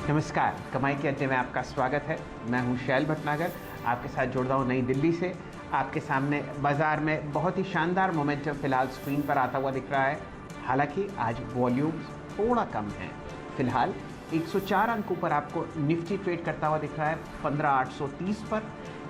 नमस्कार, कमाई के अड्डे में आपका स्वागत है। मैं हूं शैल भटनागर, आपके साथ जुड़ रहा हूं नई दिल्ली से। आपके सामने बाज़ार में बहुत ही शानदार मोमेंटम फ़िलहाल स्क्रीन पर आता हुआ दिख रहा है। हालांकि आज वॉल्यूम्स थोड़ा कम हैं। फ़िलहाल 104 अंकों पर आपको निफ्टी ट्रेड करता हुआ दिख रहा है 15,830 पर।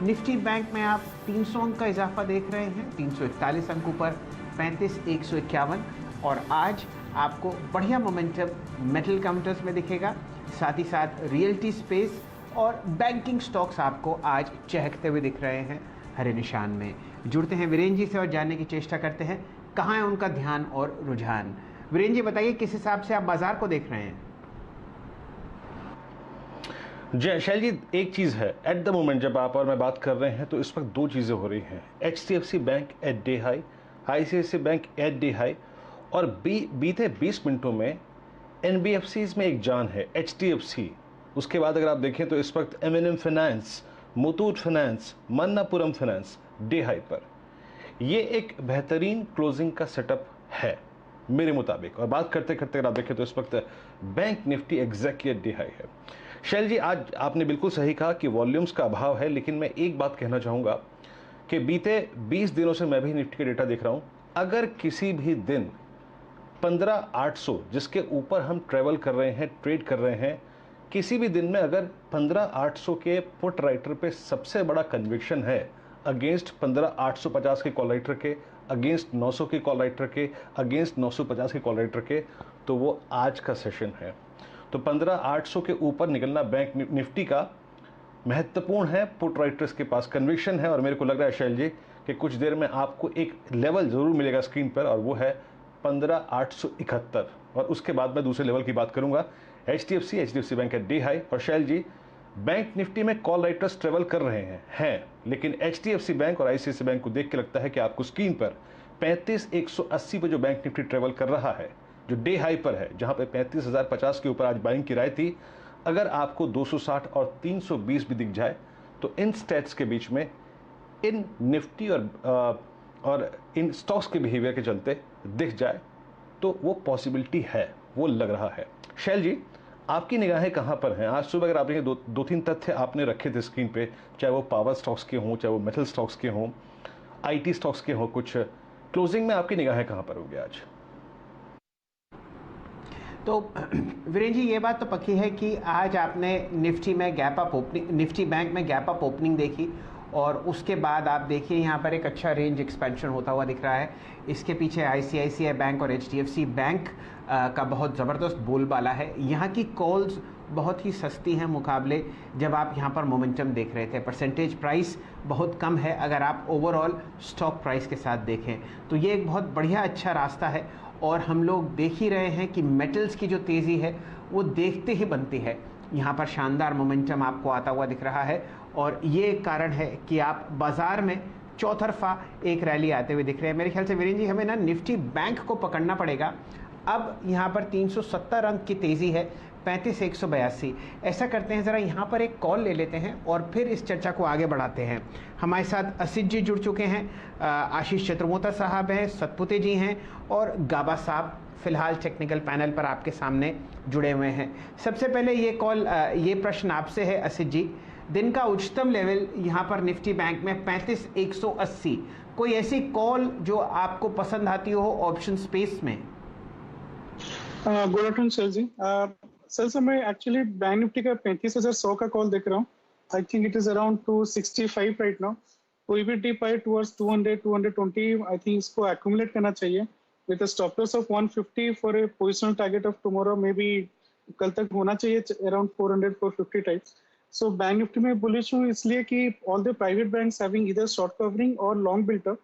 निफ्टी बैंक में आप 300 अंक का इजाफा देख रहे हैं 341 अंकों पर 35,151। और आज आपको बढ़िया मोमेंटम मेटल काउंटर्स में दिखेगा, साथ ही साथ रियल्टी स्पेस और बैंकिंग स्टॉक्स आपको आज चहकते हुए दिख रहे हैं हरे निशान में। जुड़ते हैं वीरेंद्र जी से और जानने की चेष्टा करते हैं कहाँ है उनका ध्यान और रुझान। वीरेंद्र जी बताइए, किस हिसाब से आप बाजार को देख रहे हैं? जय शैल जी, एक चीज़ है, एट द मोमेंट जब आप और मैं बात कर रहे हैं तो इस वक्त दो चीज़ें हो रही हैं। HDFC bank at day high, ICICI bank at day high, और बीते 20 मिनटों में NBFCs में एक जान है, HDFC। उसके बाद अगर आप देखें तो इस वक्त M&M finance, Muthoot finance, Manappuram finance day high पर। ये एक बेहतरीन क्लोजिंग का सेटअप है मेरे मुताबिक। और बात करते करते अगर आप देखें तो इस वक्त bank Nifty exactly at day high है। शैल जी, आज आपने बिल्कुल सही कहा कि वॉल्यूम्स का अभाव है, लेकिन मैं एक बात कहना चाहूँगा कि बीते 20 दिनों से मैं भी निफ्टी के डेटा देख रहा हूँ। अगर किसी भी दिन 15,800 जिसके ऊपर हम ट्रेवल कर रहे हैं, ट्रेड कर रहे हैं, किसी भी दिन में अगर 15,800 के पुट राइटर पे सबसे बड़ा कन्विक्शन है अगेंस्ट 15,850 के कॉल राइटर के, अगेंस्ट 900 के कॉल राइटर के, अगेंस्ट 950 के कॉल राइटर के, तो वो आज का सेशन है। तो 15,800 के ऊपर निकलना बैंक निफ्टी का महत्वपूर्ण है। पुट राइटर्स के पास कन्विक्शन है और मेरे को लग रहा है शैल जी कि कुछ देर में आपको एक लेवल ज़रूर मिलेगा स्क्रीन पर, और वो है 15,871। और उसके बाद मैं दूसरे लेवल की बात करूंगा, HDFC बैंक है डे हाई। और शैल जी, बैंक निफ्टी में कॉल राइटर्स ट्रेवल कर रहे हैं, लेकिन HDFC बैंक और ICICI बैंक को देख के लगता है कि आपको स्क्रीन पर 35,180 पर जो बैंक निफ्टी ट्रेवल कर रहा है, जो डे हाई पर है, जहां पे 35,050 के ऊपर आज बाइंग की राय थी, अगर आपको 260 और 320 भी दिख जाए तो इन स्टेट्स के बीच में इन निफ्टी और इन स्टॉक्स के बिहेवियर के चलते दिख जाए तो वो पॉसिबिलिटी है, वो लग रहा है। शैल जी, आपकी निगाहें कहाँ पर हैं? आज सुबह अगर आपने दो तीन तथ्य आपने रखे थे स्क्रीन पे, चाहे वो पावर स्टॉक्स के हों, चाहे वो मेटल स्टॉक्स के हों, IT स्टॉक्स के हों, कुछ क्लोजिंग में आपकी निगाहें कहाँ पर होंगी आज? तो वीरेंद्र जी, ये बात तो पक्की है कि आज आपने निफ्टी बैंक में गैप अप ओपनिंग देखी, और उसके बाद आप देखिए यहाँ पर एक अच्छा रेंज एक्सपेंशन होता हुआ दिख रहा है। इसके पीछे ICICI बैंक और HDFC बैंक का बहुत ज़बरदस्त बोलबाला है। यहाँ की कॉल्स बहुत ही सस्ती हैं मुकाबले जब आप यहाँ पर मोमेंटम देख रहे थे। परसेंटेज प्राइस बहुत कम है अगर आप ओवरऑल स्टॉक प्राइस के साथ देखें, तो ये एक बहुत बढ़िया अच्छा रास्ता है। और हम लोग देख ही रहे हैं कि मेटल्स की जो तेज़ी है वो देखते ही बनती है। यहाँ पर शानदार मोमेंटम आपको आता हुआ दिख रहा है, और ये एक कारण है कि आप बाज़ार में चौतरफा एक रैली आते हुए दिख रहे हैं। मेरे ख्याल से वीरेंद्र जी, हमें ना निफ्टी बैंक को पकड़ना पड़ेगा। अब यहाँ पर 370 अंक की तेज़ी है 35,182। ऐसा करते हैं, ज़रा यहाँ पर एक कॉल ले लेते हैं और फिर इस चर्चा को आगे बढ़ाते हैं। हमारे साथ असित जी जुड़ चुके हैं, आशीष चतुर्मोता साहब हैं, सतपुते जी हैं, और गाबा साहब फिलहाल टेक्निकल पैनल पर आपके सामने जुड़े हुए हैं। सबसे पहले ये प्रश्न आपसे है असित जी, दिन का उच्चतम लेवल यहाँ पर निफ्टी बैंक में 35,180, कोई ऐसी कॉल जो आपको पसंद आती हो ऑप्शन स्पेस में? गुड आफ्टरनून सर जी। सर मैं एक्चुअली बैंक निफ्टी का 35,100 का कॉल देख रहा हूँ। I think it is around 265 right now. कोई भी डिप आए टुवर्ड्स 200 220, आई थिंक इसको एक्यूमुलेट करना चाहिए with a stop loss of 150 for a positional target of tomorrow. May be कल तक होना चाहिए around 400 450 types. So bank Nifty में बुलिश हूँ इसलिए कि all the private banks having either short covering और long built up,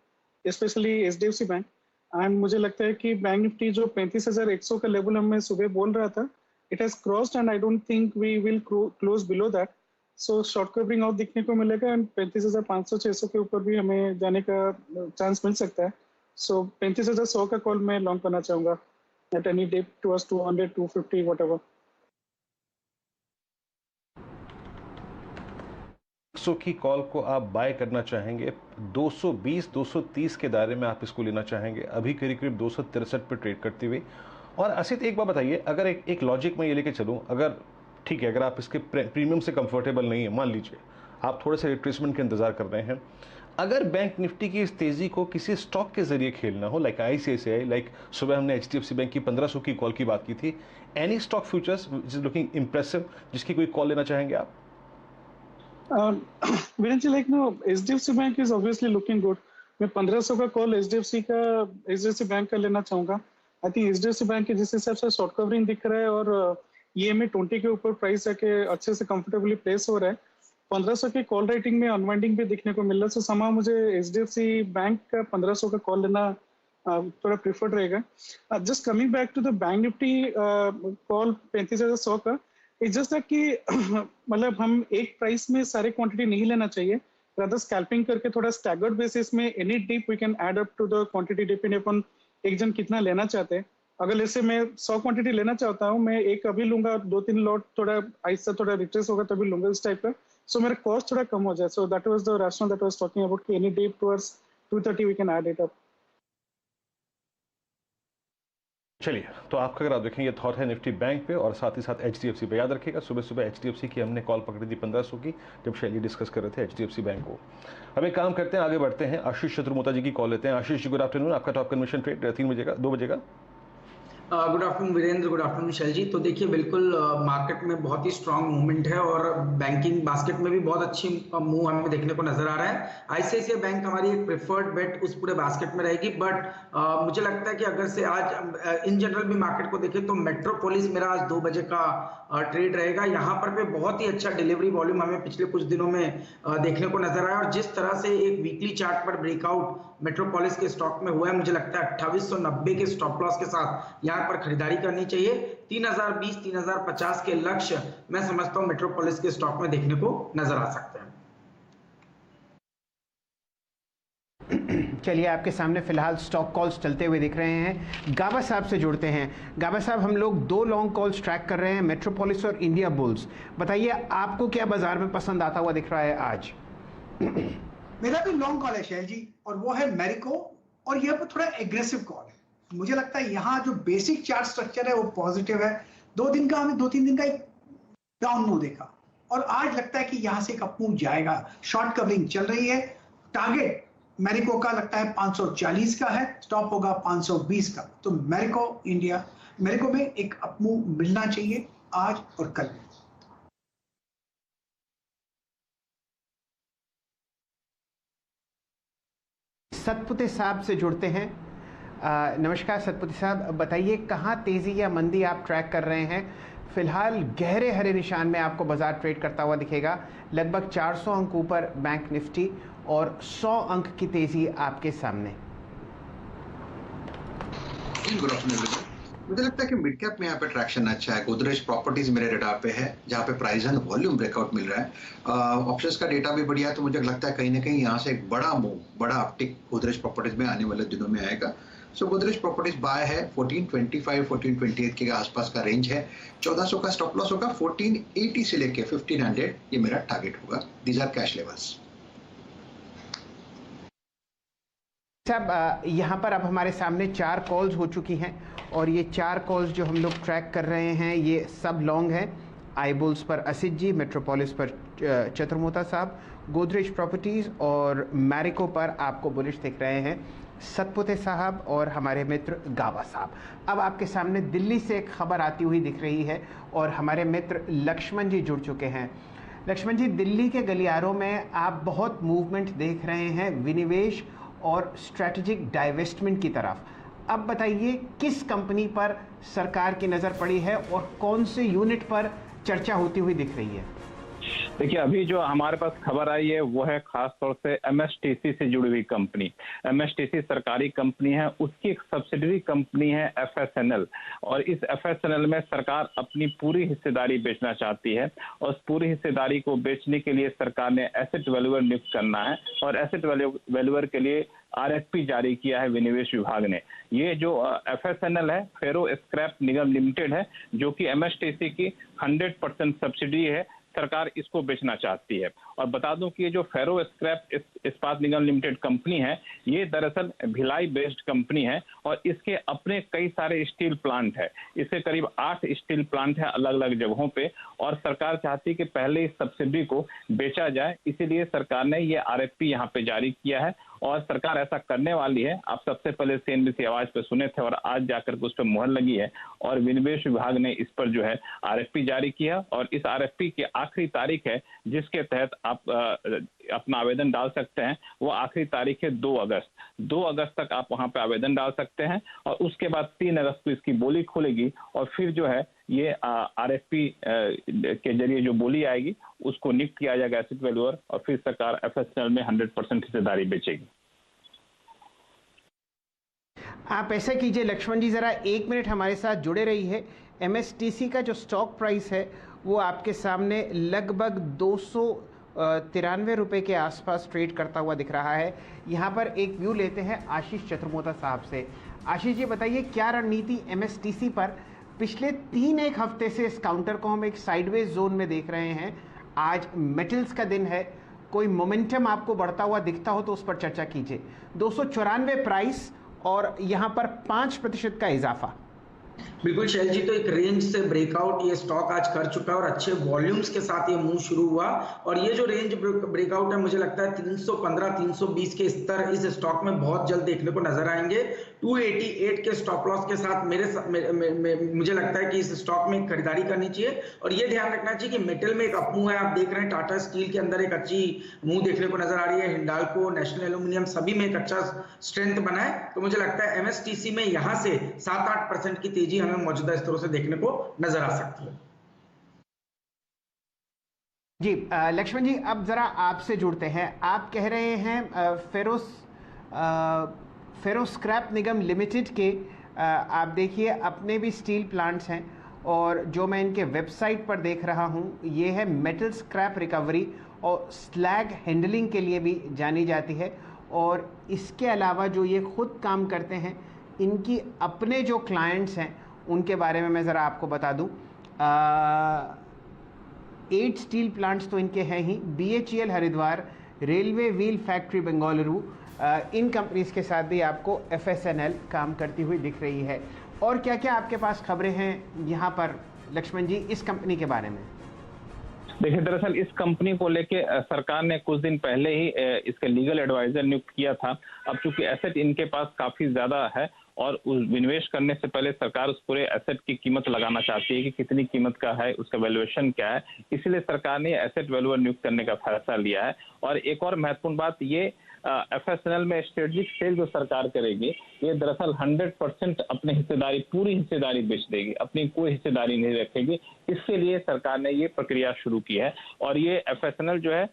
specially HDFC bank. And मुझे लगता है कि बैंक निफ्टी जो 35,100 का लेवल हमें सुबह बोल रहा था, it has crossed and I don't think we will close below that. So short covering और दिखने को मिलेगा एंड 35,500 600 के ऊपर भी हमें जाने का चांस मिल सकता है। सो 35,100 का कॉल मैं लॉन्ग करना चाहूंगा at any dip towards 200 250 whatever. 100 की कॉल को आप बाय करना चाहेंगे, 220 230 के दायरे में आप इसको लेना चाहेंगे, अभी करीब करीब 263 पे ट्रेड करती हुई। और असित, एक बात बताइए, अगर एक लॉजिक में ये लेके चलूं, अगर ठीक है, अगर आप इसके प्रीमियम से कंफर्टेबल नहीं है, मान लीजिए आप थोड़े से रिट्रेसमेंट के इंतजार कर रहे हैं, अगर बैंक निफ्टी की इस तेजी को किसी स्टॉक के जरिए खेलना हो, लाइक आईसीआईसीआई, लाइक सुबह हमने एचडीएफसी बैंक की 1500 की कॉल की बात की थी, any stock futures which is looking impressive जिसकी कोई कॉल लेना चाहेंगे आप? Virendra ji, like no, HDFC bank is obviously looking good. मैं 1500 का कॉल एचडीएफसी बैंक का लेना चाहूंगा। आई थिंक एचडीएफसी बैंक के जिस हिसाब से शॉर्ट कवरिंग दिख रहा है और ईएमए 20 के ऊपर प्राइस आके अच्छे से कंफर्टेबली प्लेस हो रहा है, 1500 के कॉल राइटिंग में अनवाइंडिंग भी दिखने को मिल रहा है। सो समा मुझे एचडीएफसी बैंक का 1500 का कॉल लेना थोड़ा प्रिफर्ड रहेगा। Just coming back to the bank nifty call 35,100 का, इट्स जस्ट कि मतलब हम एक प्राइस में सारे क्वांटिटी नहीं लेना चाहिए, रादर स्कैल्पिंग करके थोड़ा स्टैगर्ड बेसिस में any dip we can add up to the quantity depend upon एक जन कितना लेना चाहते हैं। अगर जैसे मैं 100 क्वांटिटी लेना चाहता हूँ, मैं एक अभी लूंगा, 2-3 लॉट थोड़ा आहिस्ता थोड़ा रिट्रेस होगा तभी लूंगा, इस टाइप का। सो मेरा कॉस्ट थोड़ा कम हो जाए। So that was the rational that I was talking about कि any dip towards 230 we can add it up. चलिए, तो आपका अगर आप देखें ये थॉट है निफ्टी बैंक पे और साथ ही साथ एचडीएफसी पे। याद रखिएगा सुबह सुबह एचडीएफसी की हमने कॉल पकड़ी थी 1500 की, जब शैली डिस्कस कर रहे थे एचडीएफसी बैंक को। अब एक काम करते हैं, आगे बढ़ते हैं, आशीष चतुर्मोता जी की कॉल लेते हैं। Ashish ji, good afternoon. आपका टॉप कन्वेंशन ट्रेड 3 बजे का, 2 बजे का। Good afternoon Virendra, good afternoon Shail ji. तो देखिए, बिल्कुल मार्केट में बहुत ही स्ट्रांग मूवमेंट है और बैंकिंग बास्केट में भी बहुत अच्छी मूव हमें देखने को नजर आ रहा है। आईसीआईसीआई बैंक हमारी एक प्रेफर्ड बेट उस पूरे बास्केट में रहेगी, बट मुझे लगता है कि अगर से आज इन जनरल भी मार्केट को देखें तो मेट्रोपोलिस मेरा आज 2 बजे का ट्रेड रहेगा। यहाँ पर पे बहुत ही अच्छा डिलीवरी वॉल्यूम हमें पिछले कुछ दिनों में देखने को नजर आया और जिस तरह से एक वीकली चार्ट पर ब्रेकआउट मेट्रोपोलिस के स्टॉक में हुआ है, मुझे लगता है 2890 के स्टॉप लॉस के साथ यहाँ पर खरीदारी करनी चाहिए। 3020 3050 के लक्ष्य मैं समझता हूं मेट्रोपोलिस के स्टॉक में देखने को नजर आ सकते हैं। चलिए, आपके सामने फिलहाल स्टॉक कॉल्स चलते हुए दिख रहे हैं। गाबा साहब से जुड़ते हैं। गाबा साहब, हम लोग 2 लॉन्ग कॉल्स ट्रैक कर रहे हैं, मेट्रोपोलिस और इंडिया बुल्स। बताइए आपको क्या बाजार में पसंद आता हुआ दिख रहा है आज? मेरा भी लॉन्ग कॉल है शैल जी, और वो है मैरिको, और यह थोड़ा एग्रेसिव कॉल है। मुझे लगता है यहाँ जो बेसिक चार्ट स्ट्रक्चर है वो पॉजिटिव है। 2-3 दिन का एक डाउन मूव देखा और आज लगता है कि यहाँ से एक अप मूव जाएगा। शॉर्ट कवरिंग चल रही है। टारगेट मैरिको का लगता है 540 का है, स्टॉप होगा 520 का। तो मैरिको में एक अप मूव मिलना चाहिए आज और कल। सतपुते साहब से जुड़ते हैं। नमस्कार सतपुते साहब, बताइए कहाँ तेजी या मंदी आप ट्रैक कर रहे हैं? फिलहाल गहरे हरे निशान में आपको बाजार ट्रेड करता हुआ दिखेगा। लगभग 400 अंक ऊपर बैंक निफ्टी और 100 अंक की तेजी आपके सामने। मुझे लगता है कि मिड कैप में यहाँ पे ट्रैक्शन अच्छा है। गोदरेज प्रॉपर्टीज मेरे रडार पे है, जहाँ पे प्राइस एंड वॉल्यूम ब्रेकआउट मिल रहा है। ऑप्शंस का डेटा भी बढ़िया है, तो मुझे लगता है कहीं ना कहीं यहाँ से एक बड़ा अपटिक गोदरेज प्रॉपर्टीज में आने वाले दिनों में आएगा। सो गोदरेज प्रॉपर्टीज बाय है। 1425 1428 के आसपास का रेंज है। 1400 का स्टॉप लॉस होगा। 1480 से लेके 1500 ये मेरा टारगेट होगा। These are cash levels. साहब, यहाँ पर अब हमारे सामने 4 कॉल्स हो चुकी हैं और ये 4 कॉल्स जो हम लोग ट्रैक कर रहे हैं ये सब लॉन्ग हैं। आईबुल्स पर असित जी, मेट्रोपोलिस पर चतुर्मोता साहब, गोदरेज प्रॉपर्टीज़ और मैरिको पर आपको बुलिश दिख रहे हैं सतपुते साहब और हमारे मित्र गावा साहब। अब आपके सामने दिल्ली से एक खबर आती हुई दिख रही है और हमारे मित्र लक्ष्मण जी जुड़ चुके हैं। लक्ष्मण जी, दिल्ली के गलियारों में आप बहुत मूवमेंट देख रहे हैं विनिवेश और स्ट्रैटेजिक डाइवेस्टमेंट की तरफ। अब बताइए किस कंपनी पर सरकार की नज़र पड़ी है और कौन से यूनिट पर चर्चा होती हुई दिख रही है? देखिए, अभी जो हमारे पास खबर आई है वो है खास तौर से एमएसटीसी से जुड़ी हुई कंपनी। एमएसटीसी सरकारी कंपनी है, उसकी एक सब्सिडरी कंपनी है एफएसएनएल, और इस एफएसएनएल में सरकार अपनी पूरी हिस्सेदारी बेचना चाहती है और उस पूरी हिस्सेदारी को बेचने के लिए सरकार ने एसेट वैल्यूअर नियुक्त करना है और एसेट वैल्यूअर के लिए आरएफपी जारी किया है विनिवेश विभाग ने। ये जो एफएसएनएल है, फेरो स्क्रैप निगम लिमिटेड है, जो कि एमएसटीसी की 100% सब्सिडी है, सरकार इसको बेचना चाहती है और बता दूं कि ये जो फेरो स्क्रैप इस्पात निगम लिमिटेड कंपनी है, ये दरअसल भिलाई बेस्ड कंपनी है और इसके अपने कई सारे स्टील प्लांट है। इसके करीब 8 स्टील प्लांट है अलग अलग जगहों पे, और सरकार चाहती है कि पहले इस सब्सिडी को बेचा जाए, इसीलिए सरकार ने ये RFP यहाँ पे जारी किया है और सरकार ऐसा करने वाली है। आप सबसे पहले CNBC आवाज पे सुने थे और आज जाकर के उस पर मुहर लगी है और विनिवेश विभाग ने इस पर जो है RFP जारी किया और इस RFP की आखिरी तारीख है जिसके तहत आप अपना आवेदन डाल सकते हैं, वो आखिरी तारीख है 2 अगस्त। 2 अगस्त तक आप वहां पे आवेदन डाल सकते हैं और उसके बाद 3 अगस्त को इसकी बोली खुलेगी और फिर जो है ये RFP के जरिए जो बोली आएगी उसको नियुक्त किया जाएगा एसेट वैल्यूअर और फिर सरकार FSNL में 100% हिस्सेदारी बेचेगी। आप ऐसा कीजिए लक्ष्मण जी, ज़रा 1 मिनट हमारे साथ जुड़े रही है। MSTC का जो स्टॉक प्राइस है वो आपके सामने लगभग 293 रुपये के आसपास ट्रेड करता हुआ दिख रहा है। यहाँ पर एक व्यू लेते हैं आशीष चतुर्मोता साहब से। आशीष जी बताइए, क्या रणनीति MSTC पर? पिछले 3-1 हफ्ते से इस काउंटर को हम एक साइडवेज जोन में देख रहे हैं। आज मेटल्स का दिन है, कोई मोमेंटम आपको बढ़ता हुआ दिखता हो तो उस पर चर्चा कीजिए। 294 प्राइस और यहाँ पर 5% का इजाफा। बिल्कुल शैल जी, तो एक रेंज से ब्रेकआउट ये स्टॉक आज कर चुका है और अच्छे वॉल्यूम्स के साथ ये मूव शुरू हुआ और ये जो रेंज ब्रेकआउट है मुझे लगता है 315-320 के स्तर इस स्टॉक में बहुत जल्द देखने को नजर आएंगे। 288 के स्टॉप लॉस के साथ मुझे लगता है कि इस स्टॉक में खरीदारी करनी चाहिए और ये ध्यान रखना चाहिए कि मेटल में एक अपमूव है। आप देख रहे हैं टाटा स्टील के अंदर एक अच्छी मूव देखने को नजर आ रही है, हिंडाल्को, नेशनल एल्यूमिनियम सभी में एक अच्छा स्ट्रेंथ बना है। तो मुझे लगता है MSTC में यहाँ से 7-8% की तेजी हमें मौजूदा स्तरों से देखने को नजर आ सकती है। जी लक्ष्मण जी, अब जरा आपसे जुड़ते हैं। आप कह रहे हैं फेरो स्क्रैप निगम लिमिटेड के आप देखिए अपने भी स्टील प्लांट्स हैं और जो मैं इनके वेबसाइट पर देख रहा हूं ये है मेटल स्क्रैप रिकवरी और स्लैग हैंडलिंग के लिए भी जानी जाती है। और इसके अलावा जो ये खुद काम करते हैं, इनकी अपने जो क्लाइंट्स हैं उनके बारे में मैं ज़रा आपको बता दूं। 8 स्टील प्लांट्स तो इनके हैं ही, BHEL Haridwar, railway wheel factory Bengaluru, इन कंपनीज के साथ भी आपको FSNL काम करती हुई दिख रही है। और क्या क्या आपके पास खबरें हैं यहाँ पर लक्ष्मण जी इस कंपनी के बारे में? देखिए, दरअसल इस कंपनी को लेके सरकार ने कुछ दिन पहले ही इसके लीगल एडवाइजर नियुक्त किया था। अब चूंकि एसेट इनके पास काफी ज्यादा है और उस निवेश करने से पहले सरकार उस पूरे एसेट की कीमत लगाना चाहती है कि कितनी कीमत का है, उसका वैल्यूएशन क्या है, इसलिए सरकार ने एसेट वैल्यूअर नियुक्त करने का फैसला लिया है। और एक और महत्वपूर्ण बात, ये FSNL में स्ट्रेटेजिक सेल जो सरकार करेगी, ये दरअसल 100% अपनी हिस्सेदारी, पूरी हिस्सेदारी बेच देगी, अपनी कोई हिस्सेदारी नहीं रखेगी। इसके लिए सरकार ने ये प्रक्रिया शुरू की है और ये FSNL जो है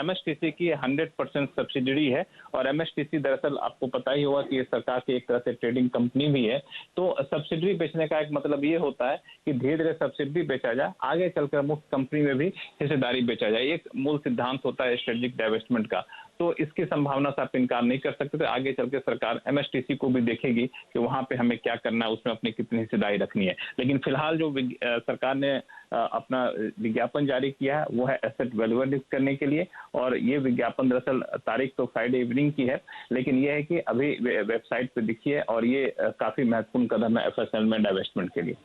MSTC की 100% सब्सिडरी है और MSTC दरअसल आपको पता ही होगा कि ये सरकार की एक तरह से ट्रेडिंग कंपनी भी है। तो सब्सिडरी बेचने का एक मतलब ये होता है कि धीरे धीरे सब्सिडरी बेचा जाए, आगे चलकर मुख्य कंपनी में भी हिस्सेदारी बेचा जाए। एक मूल सिद्धांत होता है स्ट्रेटेजिक डाइवेस्टमेंट का, तो इसकी संभावना से आप इनकार नहीं कर सकते। तो आगे चल के सरकार MSTC को भी देखेगी कि वहां पे हमें क्या करना है, उसमें अपनी कितनी हिस्सेदारी रखनी है। लेकिन फिलहाल जो सरकार ने अपना विज्ञापन जारी किया है वो है एसेट वैल्यूअर नियुक्त करने के लिए और ये विज्ञापन दरअसल तारीख तो फ्राइडे इवनिंग की है, लेकिन ये है कि अभी वेबसाइट पे दिखिए और ये काफी महत्वपूर्ण कदम है FSNL में डाइवेस्टमेंट के लिए।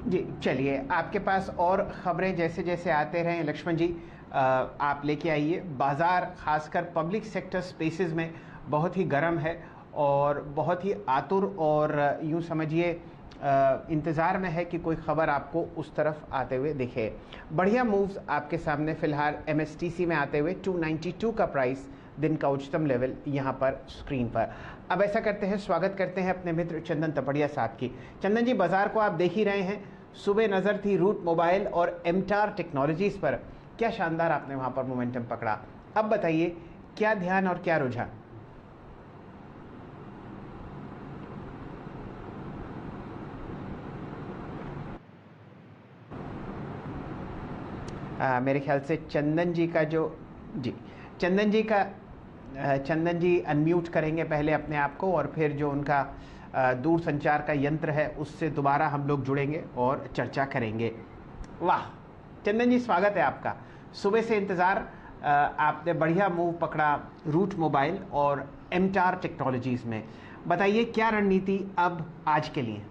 जी चलिए, आपके पास और खबरें जैसे जैसे आते रहें लक्ष्मण जी आप लेके आइए। बाज़ार खासकर पब्लिक सेक्टर स्पेसेस में बहुत ही गर्म है और बहुत ही आतुर और यूँ समझिए इंतज़ार में है कि कोई ख़बर आपको उस तरफ आते हुए दिखे। बढ़िया मूव्स आपके सामने फ़िलहाल MSTC में आते हुए 292 का प्राइस, दिन का उच्चतम लेवल यहाँ पर स्क्रीन पर। अब ऐसा करते हैं, स्वागत करते हैं अपने मित्र चंदन तपड़िया साहब की। चंदन जी, बाज़ार को आप देख ही रहे हैं, सुबह नज़र थी रूट मोबाइल और MTAR टेक्नोलॉजीज़ पर, क्या शानदार आपने वहाँ पर मोमेंटम पकड़ा। अब बताइए क्या ध्यान और क्या रुझान? मेरे ख्याल से चंदन जी का जो चंदन जी अनम्यूट करेंगे पहले अपने आप को और फिर जो उनका दूर संचार का यंत्र है उससे दोबारा हम लोग जुड़ेंगे और चर्चा करेंगे। वाह, चंदन जी, स्वागत है आपका। सुबह से इंतज़ार, आपने बढ़िया मूव पकड़ा रूट मोबाइल और एमटार टेक्नोलॉजीज में। बताइए क्या रणनीति अब आज के लिए?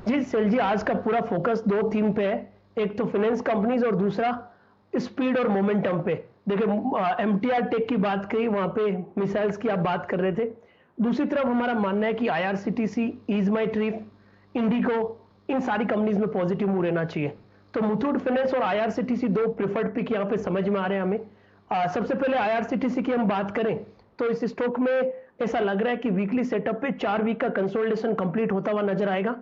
जी सेल जी, आज का पूरा फोकस दो थीम पे है, एक तो फाइनेंस कंपनीज और दूसरा स्पीड और मोमेंटम पे। देखिए एमटीआर टेक की बात करी, वहां पे मिसाइल्स की आप बात कर रहे थे। दूसरी तरफ हमारा मानना है कि आईआरसीटीसी, ईज माई ट्रिप, इंडिगो, इन सारी कंपनीज में पॉजिटिव मूव रहना चाहिए। तो मुथूट फाइनेंस और आईआरसीटीसी दो प्रिफर्ड पिक यहाँ पे समझ में आ रहे हैं हमें। सबसे पहले आईआरसीटीसी की हम बात करें तो इस स्टॉक में ऐसा लग रहा है कि वीकली सेटअप पे 4 वीक का कंसोलिडेशन कंप्लीट होता हुआ नजर आएगा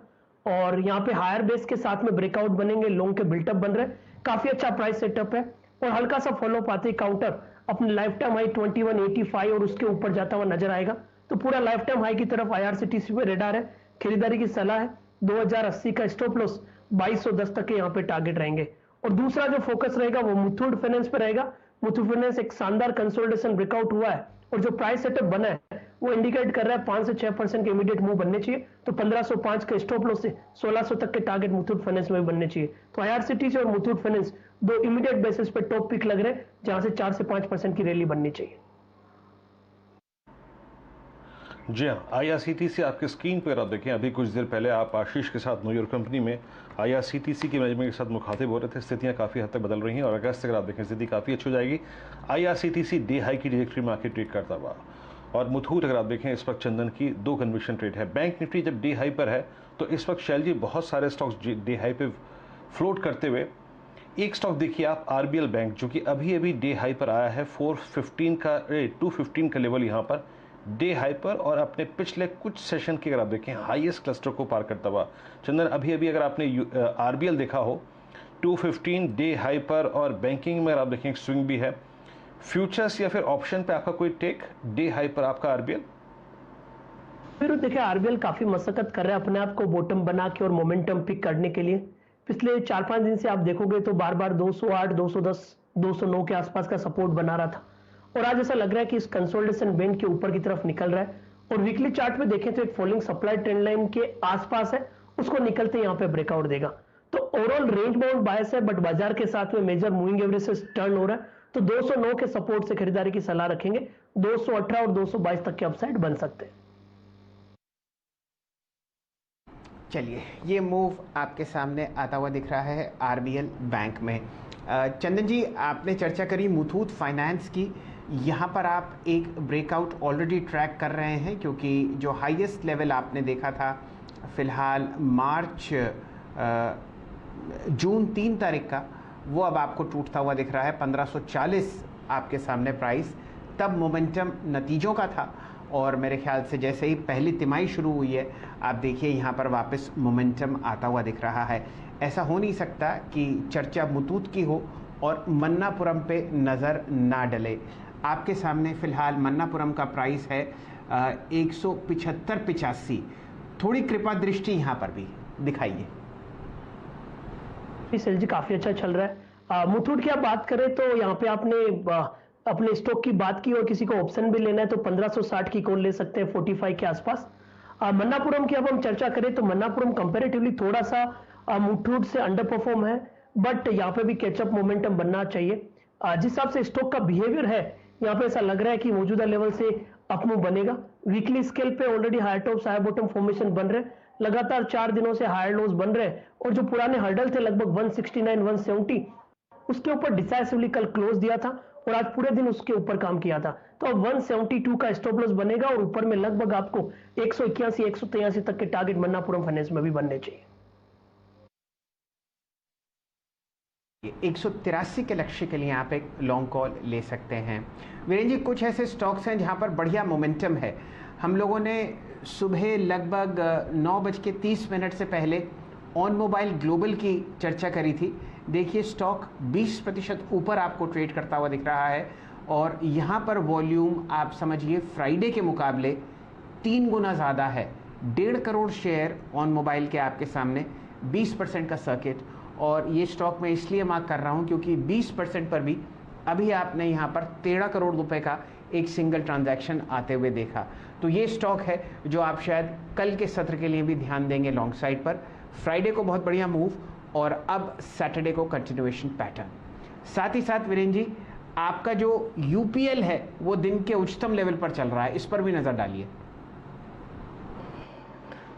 और यहाँ पे हायर बेस के साथ में ब्रेकआउट बनेंगे, लॉन्ग के बिल्टअप बन रहे हैं, काफी अच्छा प्राइस सेटअप है और हल्का सा फॉलो पाते काउंटर अपने लाइफ टाइम हाई 2185 और उसके ऊपर जाता हुआ नजर आएगा। तो पूरा लाइफ टाइम हाई की तरफ आईआरसीटीसी पे रेडार है, खरीदारी की सलाह है। 2080 का स्टॉप लॉस 2210 तक के यहाँ पे टारगेट रहेंगे। और दूसरा जो फोकस रहेगा वो मुथूट फाइनेंस पे रहेगा। मुथूट फाइनेंस एक शानदार कंसोलिडेशन ब्रेकआउट हुआ है और जो प्राइस सेटअप बना है वो इंडिकेट कर रहा है 5 से 6% के इमीडिएट मूव बनने चाहिए। तो 1505 के स्टॉप लॉस से 1600 तक के टारगेट मुथूट फाइनेंस में बनने चाहिए। तो आईआरसीटीसी और मुथूट फाइनेंस दो इमीडिएट बेसिस पे टॉप पिक लग रहे हैं जहां से 4 से 5% की रैली बननी चाहिए। जी हाँ, आईआरसीटीसी आपके स्क्रीन पर आप देखें। अभी कुछ देर पहले आप आशीष के साथ न्यूयॉर्क कंपनी में आईआरसीटीसी के मैनेजमेंट के साथ मुखातिब हो रहे थे। स्थितियां काफ़ी हद तक बदल रही हैं और अगस्त अगर आप देखें स्थिति काफ़ी अच्छी हो जाएगी। आईआरसीटीसी डे हाई की ट्रैजेक्टरी मार्केट ट्रेड करता हुआ और मुथूट अगर आप देखें इस वक्त चंदन की 2 कन्विक्शन ट्रेड है। बैंक निफ्टी जब डे हाई पर है तो इस वक्त शैल जी बहुत सारे स्टॉक्स डे हाई पे फ्लोट करते हुए, एक स्टॉक देखिए आप आरबीएल बैंक जो कि अभी अभी डे हाई पर आया है, 215 का लेवल यहाँ पर डे हाई पर और अपने पिछले कुछ सेशन के अगर आप देखें हाईएस्ट क्लस्टर को पार करता हुआ। चंदन अभी अभी अगर आपने आरबीएल देखा हो 215 डे हाई पर और बैंकिंग में अगर आप देखें एक स्विंग भी है। फ्यूचर्स या फिर ऑप्शन पे आपका कोई टेक डे हाई पर आपका आरबीएल? फिर देखिए आरबीएल काफी मशक्कत कर रहा है अपने आप को बॉटम बना के और मोमेंटम पिक करने के लिए। पिछले 4-5 दिन से आप देखोगे तो बार बार 208, 210, 209 के आसपास का सपोर्ट बना रहा था और आज ऐसा लग रहा है कि इस कंसोलिडेशन बैंड के ऊपर की तरफ निकल रहा है और वीकली चार्ट पे देखें तो एक फॉलोइंग सप्लाई ट्रेंड लाइन के आसपास है, उसको निकलते यहाँ पे ब्रेकआउट देगा। तो ओवरऑल रेंज बाउंड बायस है बट बाजार के साथ में मेजर मूविंग एवरेज से टर्न हो रहा है। तो 209 के सपोर्ट से खरीदारी की सलाह रखेंगे। 218 और 222 तक के अपसाइड बन सकते हैं। चलिए, ये मूव आपके सामने आता हुआ दिख रहा है आरबीएल बैंक में। चंदन जी, आपने चर्चा करी मुथूट फाइनेंस की। यहाँ पर आप एक ब्रेकआउट ऑलरेडी ट्रैक कर रहे हैं क्योंकि जो हाईएस्ट लेवल आपने देखा था फिलहाल जून 3 तारीख का, वो अब आपको टूटता हुआ दिख रहा है। 1540 आपके सामने प्राइस तब मोमेंटम नतीजों का था और मेरे ख्याल से जैसे ही पहली तिमाही शुरू हुई है आप देखिए यहाँ पर वापस मोमेंटम आता हुआ दिख रहा है। ऐसा हो नहीं सकता कि चर्चा मुथूट की हो और मन्नापुरम पे नज़र ना डले। आपके सामने फ़िलहाल मन्नापुरम का प्राइस है 175.85। थोड़ी कृपा दृष्टि यहाँ पर भी दिखाइए। सेल जी काफी अच्छा चल रहा है। मुथूट की आप बात करें तो यहाँ पे आपने अपने स्टॉक की बात की और किसी को ऑप्शन भी लेना है तो 1560 की कॉल ले सकते हैं 45 के आसपास। मन्नापुरम की अब हम चर्चा करें तो मन्नापुरम कंपैरेटिवली थोड़ा सा मुथूट से अंडर परफॉर्म है बट यहाँ पे भी कैचअप मोमेंटम बनना चाहिए। जिस हिसाब से स्टॉक का बिहेवियर है यहाँ पे ऐसा लग रहा है कि मौजूदा लेवल से अपमूव बनेगा। वीकली स्केल पे already higher top higher bottom formation बन रहे हैं, लगातार 4 दिनों से हायर लोज बन रहे हैं और जो पुराने हर्डल थे लगभग 169, 170 उसके ऊपर डिसाइसिवली कल क्लोज दिया था और आज पूरे दिन उसके ऊपर काम किया था। तो अब 172 का स्टॉप लॉस बनेगा और ऊपर में लगभग आपको 181, 183 तक के टारगेट मन्नापुरम फाइनेंस में भी बनने चाहिए। 183 के लक्ष्य के लिए आप एक लॉन्ग कॉल ले सकते हैं। वीरेंद्र जी, कुछ ऐसे स्टॉक्स हैं जहां पर बढ़िया मोमेंटम है। हम लोगों ने सुबह लगभग 9:30 से पहले ऑन मोबाइल ग्लोबल की चर्चा करी थी। देखिए स्टॉक 20% ऊपर आपको ट्रेड करता हुआ दिख रहा है और यहाँ पर वॉल्यूम आप समझिए फ्राइडे के मुकाबले 3 गुना ज़्यादा है। 1.5 करोड़ शेयर ऑन मोबाइल के आपके सामने, 20% का सर्किट। और ये स्टॉक मैं इसलिए मार्क कर रहा हूँ क्योंकि 20% पर भी अभी आपने यहाँ पर 13 करोड़ रुपए का एक सिंगल ट्रांजैक्शन आते हुए देखा। तो ये स्टॉक है जो आप शायद कल के सत्र के लिए भी ध्यान देंगे लॉन्ग साइड पर। फ्राइडे को बहुत बढ़िया मूव और अब सैटरडे को कंटिन्यूएशन पैटर्न। साथ ही साथ वीरेंद्र जी, आपका जो यूपीएल है वो दिन के उच्चतम लेवल पर चल रहा है, इस पर भी नजर डालिए।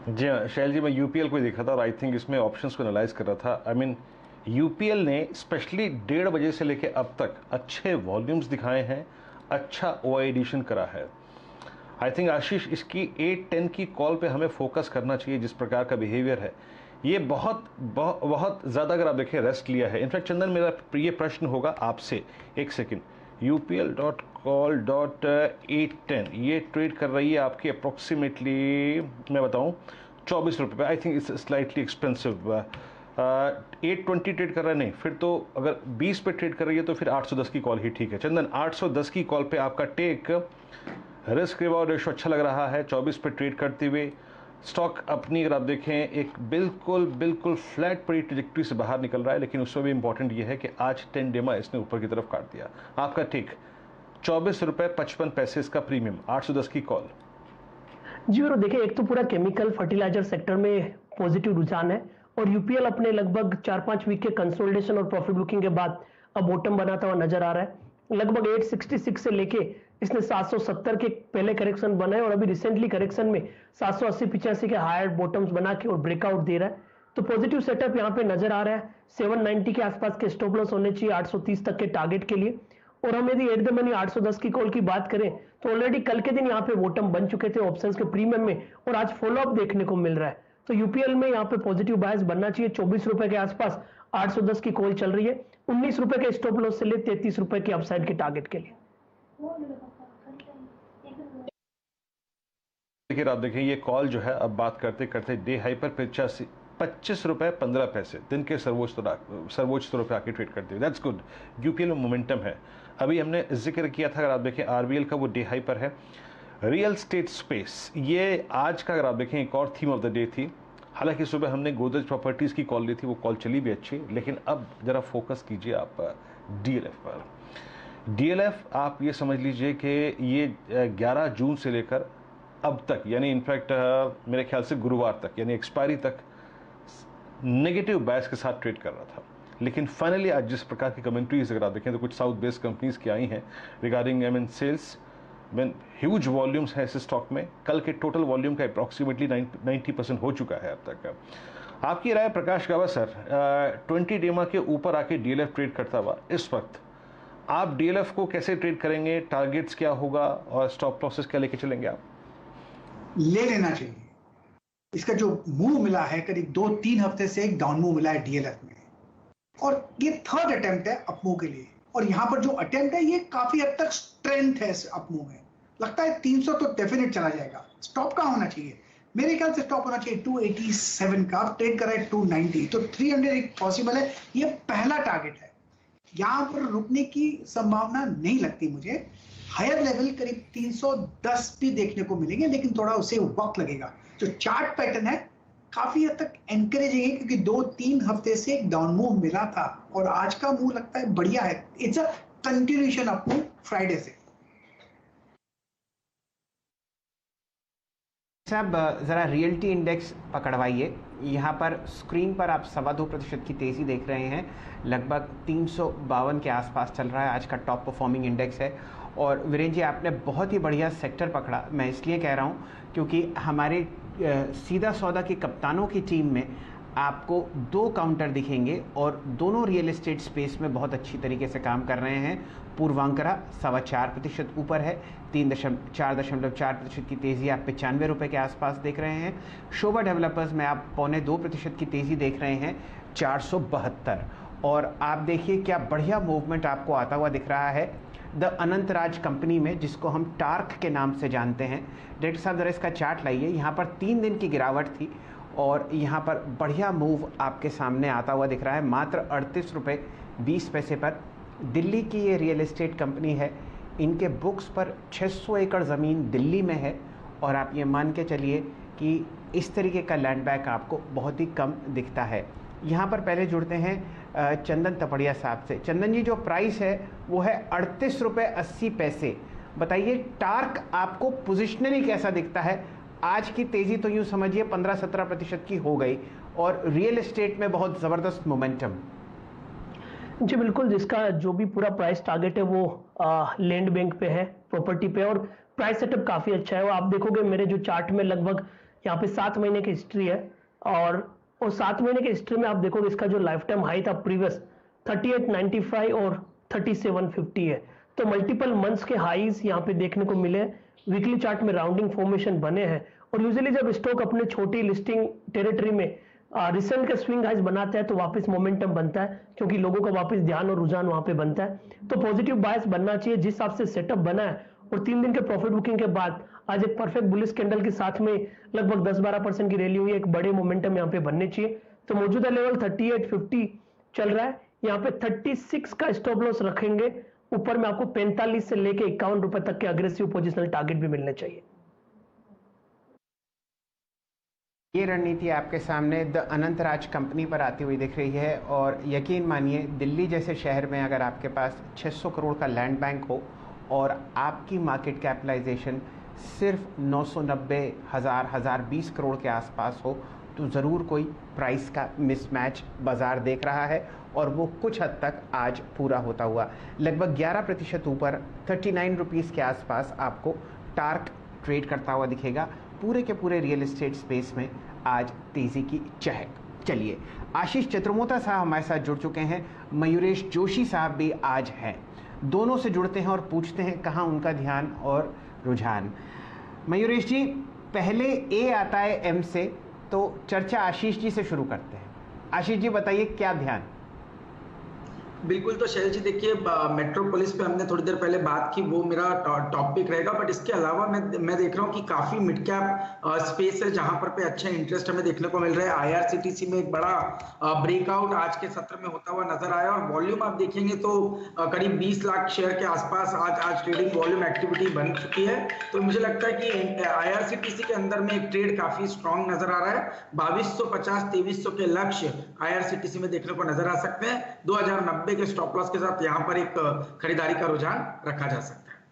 जी हाँ शैल जी, मैं यूपीएल को ही देखा था और आई थिंक इसमें ऑप्शंस को एनालाइज कर रहा था। आई मीन यूपीएल ने स्पेशली 1:30 बजे से लेकर अब तक अच्छे वॉल्यूम्स दिखाए हैं, अच्छा ओआई एडिशन करा है। आई थिंक आशीष, इसकी 8-10 की कॉल पे हमें फोकस करना चाहिए। जिस प्रकार का बिहेवियर है ये बहुत ज़्यादा, अगर आप देखें, रेस्ट लिया है। इनफैक्ट चंदन, मेरा ये प्रश्न होगा आपसे, एक सेकेंड, UPL.call.810 ये ट्रेड कर रही है आपकी अप्रोक्सीमेटली, मैं बताऊं, 24 रुपये पे। I think it's slightly expensive. 820 trade कर रहा है, नहीं, फिर तो अगर 20 पे ट्रेड कर रही है तो फिर 810 की कॉल ही ठीक है। चंदन, 810 की कॉल पे आपका टेक, रिस्क रिवॉर्ड रेशो अच्छा लग रहा है 24 पे ट्रेड करते हुए। स्टॉक अपनी, अगर आप देखें, एक बिल्कुल फ्लैट पड़ी ट्रैजेक्टरी से बाहर निकल रहा है, लेकिन उसमें भी इंपॉर्टेंट ये है कि आज 10 डेमा इसने ऊपर की तरफ काट दिया। आपका टेक 24 रुपये 55 पैसे इसका प्रीमियम, 810 की कॉल। जी और देखिए, एक तो पूरा केमिकल फर्टिलाइजर सेक्टर में पॉजिटिव रुझान है और यूपीएल अपने लगभग 4-5 वीक के कंसोलिडेशन और प्रॉफिट बुकिंग के बाद अब बॉटम बनाता हुआ नजर आ रहा है। लगभग 866 से लेके इसने 770 के पहले करेक्शन बनाए और अभी रिसेंटली करेक्शन में 780-85 के हायर बॉटम्स बना के और ब्रेकआउट दे रहा है। तो पॉजिटिव सेटअप यहाँ पे नजर आ रहा है। 790 के आसपास के स्टॉप लॉस होने चाहिए 830 तक के टारगेट के लिए। और हम यदि एट द मनी 810 की कॉल की बात करें तो ऑलरेडी कल के दिन यहाँ पे बॉटम बन चुके थे ऑप्शंस के प्रीमियम में और आज फॉलोअप देखने को मिल रहा है। तो यूपीएल में यहाँ पे पॉजिटिव बायस बनना चाहिए। 24 रुपए के आसपास 810 की कॉल चल रही है। 19 रुपए के स्टॉप लॉस से ले 33 रुपए की अपसाइड के टारगेट के लिए। देखिए, आप देखें, ये कॉल जो है अब बात करते करते डे हाई पर 25 रुपए 15 पैसे दिन के सर्वोच्च स्तरों पे आके ट्रेड करते हैं। That's good. यूपीएल में मोमेंटम है। अभी हमने जिक्र किया था, अगर आप देखें, आरबीएल का वो डे हाई पर है। रियल स्टेट स्पेस, ये आज का अगर आप देखें एक और थीम ऑफ द डे थी। हालांकि सुबह हमने गोदरेज प्रॉपर्टीज़ की कॉल ली थी, वो कॉल चली भी अच्छी, लेकिन अब ज़रा फोकस कीजिए आप डीएलएफ पर। डीएलएफ आप ये समझ लीजिए कि ये 11 जून से लेकर अब तक, यानी इनफैक्ट मेरे ख्याल से गुरुवार तक, यानी एक्सपायरी तक नेगेटिव बायस के साथ ट्रेड कर रहा था। लेकिन फाइनली आज जिस प्रकार की कमेंट्रीज अगर आप देखें तो कुछ साउथ बेस्ड कंपनीज की आई हैं रिगार्डिंग सेल्स, ह्यूज वॉल्यूम्स हैं इस स्टॉक में। कल के टोटल वॉल्यूम का अप्रॉक्सीमेटली 90% हो चुका है अब तक। आपकी राय प्रकाश गावा सर, 20 डेमा के ऊपर आके डीएलएफ ट्रेड करता हुआ इस वक्त आप डीएलएफ को कैसे ट्रेड करेंगे, टारगेट्स क्या होगा और स्टॉप लॉसेस क्या लेके चलेंगे आप? ले लेना चाहिए। इसका जो मूव मिला है करीब 2-3 हफ्ते से एक डाउन मूव मिला है डीएलएफ में और ये थर्ड अटेम्प्ट है अपमूव के लिए। और यहाँ पर जो अटेम्प्ट है ये काफी हद तक स्ट्रेंथ है इस अपमूव में। लगता है 300 तो डेफिनेट चला जाएगा। स्टॉप का होना चाहिए, मेरे ख्याल से स्टॉप होना चाहिए 287 का। आप ट्रेड कर रहे हैं 290, तो 300 एक पॉसिबल है। ये पहला टारगेट है, यहाँ पर रुकने की संभावना नहीं लगती मुझे। हायर लेवल करीब 310 भी देखने को मिलेंगे, लेकिन थोड़ा उसे वक्त लगेगा। जो चार्ट पैटर्न है काफी हद तक एनकरेजिंग है, क्योंकि 2-3 हफ्ते से एक डाउन मूव मिला था और आज का मूव लगता है बढ़िया है। It's a continuation up move Friday से। साहब ज़रा रियल्टी इंडेक्स पकड़वाइए। यहाँ पर स्क्रीन पर आप 2.25% की तेज़ी देख रहे हैं। लगभग 352 के आसपास चल रहा है। आज का टॉप परफॉर्मिंग इंडेक्स है। और वीरेंद्र जी, आपने बहुत ही बढ़िया सेक्टर पकड़ा। मैं इसलिए कह रहा हूँ क्योंकि हमारे सीधा सौदा की कप्तानों की टीम में आपको 2 काउंटर दिखेंगे और दोनों रियल एस्टेट स्पेस में बहुत अच्छी तरीके से काम कर रहे हैं। पूर्वांकरा 4.25% ऊपर है, 4.4% की तेज़ी आप 95 रुपये के आसपास देख रहे हैं। शोभा डेवलपर्स में आप 0.25% की तेज़ी देख रहे हैं, 472। और आप देखिए क्या बढ़िया मूवमेंट आपको आता हुआ दिख रहा है द अनंतराज कंपनी में, जिसको हम टार्क के नाम से जानते हैं। डायरेक्टर साहब ज़रा इसका चार्ट लाइए। यहाँ पर 3 दिन की गिरावट थी और यहाँ पर बढ़िया मूव आपके सामने आता हुआ दिख रहा है मात्र 38 रुपये 20 पैसे पर। दिल्ली की ये रियल एस्टेट कंपनी है, इनके बुक्स पर 600 एकड़ ज़मीन दिल्ली में है और आप ये मान के चलिए कि इस तरीके का लैंड बैंक आपको बहुत ही कम दिखता है। यहाँ पर पहले जुड़ते हैं चंदन तपड़िया साहब से। चंदन जी, जो प्राइस है वो है 38 रुपये 80 पैसे। बताइए टार्क आपको पोजिशनली कैसा दिखता है आज की तेज़ी तो यूँ समझिए 15-17% की हो गई, और रियल एस्टेट में बहुत ज़बरदस्त मोमेंटम। जी बिल्कुल, जिसका जो भी पूरा प्राइस टारगेट है वो लैंड बैंक पे है, प्रॉपर्टी पे, और प्राइस सेटअप काफ़ी अच्छा है। और आप देखोगे मेरे जो चार्ट में लगभग यहाँ पे 7 महीने की हिस्ट्री है, और 7 महीने की हिस्ट्री में आप देखोगे इसका जो लाइफ टाइम हाई था प्रीवियस 3895 और 3750 है। तो मल्टीपल मंथ्स के हाईज यहाँ पे देखने को मिले। वीकली चार्ट में राउंडिंग फॉर्मेशन बने हैं, और यूजुअली जब स्टॉक अपने छोटी लिस्टिंग टेरिटरी में रिसेंट के स्विंग हाइज बनाता है तो वापस मोमेंटम बनता है, क्योंकि लोगों का वापस ध्यान और रुझान वहां पे बनता है। तो पॉजिटिव बायस बनना चाहिए जिस हिसाब से सेटअप बना है, और 3 दिन के प्रॉफिट बुकिंग के बाद आज एक परफेक्ट बुलिश कैंडल के साथ में लगभग 10-12% की रैली हुई, एक बड़े मोमेंटम यहाँ पे बनने चाहिए। तो मौजूदा लेवल 3850 चल रहा है, यहाँ पे 36 का स्टॉप लॉस रखेंगे। ऊपर में आपको 45 से लेके 51 रुपए तक के अग्रेसिव पोजिशनल टारगेट भी मिलने चाहिए। ये रणनीति आपके सामने द अनंतराज कंपनी पर आती हुई दिख रही है, और यकीन मानिए दिल्ली जैसे शहर में अगर आपके पास 600 करोड़ का लैंड बैंक हो और आपकी मार्केट कैपिटलाइजेशन सिर्फ 990,000-1020 करोड़ के आसपास हो, तो ज़रूर कोई प्राइस का मिसमैच बाज़ार देख रहा है, और वो कुछ हद तक आज पूरा होता हुआ लगभग 11% ऊपर 39 रुपीज़ के आसपास आपको टार्क ट्रेड करता हुआ दिखेगा। पूरे के पूरे रियल एस्टेट स्पेस में आज तेज़ी की चहक। चलिए, आशीष चतुर्मोता साहब हमारे साथ जुड़ चुके हैं, मयूरेश जोशी साहब भी आज हैं। दोनों से जुड़ते हैं और पूछते हैं कहाँ उनका ध्यान और रुझान। मयूरेश जी, पहले ए आता है एम से, तो चर्चा आशीष जी से शुरू करते हैं। आशीष जी बताइए क्या ध्यान। बिल्कुल, तो शैल जी देखिए, मेट्रोपोलिस पे हमने थोड़ी देर पहले बात की, वो मेरा टॉपिक रहेगा। बट इसके अलावा मैं देख रहा हूँ कि काफी मिड कैप स्पेस है जहां पर पे अच्छा इंटरेस्ट हमें देखने को मिल रहा है। आईआरसीटीसी में एक बड़ा ब्रेकआउट आज के सत्र में होता हुआ नजर आया, और वॉल्यूम आप देखेंगे तो करीब 20 लाख शेयर के आसपास आज ट्रेडिंग वॉल्यूम एक्टिविटी बन चुकी है। तो मुझे लगता है कि आईआरसीटीसी के अंदर में एक ट्रेड काफी स्ट्रॉन्ग नजर आ रहा है। 2250-2300 के लक्ष्य आईआरसीटीसी में देखने को नजर आ सकते हैं। 2090 के स्टॉप लॉस के साथ यहां पर एक खरीदारी का रुझान रखा जा सकता है।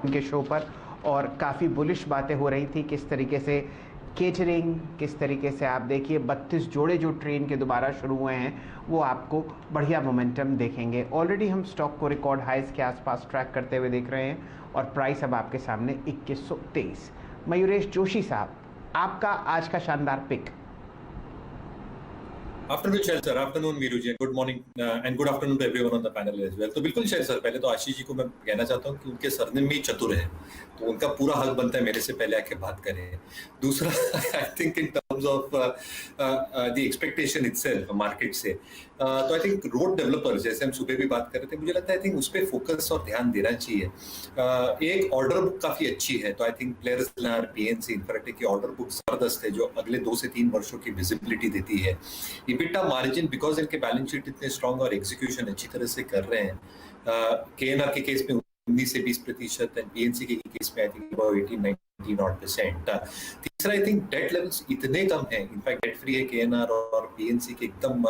उनके शो पर, और काफ़ी बुलिश बातें हो रही थी, किस तरीके से केटरिंग, किस तरीके से आप देखिए 32 जोड़े जो ट्रेन के दोबारा शुरू हुए हैं वो आपको बढ़िया मोमेंटम देखेंगे। ऑलरेडी हम स्टॉक को रिकॉर्ड हाइज के आसपास ट्रैक करते हुए देख रहे हैं, और प्राइस अब आपके सामने 2123। मयूरेश जोशी साहब, आपका आज का शानदार pick. Afternoon Shail sir, afternoon Viru ji, good morning and good afternoon to everyone on the panel as well. तो बिल्कुल शैल सर, पहले तो आशीष जी को मैं कहना चाहता हूँ कि उनके सरनेम में ही चतुर है, तो उनका पूरा हक बनता है मेरे से पहले आके बात करें। दूसरा, I think in terms of the expectation itself market से, तो आई थिंक रोड डेवलपर्स, जैसे हम सुबह भी बात कर रहे थे, मुझे लगता है आई थिंक उस पर फोकस और ध्यान देना चाहिए। एक ऑर्डर बुक काफी अच्छी है, तो I think players PNC Infratech की ऑर्डर बुक जबरदस्त है, जो अगले 2 से 3 वर्षों की विजिबिलिटी देती है। इबिटा मार्जिन, बिकॉज इनके बैलेंस शीट इतने स्ट्रॉन्ग और एग्जीक्यूशन अच्छी तरह से कर रहे हैं। केएनआर के केस में 19 से 20% एंड पीएनसी के केस में आई थिंक अबाउट 18-19%। तीसरा, आई थिंक डेट लेवल्स इतने कम हैं, इनफैक्ट डेट फ्री है केएनआर और पीएनसी के एकदम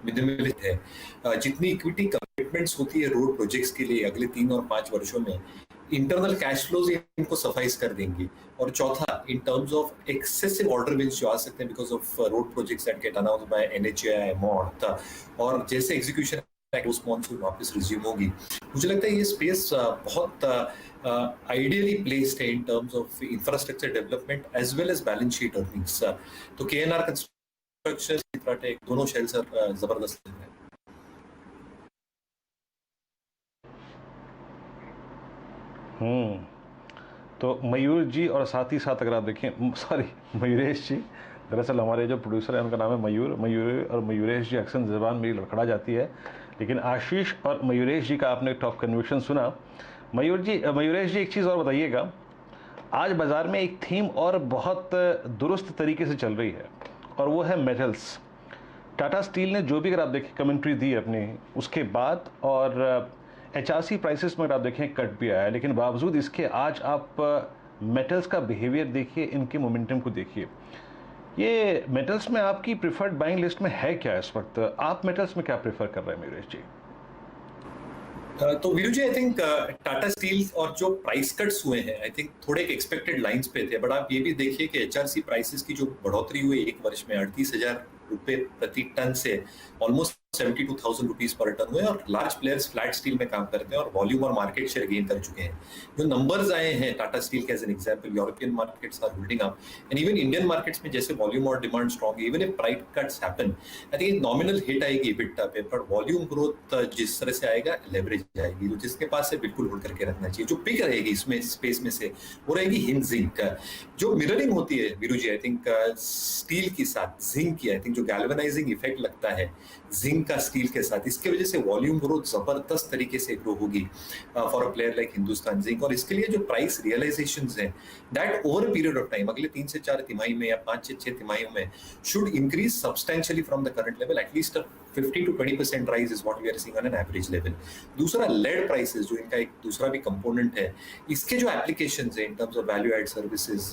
मिनिमलिस्ट है। जितनी इक्विटी कमिटमेंट्स होती है रोड प्रोजेक्ट्स के लिए अगले 3 और 5 वर्षों में, इंटरनल कैश फ्लोज इनको सफाइस कर देंगे। और चौथा, in terms of excessive order wins जो आ सकते हैं because of road projects that get announced by NHAI mode, और जैसे एग्जीक्यूशन पोस्ट मॉनसून वापस रिज्यूम होगी, मुझे लगता है ये स्पेस बहुत आइडियली प्लेस्ड है in terms of infrastructure development as well as balance sheet earnings. तो केएनआर कंस्ट्रक्शन, इंफ्राटेक, दोनों शेल सर जबरदस्त है। तो मयूर जी, और साथ ही साथ अगर आप देखें, सॉरी मयूरेश जी, दरअसल हमारे जो प्रोड्यूसर है उनका नाम है मयूर और मयूरेश जी अक्सर ज़बान मेरी लड़खड़ा जाती है, लेकिन आशीष और मयूरेश जी का आपने टॉप कन्विक्शन सुना। मयूरेश जी एक चीज़ और बताइएगा, आज बाज़ार में एक थीम और बहुत दुरुस्त तरीके से चल रही है, और वो है मेटल्स। टाटा स्टील ने जो भी अगर आप देखें कमेंट्री दी अपनी, उसके बाद और एचआरसी प्राइसेस में अगर आप देखें कट भी आया है, लेकिन बावजूद इसके आज आप मेटल्स का बिहेवियर देखिए, इनके मोमेंटम को देखिए। ये मेटल्स में आपकी प्रिफर्ड बाइंग लिस्ट में है क्या इस वक्त? आप मेटल्स में क्या प्रेफर कर रहे हैं मीरेश जी? तो वीरू जी, आई थिंक टाटा स्टील और जो प्राइस कट्स हुए हैं, आई थिंक थोड़े एक एक्सपेक्टेड लाइंस पे थे, बट आप ये भी देखिए कि एचआरसी प्राइसेस की जो बढ़ोतरी हुई एक वर्ष में 38,000 रुपए प्रति टन से ऑलमोस्ट 72,000 रुपीज पर टन हुए, और लार्ज प्लेयर्स फ्लैट स्टील में काम करते हैं और वॉल्यूम और मार्केट शेयर गेन कर चुके हैं। जो नंबर्स आए हैं टाटा स्टील के as an example, European markets are holding up and even Indian markets में जैसे वॉल्यूम और demand strong, even if price cuts happen, I think nominal hit आएगी EBITDA पे, पर वॉल्यूम ग्रोथ जिस तरह से आएगा, लेवरेज आएगी, तो जिसके पास है बिल्कुल होल्ड करके रखना चाहिए। जो पिक रहेगी इसमें स्पेस में से वो रहेगी हिंद जिंक, जो मिररिंग होती है वीरू जी, आई थिंक स्टील के साथ जिंक की, आई थिंक जो गैल्वेनाइजिंग इफेक्ट लगता है जिंक का स्टील के साथ, इसके वजह से वॉल्यूम ग्रोथ जबरदस्त तरीके से ग्रो होगी for a player like Hindustan zinc. और इसके लिए जो प्राइस रियलाइजेशंस हैं, that over period of time, अगले 3 से 4 तिमाही में या 5 से 6 तिमाहियों में, should increase substantially from the current level, at least 50 to 20% rise is what we are seeing on an average level. दूसरा लेड प्राइसेस, जो इनका एक दूसरा भी कंपोनेंट है, इसके जो एप्लीकेशंस हैं in terms of value add services,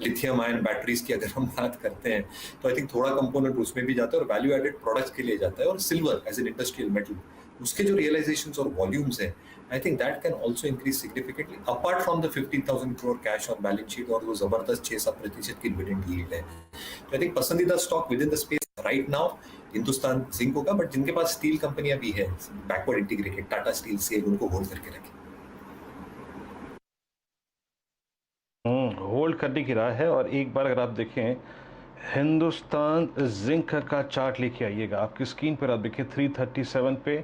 lithium ion batteries की अगर हम बात करते हैं, तो आई थिंक थोड़ा कंपोनेंट उसमें भी जाता है और वैल्यू एडेड प्रोडक्ट्स के लिए जाता है। और silver as an industrial metal, उसके जो रियलाइजेशंस और वॉल्यूम्स हैं, I think that can also increase significantly apart from the 15,000 crore cash on balance sheet और वो जबरदस्त 6-7% की डिविडेंड यील्ड है। तो I think पसंदीदा stock with in the space right now Hindustan zinc होगा, बट जिनके पास स्टील कंपनियां भी है बैकवर्ड इंटीग्रेटेड, टाटा स्टील से, उनको होल्ड करके रखें। होल्ड करने की राय है। और एक बार अगर आप देखें हिंदुस्तान जिंक का चार्ट लेके आइएगा, आपकी स्क्रीन पर आप देखें 337 पे,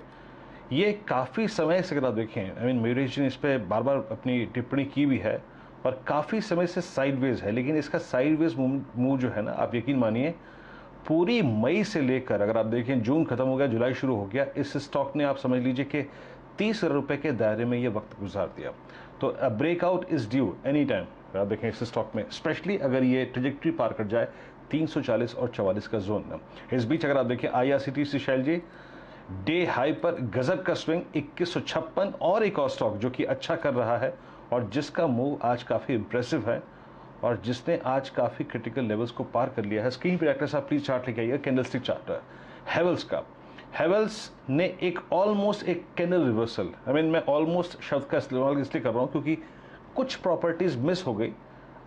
ये काफ़ी समय से अगर आप देखें, आई मीन मीरेश जी ने इस पर बार बार अपनी टिप्पणी की भी है और काफ़ी समय से साइडवेज है, लेकिन इसका साइडवेज मूव जो है ना, आप यकीन मानिए पूरी मई से लेकर अगर आप देखें जून खत्म हो गया, जुलाई शुरू हो गया, इस स्टॉक ने आप समझ लीजिए कि 30,000 रुपये के दायरे में ये वक्त गुजार दिया। तो breakout is due any time. अगर आप देखें इस स्टॉक में, स्पेशली अगर ये ट्रेजेक्ट्री पार कर जाए 340 और 44 का जोन में। इस बीच अगर आप देखें IRCTC शैल जी, डे हाई पर गजब का स्विंग 2156, और एक और स्टॉक जो कि अच्छा कर रहा है और जिसका मूव आज काफ़ी इंप्रेसिव है और जिसने आज काफ़ी क्रिटिकल लेवल्स को पार कर लिया है। स्क्रीन पर एक्टर साहब प्लीज चार्ट लेके आइएगा, कैंडलस्टिक चार्ट है हेवल्स का। हेवल्स ने एक ऑलमोस्ट एक कैंडल रिवर्सल, आई मीन मैं ऑलमोस्ट शब्द का इस्तेमाल इसलिए कर रहा हूँ क्योंकि कुछ प्रॉपर्टीज मिस हो गई,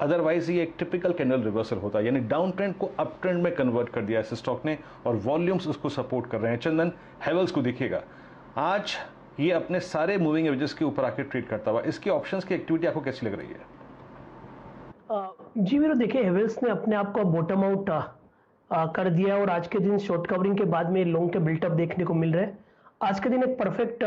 अदरवाइज ये एक टिपिकल कैंडल रिवर्सल होता है, यानी डाउन ट्रेंड को अप ट्रेंड में कन्वर्ट कर दिया इस स्टॉक ने और वॉल्यूम्स उसको सपोर्ट कर रहे हैं। चंदन, हेवल्स को देखिएगा, आज ये अपने सारे मूविंग एवरेजेस के ऊपर आके ट्रेड करता हुआ, इसकी ऑप्शंस की एक्टिविटी आपको कैसी लग रही है? जी मेरे देखिए, हेवल्स ने अपने आप को बॉटम आउट कर दिया और आज के दिन शॉर्ट कवरिंग के बाद में लॉन्ग के बिल्टअप देखने को मिल रहे हैं। आज के दिन एक परफेक्ट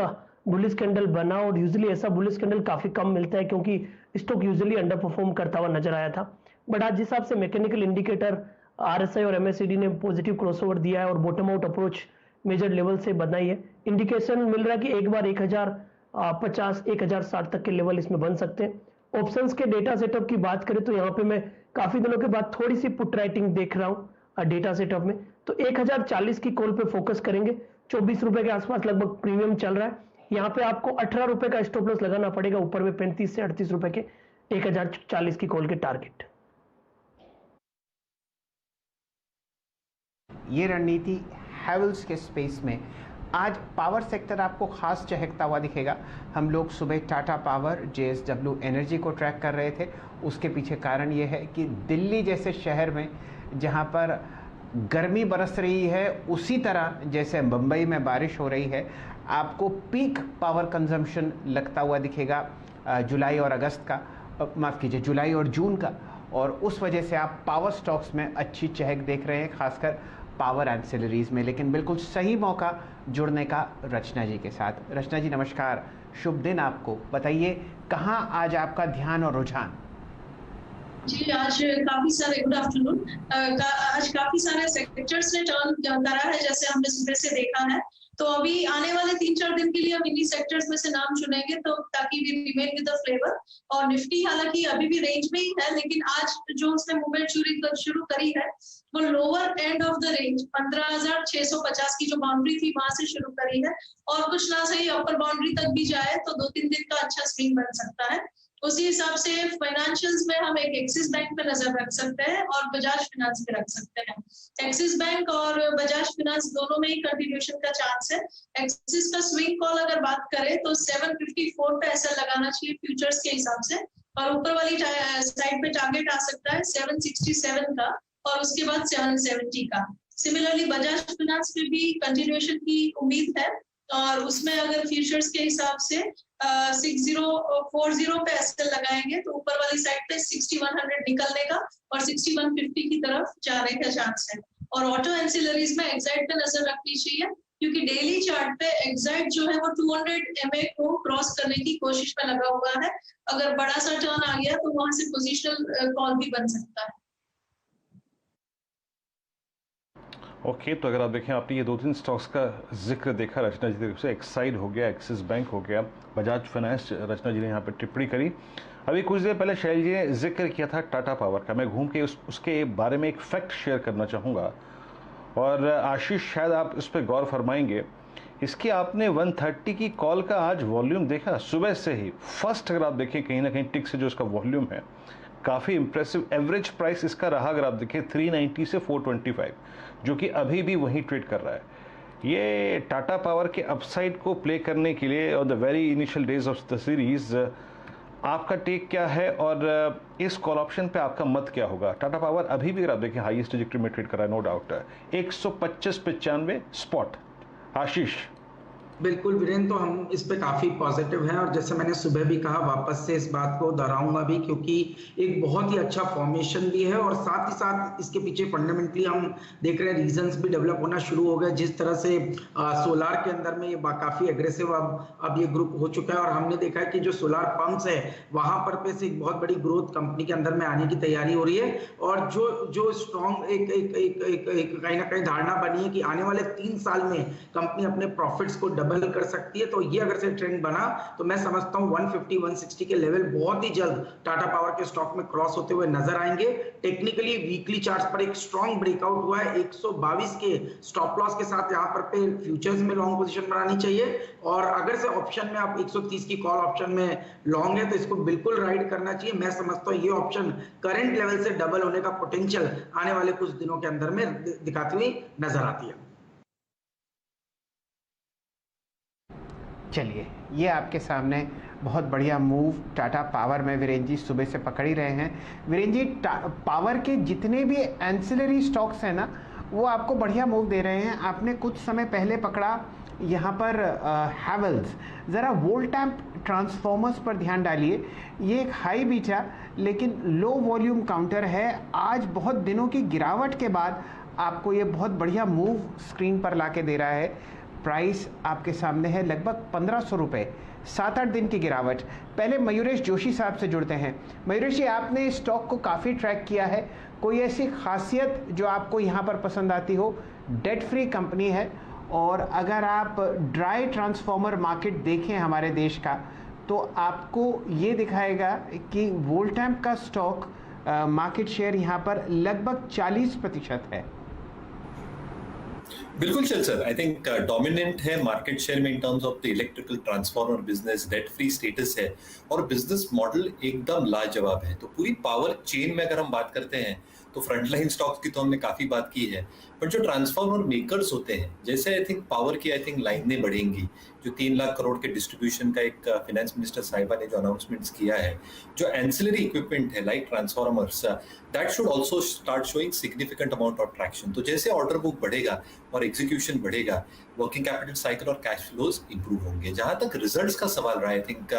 बुलिश कैंडल बना और यूजुअली ऐसा बुलिश कैंडल काफी कम मिलता है क्योंकि स्टॉक यूजुअली अंडर परफॉर्म करता हुआ नजर आया था, बट आज जिस हिसाब से मैकेनिकल इंडिकेटर RSI और MACD ने पॉजिटिव क्रॉसओवर दिया है और bottom out approach major level से बनाई है, इंडिकेशन मिल रहा है कि एक बार 1050 1060 तक के लेवल इसमें बन सकते हैं। ऑप्शंस के डेटा सेटअप की बात करें तो यहाँ पे मैं काफी दिनों के बाद थोड़ी सी पुट राइटिंग देख रहा हूँ डेटा सेटअप में, तो 1040 की कॉल पे फोकस करेंगे। 24 रुपए के आसपास लगभग प्रीमियम चल रहा है, यहाँ पे आपको 18 रुपए का स्टॉप लॉस लगाना पड़ेगा, ऊपर में 35 से 38 रुपए के 1040 की कॉल के टारगेट। ये रणनीति हैवल्स के स्पेस में। आज पावर सेक्टर आपको खास चहकता हुआ दिखेगा। हम लोग सुबह टाटा पावर, JSW एनर्जी को ट्रैक कर रहे थे, उसके पीछे कारण ये है कि दिल्ली जैसे शहर में जहाँ पर गर्मी बरस रही है, उसी तरह जैसे मुंबई में बारिश हो रही है, आपको पीक पावर कंजम्पशन लगता हुआ दिखेगा जुलाई और अगस्त का, माफ़ कीजिए जुलाई और जून का, और उस वजह से आप पावर स्टॉक्स में अच्छी चहक देख रहे हैं, खासकर पावर एंसिलरीज में। लेकिन बिल्कुल सही मौका जुड़ने का रचना जी के साथ। रचना जी नमस्कार, शुभ दिन आपको। बताइए कहाँ आज आपका ध्यान और रुझान? जी आज काफी सारे, गुड आफ्टरनून, आज काफी सारे सेक्टर्स ने टर्न करा है जैसे हमने सुबह से देखा है। तो अभी आने वाले 3-4 दिन के लिए हम इन्हीं सेक्टर्स में से नाम चुनेंगे तो ताकि we remain with the flavour. और निफ्टी हालांकि अभी भी रेंज में ही है, लेकिन आज जो उसने मूवमेंट शुरू करी है वो lower end of the range 15,650 की जो बाउंड्री थी वहां से शुरू करी है, और कुछ ना सही अपर बाउंड्री तक भी जाए तो 2-3 दिन का अच्छा स्विंग बन सकता है। उसी हिसाब से फाइनेंशियल्स में हम एक एक्सिस बैंक पे नजर रख सकते हैं और बजाज फाइनेंस पे रख सकते हैं। एक्सिस बैंक और बजाज फाइनेंस दोनों में ही कंटिन्यूएशन का चांस है। एक्सिस का स्विंग कॉल अगर बात करें तो 754 पे ऐसा लगाना चाहिए फ्यूचर्स के हिसाब से, और ऊपर वाली साइड पे टारगेट आ सकता है 767 का और उसके बाद 770 का। सिमिलरली बजाज फाइनेंस पे भी कंटिन्यूएशन की उम्मीद है और उसमें अगर फ्यूचर्स के हिसाब से 6040 पे एसएल लगाएंगे तो ऊपर वाली साइड पे 6100 निकलने का और 6150 की तरफ जाने का चांस है। और ऑटो एंसिलरीज में एक्साइड पे नजर रखनी चाहिए क्योंकि डेली चार्ट पे एक्साइड जो है वो 200 MA को क्रॉस करने की कोशिश में लगा हुआ है। अगर बड़ा सा टर्न आ गया तो वहां से पोजिशनल कॉल भी बन सकता है। ओके, तो अगर आप देखें, आपने ये 2-3 स्टॉक्स का जिक्र देखा रचना जी की तरफ से। एक्साइड हो गया, एक्सिस बैंक हो गया, बजाज फाइनेंस, रचना जी ने यहाँ पर टिप्पणी करी। अभी कुछ देर पहले शैल जी ने जिक्र किया था टाटा पावर का। मैं घूम के उसके बारे में एक फैक्ट शेयर करना चाहूँगा और आशीष शायद आप इस पर गौर फरमाएंगे। इसकी आपने 130 की कॉल का आज वॉल्यूम देखा सुबह से ही। फर्स्ट अगर आप देखें कहीं ना कहीं टिक से जो इसका वॉल्यूम है काफ़ी इंप्रेसिव। एवरेज प्राइस इसका रहा अगर आप देखें 390 से 425, जो कि अभी भी वहीं ट्रेड कर रहा है। ये टाटा पावर के अपसाइड को प्ले करने के लिए और the very initial days of the series आपका टेक क्या है और इस कॉल ऑप्शन पे आपका मत क्या होगा? टाटा पावर अभी भी अगर आप देखें हाईएस्ट ट्रैजेक्टरी में ट्रेड कर रहा है, नो डाउट। 125.95 स्पॉट। आशीष। बिल्कुल वीरेंद्र, तो हम इस पे काफी पॉजिटिव हैं और जैसे मैंने सुबह भी कहा, वापस से इस बात को दोहराऊंगा भी क्योंकि एक बहुत ही अच्छा फॉर्मेशन भी है और साथ ही साथ इसके पीछे फंडामेंटली हम देख रहे हैं रीजंस भी डेवलप होना शुरू हो गए। जिस तरह से सोलार के अंदर में ये काफी एग्रेसिव अब ये ग्रुप हो चुका है और हमने देखा है कि जो सोलार पंप्स है वहां पर पे से एक बहुत बड़ी ग्रोथ कंपनी के अंदर में आने की तैयारी हो रही है और जो स्ट्रॉन्ग एक कहीं ना कहीं धारणा बनी है कि आने वाले 3 साल में कंपनी अपने प्रॉफिट्स को डबल कर सकती है। तो ये अगर से ट्रेंड बना तो मैं समझता हूं 150-160 के लेवल बहुत ही जल्द टाटा पावर के स्टॉक में क्रॉस होते हुए नजर आएंगे। टेक्निकली वीकली चार्ट्स पर एक स्ट्रॉन्ग ब्रेकआउट हुआ है। 122 के स्टॉप लॉस के साथ यहां पर पे फ्यूचर्स में लॉन्ग पोजीशन बनानी चाहिए और अगर से ऑप्शन में आप 130 की कॉल ऑप्शन में लॉन्ग है तो इसको बिल्कुल राइड करना चाहिए। मैं समझता हूं ये ऑप्शन करंट लेवल से डबल होने का पोटेंशियल आने वाले कुछ दिनों के अंदर में दिखाती हुई नजर आती है। चलिए, ये आपके सामने बहुत बढ़िया मूव टाटा पावर में वीरेंद्र जी सुबह से पकड़ ही रहे हैं। वीरेंद्र जी, पावर के जितने भी एंसिलरी स्टॉक्स हैं ना, वो आपको बढ़िया मूव दे रहे हैं। आपने कुछ समय पहले पकड़ा यहाँ पर हैवेल्स। ज़रा वोल्टैम्प ट्रांसफॉर्मर्स पर ध्यान डालिए। ये एक हाई बीटा लेकिन लो वॉल्यूम काउंटर है। आज बहुत दिनों की गिरावट के बाद आपको ये बहुत बढ़िया मूव स्क्रीन पर ला के दे रहा है। प्राइस आपके सामने है लगभग 1500 रुपये। 7-8 दिन की गिरावट। पहले मयूरेश जोशी साहब से जुड़ते हैं। मयूरेश जी, आपने स्टॉक को काफ़ी ट्रैक किया है, कोई ऐसी खासियत जो आपको यहाँ पर पसंद आती हो? डेट फ्री कंपनी है और अगर आप ड्राई ट्रांसफॉर्मर मार्केट देखें हमारे देश का तो आपको ये दिखाएगा कि वोल्टैम्प का स्टॉक मार्केट शेयर यहाँ पर लगभग 40% है। बिल्कुल सर, आई थिंक डोमिनेंट है मार्केट शेयर में इन terms of the electrical transformer business. Debt free status है और बिजनेस मॉडल एकदम लाजवाब है। तो पूरी पावर चेन में अगर हम बात करते हैं तो फ्रंटलाइन स्टॉक्स की तो हमने काफी बात की है, पर जो ट्रांसफॉर्मर मेकर्स होते हैं, जैसे आई थिंक पावर की लाइनें बढ़ेंगी, जो 3 लाख करोड़ के डिस्ट्रीब्यूशन का एक फाइनेंस मिनिस्टर साहिबा ने जो अनाउंसमेंट्स किया है, जो एंसिलरी इक्विपमेंट है like transformers, that should also start showing significant amount of traction. तो जैसे ऑर्डर बुक बढ़ेगा और एग्जीक्यूशन बढ़ेगा, वर्किंग कैपिटल साइकिल और कैश फ्लोज इंप्रूव होंगे। जहां तक रिजल्ट्स का सवाल रहा है, I think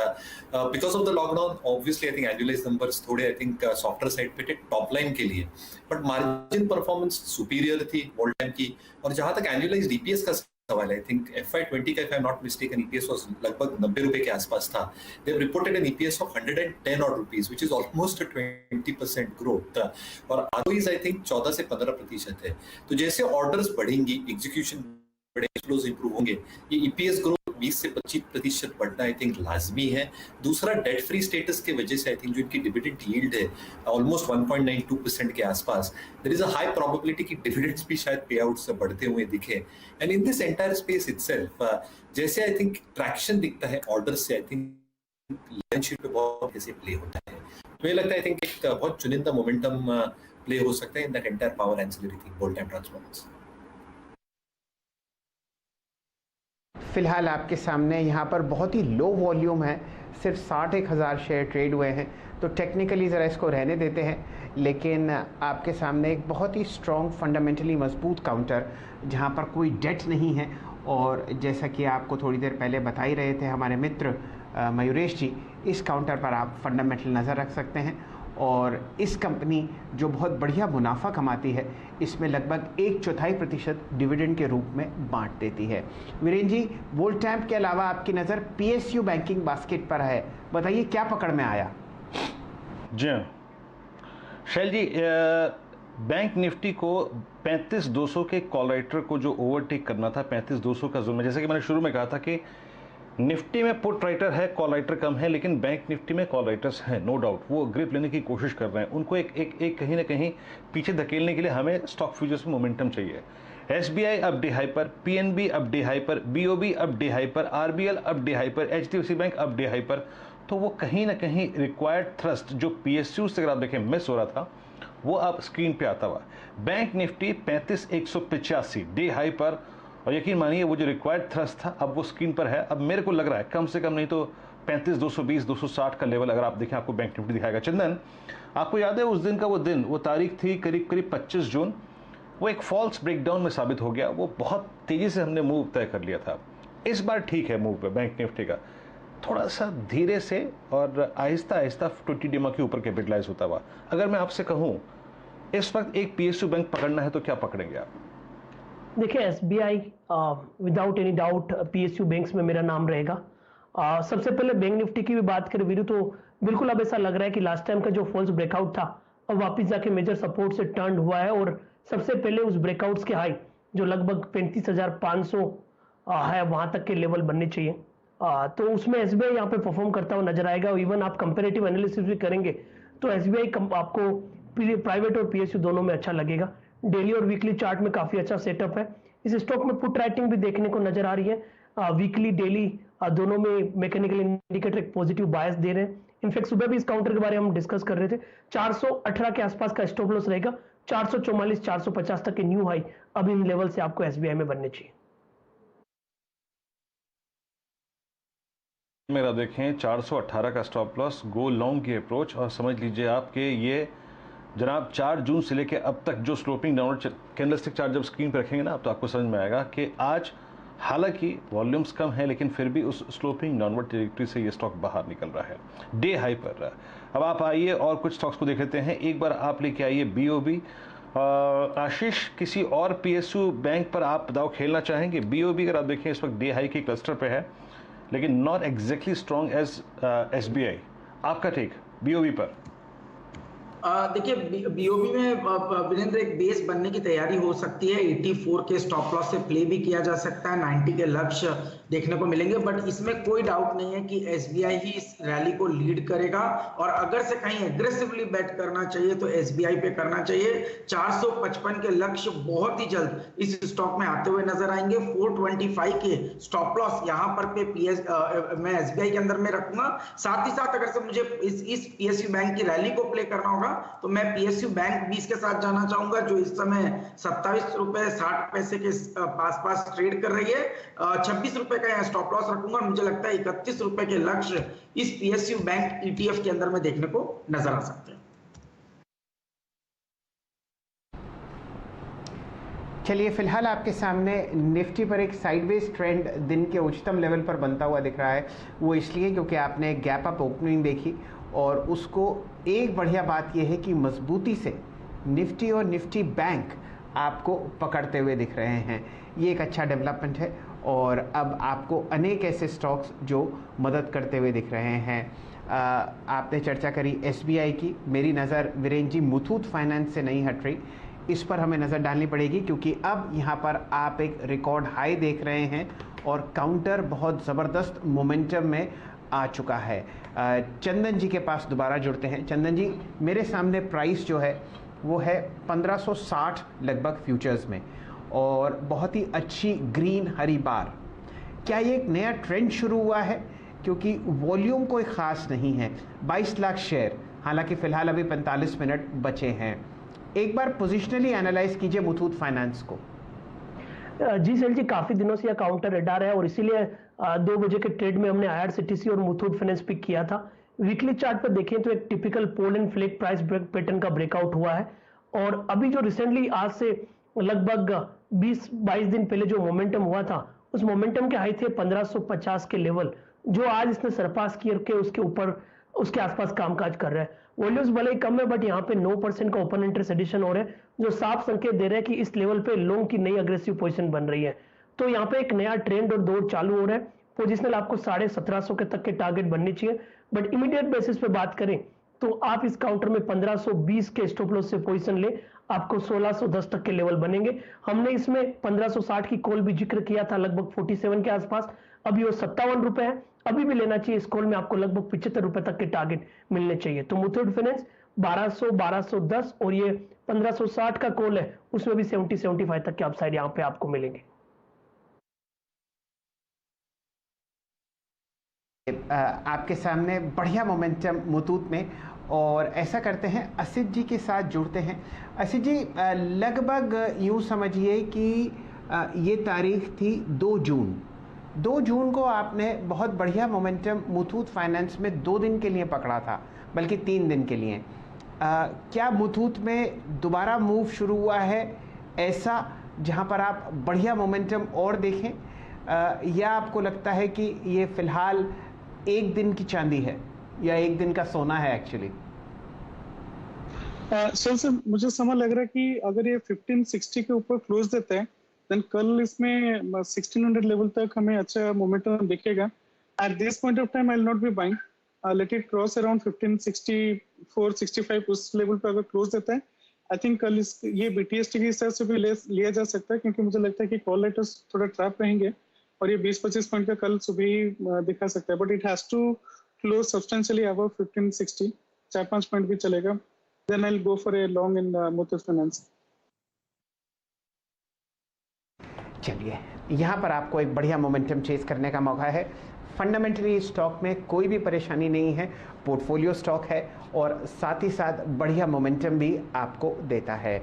because of the lockdown obviously I think annualised numbers थोड़े आई थिंक सॉफ्टर साइड पे थे टॉप लाइन के लिए, बट मार्जिन परफॉर्मेंस सुपीरियर थी वोल्टैम्प की। और जहां तक एनुअलाइज्ड ईपीएस का सवाल है, आई थिंक FY20 का, if I am not mistaken, EPS was लगभग 90 रुपए के आसपास था। They have reported an EPS of 110 odd rupees, which is almost 20% growth और ROEs आई थिंक 14 से 15% है। तो जैसे ऑर्डर्स बढ़ेंगी, एग्जीक्यूशन बढ़ेगा, फ्लोज इंप्रूव होंगे, ये ईपीएस ग्रोथ 20 से 25% बढ़ना आई थिंक लाजमी है। दूसरा, डेट फ्री स्टेटस के वजह से आई थिंक जो इनकी डिविडेंड यील्ड है ऑलमोस्ट 1.92% के आसपास, there is a high probability कि डिविडेंड्स भी शायद पे आउट से बढ़ते हुए दिखे। And in this entire space itself जैसे आई थिंक ट्रैक्शन दिखता है ऑर्डर से, आई थिंक बैलेंस शीट पे बहुत कैसे प्ले होता है। मुझे लगता है आई थिंक एक बहुत चुनिंदा मोमेंटम प्ले हो सकता है in that entire power ancillary thing, bolt time transformers. फिलहाल आपके सामने यहाँ पर बहुत ही लो वॉल्यूम है, सिर्फ 61,000 शेयर ट्रेड हुए हैं, तो टेक्निकली ज़रा इसको रहने देते हैं। लेकिन आपके सामने एक बहुत ही स्ट्रॉन्ग फंडामेंटली मजबूत काउंटर जहाँ पर कोई डेट नहीं है, और जैसा कि आपको थोड़ी देर पहले बता ही रहे थे हमारे मित्र मयूरेश जी, इस काउंटर पर आप फंडामेंटल नज़र रख सकते हैं। और इस कंपनी जो बहुत बढ़िया मुनाफा कमाती है, इसमें लगभग 1/4% डिविडेंड के रूप में बांट देती है। वीरेंद्र जी, वोल्टैम्प के अलावा आपकी नज़र PSU बैंकिंग बास्केट पर है, बताइए क्या पकड़ में आया? जी हाँ शैल जी, बैंक निफ्टी को 35,200 के कॉल राइटर को जो ओवरटेक करना था, 35,200 का जोन में, जैसे कि मैंने शुरू में कहा था कि निफ्टी में पुट राइटर है, कॉल राइटर कम है, लेकिन बैंक निफ्टी में कॉल राइटर्स हैं, नो डाउट। वो ग्रिप लेने की कोशिश कर रहे हैं, उनको एक कहीं ना कहीं पीछे धकेलने के लिए हमें स्टॉक फ्यूचर्स में मोमेंटम चाहिए। SBI अब डे हाई पर, PNB अब डे हाई पर, BOB अब डे हाई पर, RBL अब डे हाई पर, HDFC बैंक अब डे हाई पर। तो वो कहीं ना कहीं रिक्वायर्ड थ्रस्ट जो PSU से अगर आप देखें मिस हो रहा था, वो अब स्क्रीन पे आता हुआ। बैंक निफ्टी 35,185 डे हाई पर, और यकीन मानिए वो जो रिक्वायर्ड थ्रस्ट था अब वो स्क्रीन पर है। अब मेरे को लग रहा है कम से कम नहीं तो 35,220 260 का लेवल अगर आप देखें आपको बैंक निफ्टी दिखाएगा। चंदन, आपको याद है उस दिन का वो तारीख थी करीब 25 जून, वो एक फॉल्स ब्रेकडाउन में साबित हो गया। वो बहुत तेजी से हमने मूव तय कर लिया था। इस बार ठीक है मूव पे बैंक निफ्टी का, थोड़ा सा धीरे से और आहिस्ता आहिस्ता 20 DMA के ऊपर कैपिटलाइज होता हुआ। अगर मैं आपसे कहूँ इस वक्त एक PSU बैंक पकड़ना है तो क्या पकड़ेंगे आप? देखिए, SBI without any doubt PSU banks में मेरा नाम रहेगा। सबसे पहले बैंक निफ्टी की भी बात करें वीरू, तो बिल्कुल अब ऐसा लग रहा है कि लास्ट टाइम का जो फॉल्स ब्रेकआउट था अब वापस जाके मेजर सपोर्ट से टर्न हुआ है, और सबसे पहले उस ब्रेकआउट्स के हाई जो लगभग 35,500 है वहां तक के लेवल बनने चाहिए। तो उसमें SBI यहाँ पे परफॉर्म करता हुआ नजर आएगा। इवन आप कंपेरेटिव एनालिसिस भी करेंगे तो SBI आपको प्राइवेट और PSU दोनों में अच्छा लगेगा। डेली और वीकली चार्ट में काफी अच्छा सेटअप है। इस स्टॉक में पुट राइटिंग भी देखने को नजर आ रही है। वीकली डेली दोनों में मैकेनिकल इंडिकेटर एक पॉजिटिव बायस दे रहे हैं। इनफैक्ट सुबह भी इस काउंटर के बारे में हम डिस्कस कर रहे थे। 418 के आसपास का स्टॉप लॉस रहेगा। 444 450 तक के न्यू हाई अब इन लेवल से आपको SBI में बनने चाहिए। मेरा देखें 418 का स्टॉप लॉस, गो लॉन्ग की अप्रोच, और समझ लीजिए आपके ये जनाब 4 जून से लेके अब तक जो स्लोपिंग डाउनवर्ड कैंडलस्टिक चार्ट जब स्क्रीन पर रखेंगे ना तो आपको समझ में आएगा कि आज हालांकि वॉल्यूम्स कम है लेकिन फिर भी उस स्लोपिंग डाउनवर्ड ट्रैजेक्टरी से ये स्टॉक बाहर निकल रहा है, डे हाई पर रहा है। अब आप आइए और कुछ स्टॉक्स को देख लेते हैं। एक बार आप लेके आइए BOB। आशीष, किसी और PSU बैंक पर आप दाव खेलना चाहेंगे? BOB अगर आप देखें इस वक्त डे हाई के क्लस्टर पे है लेकिन not exactly strong as SBI। आपका टेक BOB पर? देखिए BOB में वीरेंद्र एक बेस बनने की तैयारी हो सकती है। 84 के स्टॉप लॉस से प्ले भी किया जा सकता है, 90 के लक्ष्य देखने को मिलेंगे, बट इसमें कोई डाउट नहीं है कि SBI ही इस रैली को लीड करेगा। और अगर से कहीं एग्रेसिवली बेट करना चाहिए तो SBI पे करना चाहिए। 455 के लक्ष्य बहुत ही जल्द इस स्टॉक में आते हुए नजर आएंगे। 425 के स्टॉप लॉस यहाँ पर मैं SBI के अंदर में रखूंगा। साथ ही साथ अगर से मुझे इस PSU बैंक की रैली को प्ले करना होगा तो मैं PSU बैंक 20 के साथ जाना चाहूंगा, जो इस समय 27 रुपए 60 पैसे के पास ट्रेड कर रही है। 26 रुपए का यहाँ स्टॉप लॉस रखूंगा। मुझे लगता है 31 रुपए के लक्ष्य इस PSU बैंक ETF के अंदर में देखने को नजर आ सकते हैं। चलिए, फिलहाल आपके सामने निफ्टी पर एक साइडवेज ट्रेंड दिन के उच्चतम लेवल पर बनता हुआ दिख रहा है। वो इसलिए क्योंकि आपने गैप अप ओपनिंग देखी, और उसको एक बढ़िया बात यह है कि मजबूती से निफ्टी और निफ्टी बैंक आपको पकड़ते हुए दिख रहे हैं। ये एक अच्छा डेवलपमेंट है, और अब आपको अनेक ऐसे स्टॉक्स जो मदद करते हुए दिख रहे हैं। आपने चर्चा करी SBI की, मेरी नज़र वीरेंद्र जी मुथूट फाइनेंस से नहीं हट रही, इस पर हमें नज़र डालनी पड़ेगी क्योंकि अब यहाँ पर आप एक रिकॉर्ड हाई देख रहे हैं और काउंटर बहुत ज़बरदस्त मोमेंटम में आ चुका है। चंदन जी के पास दोबारा जुड़ते हैं। चंदन जी, मेरे सामने प्राइस जो है वो है 1560 लगभग फ्यूचर्स में, और बहुत ही अच्छी ग्रीन हरी बार। क्या ये एक नया ट्रेंड शुरू हुआ है क्योंकि वॉल्यूम कोई ख़ास नहीं है। 22 लाख शेयर, हालांकि फ़िलहाल अभी 45 मिनट बचे हैं। एक बार पोजिशनली एनालाइज कीजिए मुथूट फाइनेंस को। जी सेल जी, काफ़ी दिनों से यह काउंटर रडार है और इसीलिए 2 बजे के ट्रेड में हमने IRCTC और मुथूट फाइनेंस पिक किया था। वीकली चार्ट पर देखें तो एक typical pole and flag price pattern का ब्रेकआउट हुआ है और अभी जो रिसेंटली आज से लगभग 20-22 दिन पहले जो मोमेंटम हुआ था, उस मोमेंटम के हाई थे 1550 के लेवल, जो आज इसने सरपास करके उसके ऊपर उसके आसपास कामकाज कर रहा है। वॉल्यूम्स भले ही कम है बट यहाँ पे 9% का ओपन इंटरेस्ट एडिशन हो रहा है, जो साफ संकेत दे रहा है कि इस लेवल पे लॉन्ग की नई अग्रेसिव पोजीशन बन रही है। तो यहाँ पे एक नया ट्रेंड और दौर चालू हो रहा है। पोजिशनल आपको 1750 के तक के टारगेट बनने चाहिए, बट इमीडिएट बेसिस पे बात करें तो आप इस काउंटर में 1520 के स्टॉप लॉस से पोजीशन ले, आपको 1610 तक के लेवल बनेंगे। हमने इसमें 1560 की कॉल भी जिक्र किया था लगभग 47 के आसपास, अभी वो 57 रुपए है, अभी भी लेना चाहिए। इस कॉल में आपको लगभग 75 रुपए तक के टारगेट मिलने चाहिए। तो मुथूट फाइनेंस 1200, 1210 और ये 1560 का कॉल है, उसमें भी 70-75 तक के अपसाइड यहाँ पे आपको मिलेंगे। आपके सामने बढ़िया मोमेंटम मुथूट में, और ऐसा करते हैं असित जी के साथ जुड़ते हैं। असित जी, लगभग यूँ समझिए कि ये तारीख थी 2 जून। 2 जून को आपने बहुत बढ़िया मोमेंटम मुथूट फाइनेंस में 2 दिन के लिए पकड़ा था, बल्कि 3 दिन के लिए। क्या मुथूट में दोबारा मूव शुरू हुआ है ऐसा, जहां पर आप बढ़िया मोमेंटम और देखें, या आपको लगता है कि ये फ़िलहाल एक दिन की चांदी है या एक दिन का सोना है एक्चुअली? सर मुझे समझ लग रहा है कि अगर ये 1560 के ऊपर क्लोज देते हैं देन कल इसमें 1600 लेवल तक हमें अच्छा मोमेंटम दिखेगा। At this point of time I will not be buying, let it cross around 1564-65 उस लेवल पर अगर क्लोज देता है, आई थिंक कल ये BTST के हिसाब से भी लिया जा सकता है, क्योंकि मुझे लगता है कि कॉल लेटर्स थोड़ा ट्रैप रहेंगे और ये 20-25 पॉइंट का कल सुबह ही दिखा सकता है। But it has to close substantially above 1560, 4-5 point भी चलेगा, then I will go for a long in Muthoot Finance. चलिए, यहाँ पर आपको एक बढ़िया मोमेंटम चेस करने का मौका है। फंडामेंटली स्टॉक में कोई भी परेशानी नहीं है, पोर्टफोलियो स्टॉक है और साथ ही साथ बढ़िया मोमेंटम भी आपको देता है।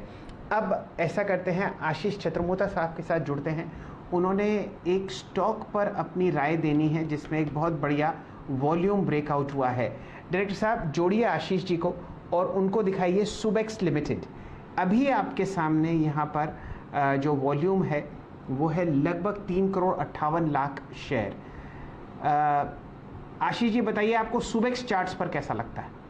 अब ऐसा करते हैं, आशीष छत्रमोता साहब के साथ जुड़ते हैं। उन्होंने एक स्टॉक पर अपनी राय देनी है जिसमें एक बहुत बढ़िया वॉल्यूम ब्रेकआउट हुआ है। डायरेक्टर साहब जोड़िए आशीष जी को और उनको दिखाइए सुबेक्स लिमिटेड। अभी आपके सामने यहाँ पर जो वॉल्यूम है वो है लगभग 3,58,00,000 शेयर। आशीष जी बताइए, आपको सुबेक्स चार्ट्स पर कैसा लगता है?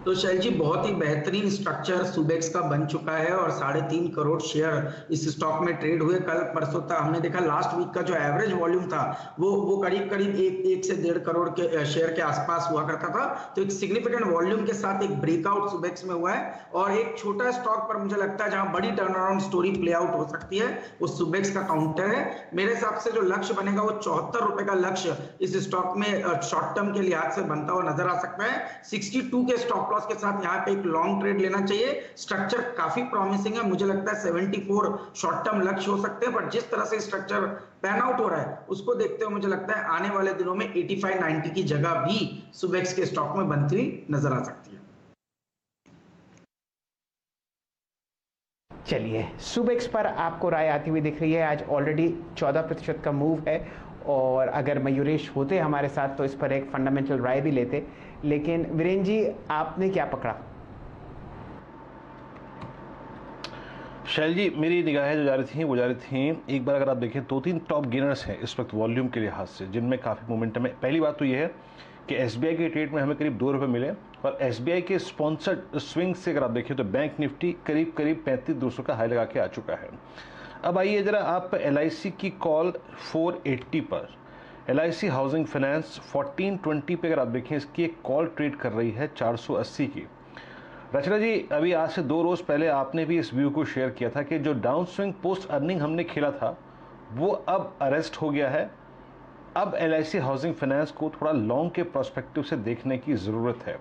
तो शैल जी, बहुत ही बेहतरीन स्ट्रक्चर सुबेक्स का बन चुका है और 3.5 करोड़ शेयर इस स्टॉक में ट्रेड हुए। कल परसों तक हमने देखा लास्ट वीक का जो एवरेज वॉल्यूम था वो करीब 1 से 1.5 करोड़ के शेयर के आसपास हुआ करता था। तो एक सिग्निफिकेंट वॉल्यूम के साथ एक ब्रेकआउट सुबेक्स में हुआ है और एक छोटा स्टॉक पर मुझे लगता है जहां बड़ी turn around story play out हो सकती है वो सुबेक्स का काउंटर है। मेरे हिसाब से जो लक्ष्य बनेगा वो 74 रुपए का लक्ष्य इस स्टॉक में शॉर्ट टर्म के लिहाज से बनता हुआ नजर आ सकता है। 62 के स्टॉप लॉस के साथ यहाँ पे एक लॉन्ग ट्रेड लेना चाहिए। स्ट्रक्चर काफी प्रॉमिसिंग है, मुझे लगता है 74 शॉर्ट टर्म लक्ष्य हो सकते हैं, पर जिस तरह से स्ट्रक्चर पैन आउट हो रहा है उसको देखते हुए मुझे लगता है आने वाले दिनों में 85-90 की जगह भी सुबेक्स के स्टॉक में बनती हुई नजर आ सकती है। चलिए, सुबेक्स पर आपको राय आती हुई दिख रही है। आज ऑलरेडी 14% का मूव है और अगर मयूरेश होते हमारे साथ तो इस पर एक फंडामेंटल राय भी लेते। लेकिन वीरेंद्र जी, आपने क्या पकड़ा? शैल जी, मेरी निगाहें जो जा रही थी वो जा रही थी, एक बार अगर आप देखें 2-3 टॉप गेनर्स हैं इस वक्त वॉल्यूम के लिहाज से जिनमें काफ़ी मोमेंटम है। पहली बात तो ये है कि SBI के ट्रेड में हमें करीब 2 रुपये मिले और SBI के स्पॉन्सर्ड स्विंग से अगर आप देखें तो बैंक निफ्टी करीब 35,200 का हाई लगा के आ चुका है। अब आइए ज़रा आप LIC की कॉल 480 पर, LIC हाउसिंग फाइनेंस 1420 पे अगर आप देखें इसकी एक कॉल ट्रेड कर रही है 480 की। रचना जी, अभी आज से 2 रोज़ पहले आपने भी इस व्यू को शेयर किया था कि जो डाउन स्विंग पोस्ट अर्निंग हमने खेला था वो अब अरेस्ट हो गया है। अब LIC हाउसिंग फाइनेंस को थोड़ा लॉन्ग के प्रोस्पेक्टिव से देखने की ज़रूरत है।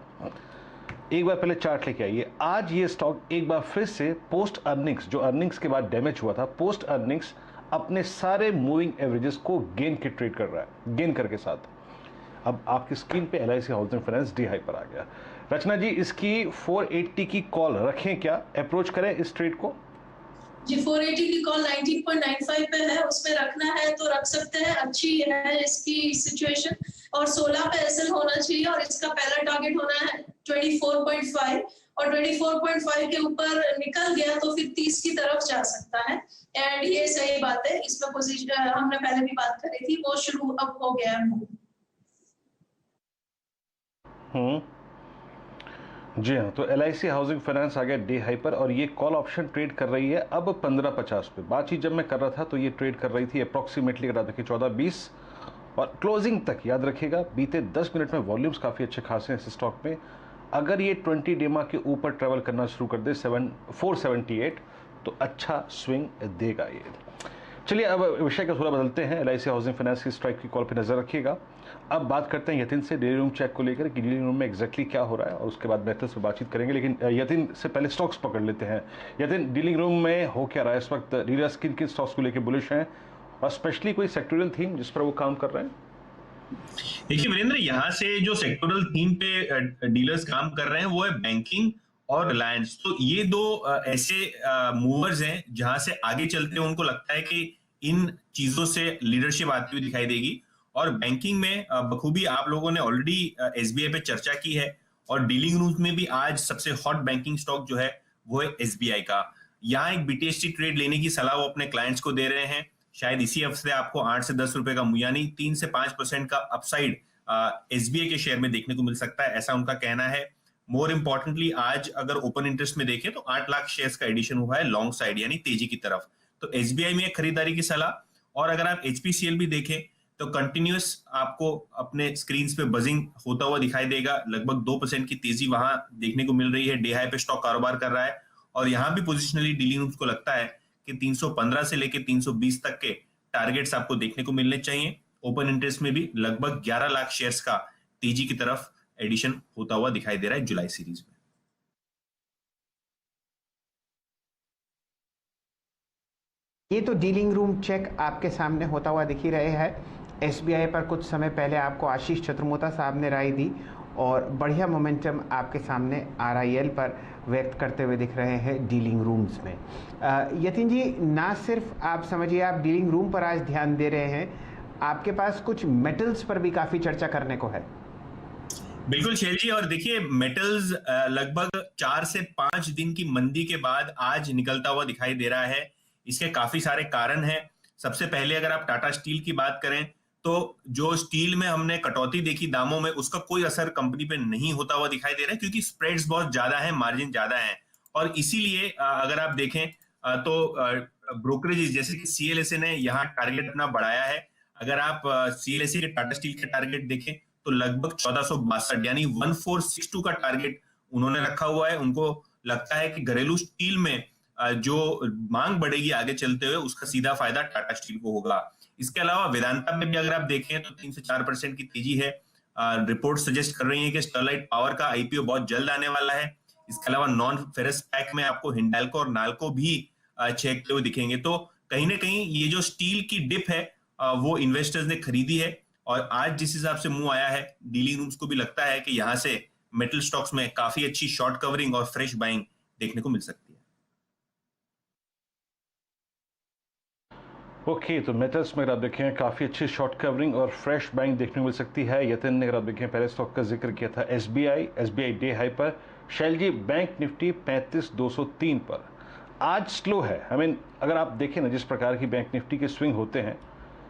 एक बार पहले चार्ट लेके आइए। आज ये स्टॉक एक बार फिर से पोस्ट अर्निंग्स, जो अर्निंग्स के बाद डैमेज हुआ था, पोस्ट अर्निंग्स अपने सारे मूविंग एवरेजेस को गेन के ट्रेड कर रहा है, गेन करके साथ। अब आपकी स्क्रीन पे LIC housing finance day high पर आ गया। रचना जी, इसकी 480 की कॉल रखें क्या, अप्रोच करें इस ट्रेड को? जी 480 की कॉल 19.95 पे है, उसमें रखना है तो रख सकते हैं, अच्छी है इसकी सिचुएशन। और 16 पे एसएल होना चाहिए और इसका पहला टारगेट होना है 24.5 और 24.5 के ऊपर निकल गया तो फिर 30 की तरफ जा सकता है। एंड ये सही बात है, इसमें पोजीशन हमने पहले भी बात करी थी, वो शुरू अब हो गया है। जी हाँ, तो LIC हाउसिंग फाइनेंस आ गया डे हाई पर और ये कॉल ऑप्शन ट्रेड कर रही है अब 15.50 पे। बातचीत जब मैं कर रहा था तो ये ट्रेड कर रही थी अप्रॉक्सीमेटली, अगर आप देखिए 14.20 और क्लोजिंग तक। याद रखिएगा बीते 10 मिनट में वॉल्यूम्स काफ़ी अच्छे खासे हैं इस स्टॉक में। अगर ये 20 डेमा के ऊपर ट्रेवल करना शुरू कर दे 478 तो अच्छा स्विंग देगा ये। चलिए अब विषय का थोड़ा बदलते हैं। LIC हाउसिंग फाइनेंस की स्ट्राइक की कॉल पे नजर रखिएगा। अब बात करते हैं यतिन से डेली रूम चेक को लेकर कि डेली रूम में एग्जैक्टली क्या हो रहा है और उसके बाद मेटल्स पे बातचीत करेंगे। लेकिन यतिन से पहले स्टॉक्स पकड़ लेते हैं। यतिन, डीलिंग रूम में हो क्या रहा है इस वक्त? डीलर्स किन किन स्टॉक्स को लेकर बुलिश हैं और स्पेशली कोई सेक्टोरियल थीम जिस पर वो काम कर रहे हैं? देखिए वीरेंद्र, यहाँ से जो सेक्टोरल थीम पे डीलर्स काम कर रहे हैं वो है बैंकिंग और रिलायंस। तो ये दो ऐसे मूवर्स हैं जहां से आगे चलते हैं उनको लगता है कि इन चीजों से लीडरशिप आती हुई दिखाई देगी। और बैंकिंग में बखूबी आप लोगों ने ऑलरेडी SBI पे चर्चा की है और डीलिंग रूम्स में भी आज सबसे हॉट बैंकिंग स्टॉक जो है वो है SBI का। यहाँ एक BTST ट्रेड लेने की सलाह वो अपने क्लाइंट्स को दे रहे हैं। शायद इसी हफ्ते आपको 8 से 10 रुपए का यानी 3 से 5% का अपसाइड SBI के शेयर में देखने को मिल सकता है, ऐसा उनका कहना है। मोर इंपॉर्टेंटली आज अगर ओपन इंटरेस्ट में देखें तो 8 लाख शेयर्स का एडिशन हुआ है लॉन्ग साइड यानी तेजी की तरफ। तो SBI में खरीदारी की सलाह। और अगर आप HPCL भी देखें तो कंटिन्यूअस आपको अपने स्क्रीन पे बजिंग होता हुआ दिखाई देगा। लगभग 2% की तेजी वहां देखने को मिल रही है। डे हाई पे स्टॉक कारोबार कर रहा है और यहां भी पोजिशनली डीलिंग रूम्स को लगता है कि 315 से लेकर 320 तक के टारगेट्स आपको देखने को मिलने चाहिए। ओपन इंटरेस्ट में भी लगभग 11 लाख शेयर्स का तेजी की तरफ एडिशन होता हुआ दिखाई दे रहा है जुलाई सीरीज में। ये तो डीलिंग रूम चेक आपके सामने होता हुआ दिख ही रहे हैं। SBI पर कुछ समय पहले आपको आशीष चतुर्मोता साहब ने राय दी और बढ़िया मोमेंटम आपके सामने RIL पर व्यक्त करते हुए दिख रहे हैं डीलिंग रूम्स में। यतिन जी, ना सिर्फ आप समझिए आप डीलिंग रूम पर आज ध्यान दे रहे हैं, आपके पास कुछ मेटल्स पर भी काफ़ी चर्चा करने को है। बिल्कुल शैल जी, और देखिए मेटल्स लगभग 4 से 5 दिन की मंदी के बाद आज निकलता हुआ दिखाई दे रहा है। इसके काफी सारे कारण हैं। सबसे पहले अगर आप टाटा स्टील की बात करें तो जो स्टील में हमने कटौती देखी दामों में, उसका कोई असर कंपनी पे नहीं होता हुआ दिखाई दे रहा है क्योंकि स्प्रेड्स बहुत ज्यादा हैं, मार्जिन ज्यादा हैं। और इसीलिए अगर आप देखें तो ब्रोकरेज जैसे कि CLSA ने यहाँ टारगेट अपना बढ़ाया है। अगर आप CLSA के टाटा स्टील के टारगेट देखें तो लगभग 1462 यानी 1462 का टारगेट उन्होंने रखा हुआ है। उनको लगता है कि घरेलू स्टील में जो मांग बढ़ेगी आगे चलते हुए उसका सीधा फायदा टाटा स्टील को होगा। इसके अलावा वेदांता में भी अगर आप देखें तो 3 से 4% की तेजी है। रिपोर्ट सजेस्ट कर रही है कि स्टरलाइट पावर का IPO बहुत जल्द आने वाला है। इसके अलावा नॉन फेरस पैक में आपको हिंडाल्को और नाल्को भी छेकते हुए दिखेंगे। तो कहीं ना कहीं ये जो स्टील की डिप है वो इन्वेस्टर्स ने खरीदी है और आज जिस हिसाब से मुंह आया है डीलिंग रूम्स को भी लगता है कि यहाँ से मेटल स्टॉक्स में काफी अच्छी शॉर्ट कवरिंग और फ्रेश बाइंग देखने को मिल सकती है। ओके, तो मेटल्स में अगर आप देखें काफ़ी अच्छी शॉर्ट कवरिंग और फ्रेश बाइंग देखने को मिल सकती है। यतिन ने अगर आप देखें पहले स्टॉक का जिक्र किया था SBI डे हाई पर। शैल जी, बैंक निफ्टी 35,203 पर आज स्लो है। अगर आप देखें ना जिस प्रकार की बैंक निफ्टी के स्विंग होते हैं,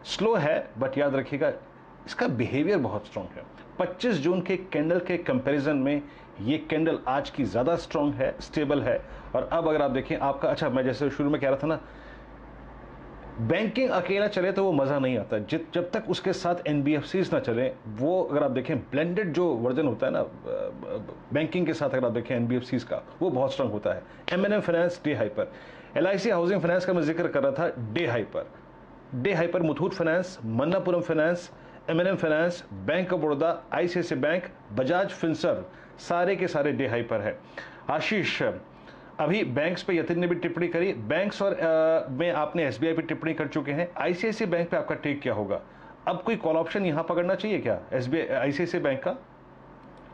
स्लो है बट याद रखिएगा इसका बिहेवियर बहुत स्ट्रॉन्ग है। 25 जून के कैंडल के कंपैरिजन में ये कैंडल आज की ज़्यादा स्ट्रॉन्ग है, स्टेबल है। और अब अगर आप देखें आपका, अच्छा मैं जैसे शुरू में कह रहा था ना, बैंकिंग अकेला चले तो वो मज़ा नहीं आता जब तक उसके साथ NBFCs ना चले। वो अगर आप देखें ब्लेंडेड जो वर्जन होता है ना बैंकिंग के साथ, अगर आप देखें NBFCs का, वो बहुत स्ट्रांग होता है। M&M फाइनेंस डे हाई पर, LIC हाउसिंग फाइनेंस का मैं जिक्र कर रहा था डे हाई पर Muthoot finance, Manappuram finance, M&M finance, bank of Baroda, ICICI bank, Bajaj Finserv सारे के सारे डे हाई पर है। आशीष, अभी बैंक्स पे यतिन ने भी टिप्पणी करी, बैंक्स और में आपने SBI पे टिप्पणी कर चुके हैं। ICICI बैंक पे आपका टेक क्या होगा? अब कोई कॉल ऑप्शन यहाँ पकड़ना चाहिए क्या SBI ICICI बैंक का?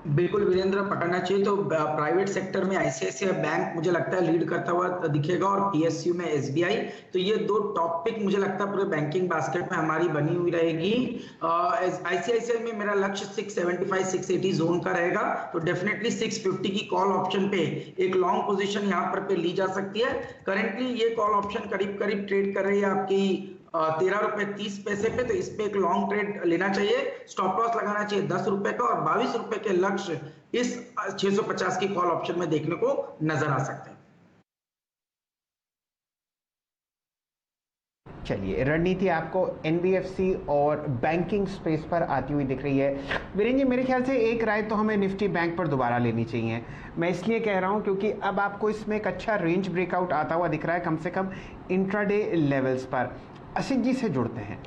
बिल्कुल वीरेंद्र, पकड़ना चाहिए। तो प्राइवेट सेक्टर में आईसीआईसीआई बैंक मुझे लगता है लीड करता हुआ दिखेगा और पीएसयू में एसबीआई। तो ये दो टॉप पिक मुझे लगता है पूरे बैंकिंग बास्केट में हमारी बनी हुई रहेगी। आईसीआईसीआई में मेरा लक्ष्य 675-680 जोन का रहेगा, तो डेफिनेटली 650 की कॉल ऑप्शन पे एक लॉन्ग पोजीशन यहाँ पर पे ली जा सकती है। करेंटली ये कॉल ऑप्शन करीब करीब ट्रेड कर रही है आपकी 13 रुपए 30 पैसे पे, तो इस पे एक लॉन्ग ट्रेड लेना चाहिए। स्टॉप लॉस लगाना चाहिए 10 रुपए का और 22 रुपए के लक्ष्य इस 650 की कॉल ऑप्शन में देखने को नजर आ सकते हैं। चलिए, रणनीति आपको एनबीएफसी और बैंकिंग स्पेस पर आती हुई दिख रही है। वीरेंद्र जी, मेरे ख्याल से एक राय तो हमें निफ्टी बैंक पर दोबारा लेनी चाहिए। मैं इसलिए कह रहा हूं क्योंकि अब आपको इसमें एक अच्छा रेंज ब्रेकआउट आता हुआ दिख रहा है, कम से कम इंट्राडे लेवल्स पर। असित जी से जुड़ते हैं।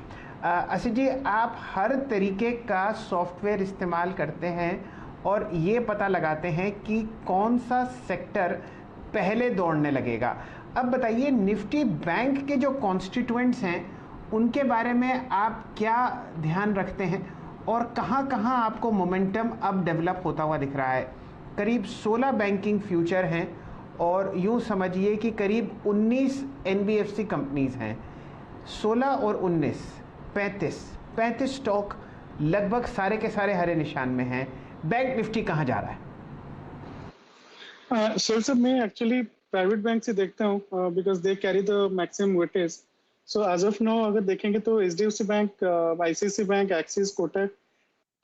असित जी, आप हर तरीके का सॉफ्टवेयर इस्तेमाल करते हैं और ये पता लगाते हैं कि कौन सा सेक्टर पहले दौड़ने लगेगा। अब बताइए, निफ्टी बैंक के जो कॉन्स्टिट्यूएंट्स हैं उनके बारे में आप क्या ध्यान रखते हैं और कहाँ कहाँ आपको मोमेंटम अब डेवलप होता हुआ दिख रहा है? करीब 16 बैंकिंग फ्यूचर हैं और यूँ समझिए कि करीब 19 एनबीएफसी कंपनीज़ हैं। 16 और 19 35 स्टॉक लगभग सारे के सारे हरे निशान में हैं। बैंक निफ्टी कहाँ जा रहा है? सर मैं एक्चुअली प्राइवेट बैंक से देखता हूँ because they carry the maximum weightage. So as of now अगर देखेंगे तो HDFC bank, ICICI bank, Axis, Kotak,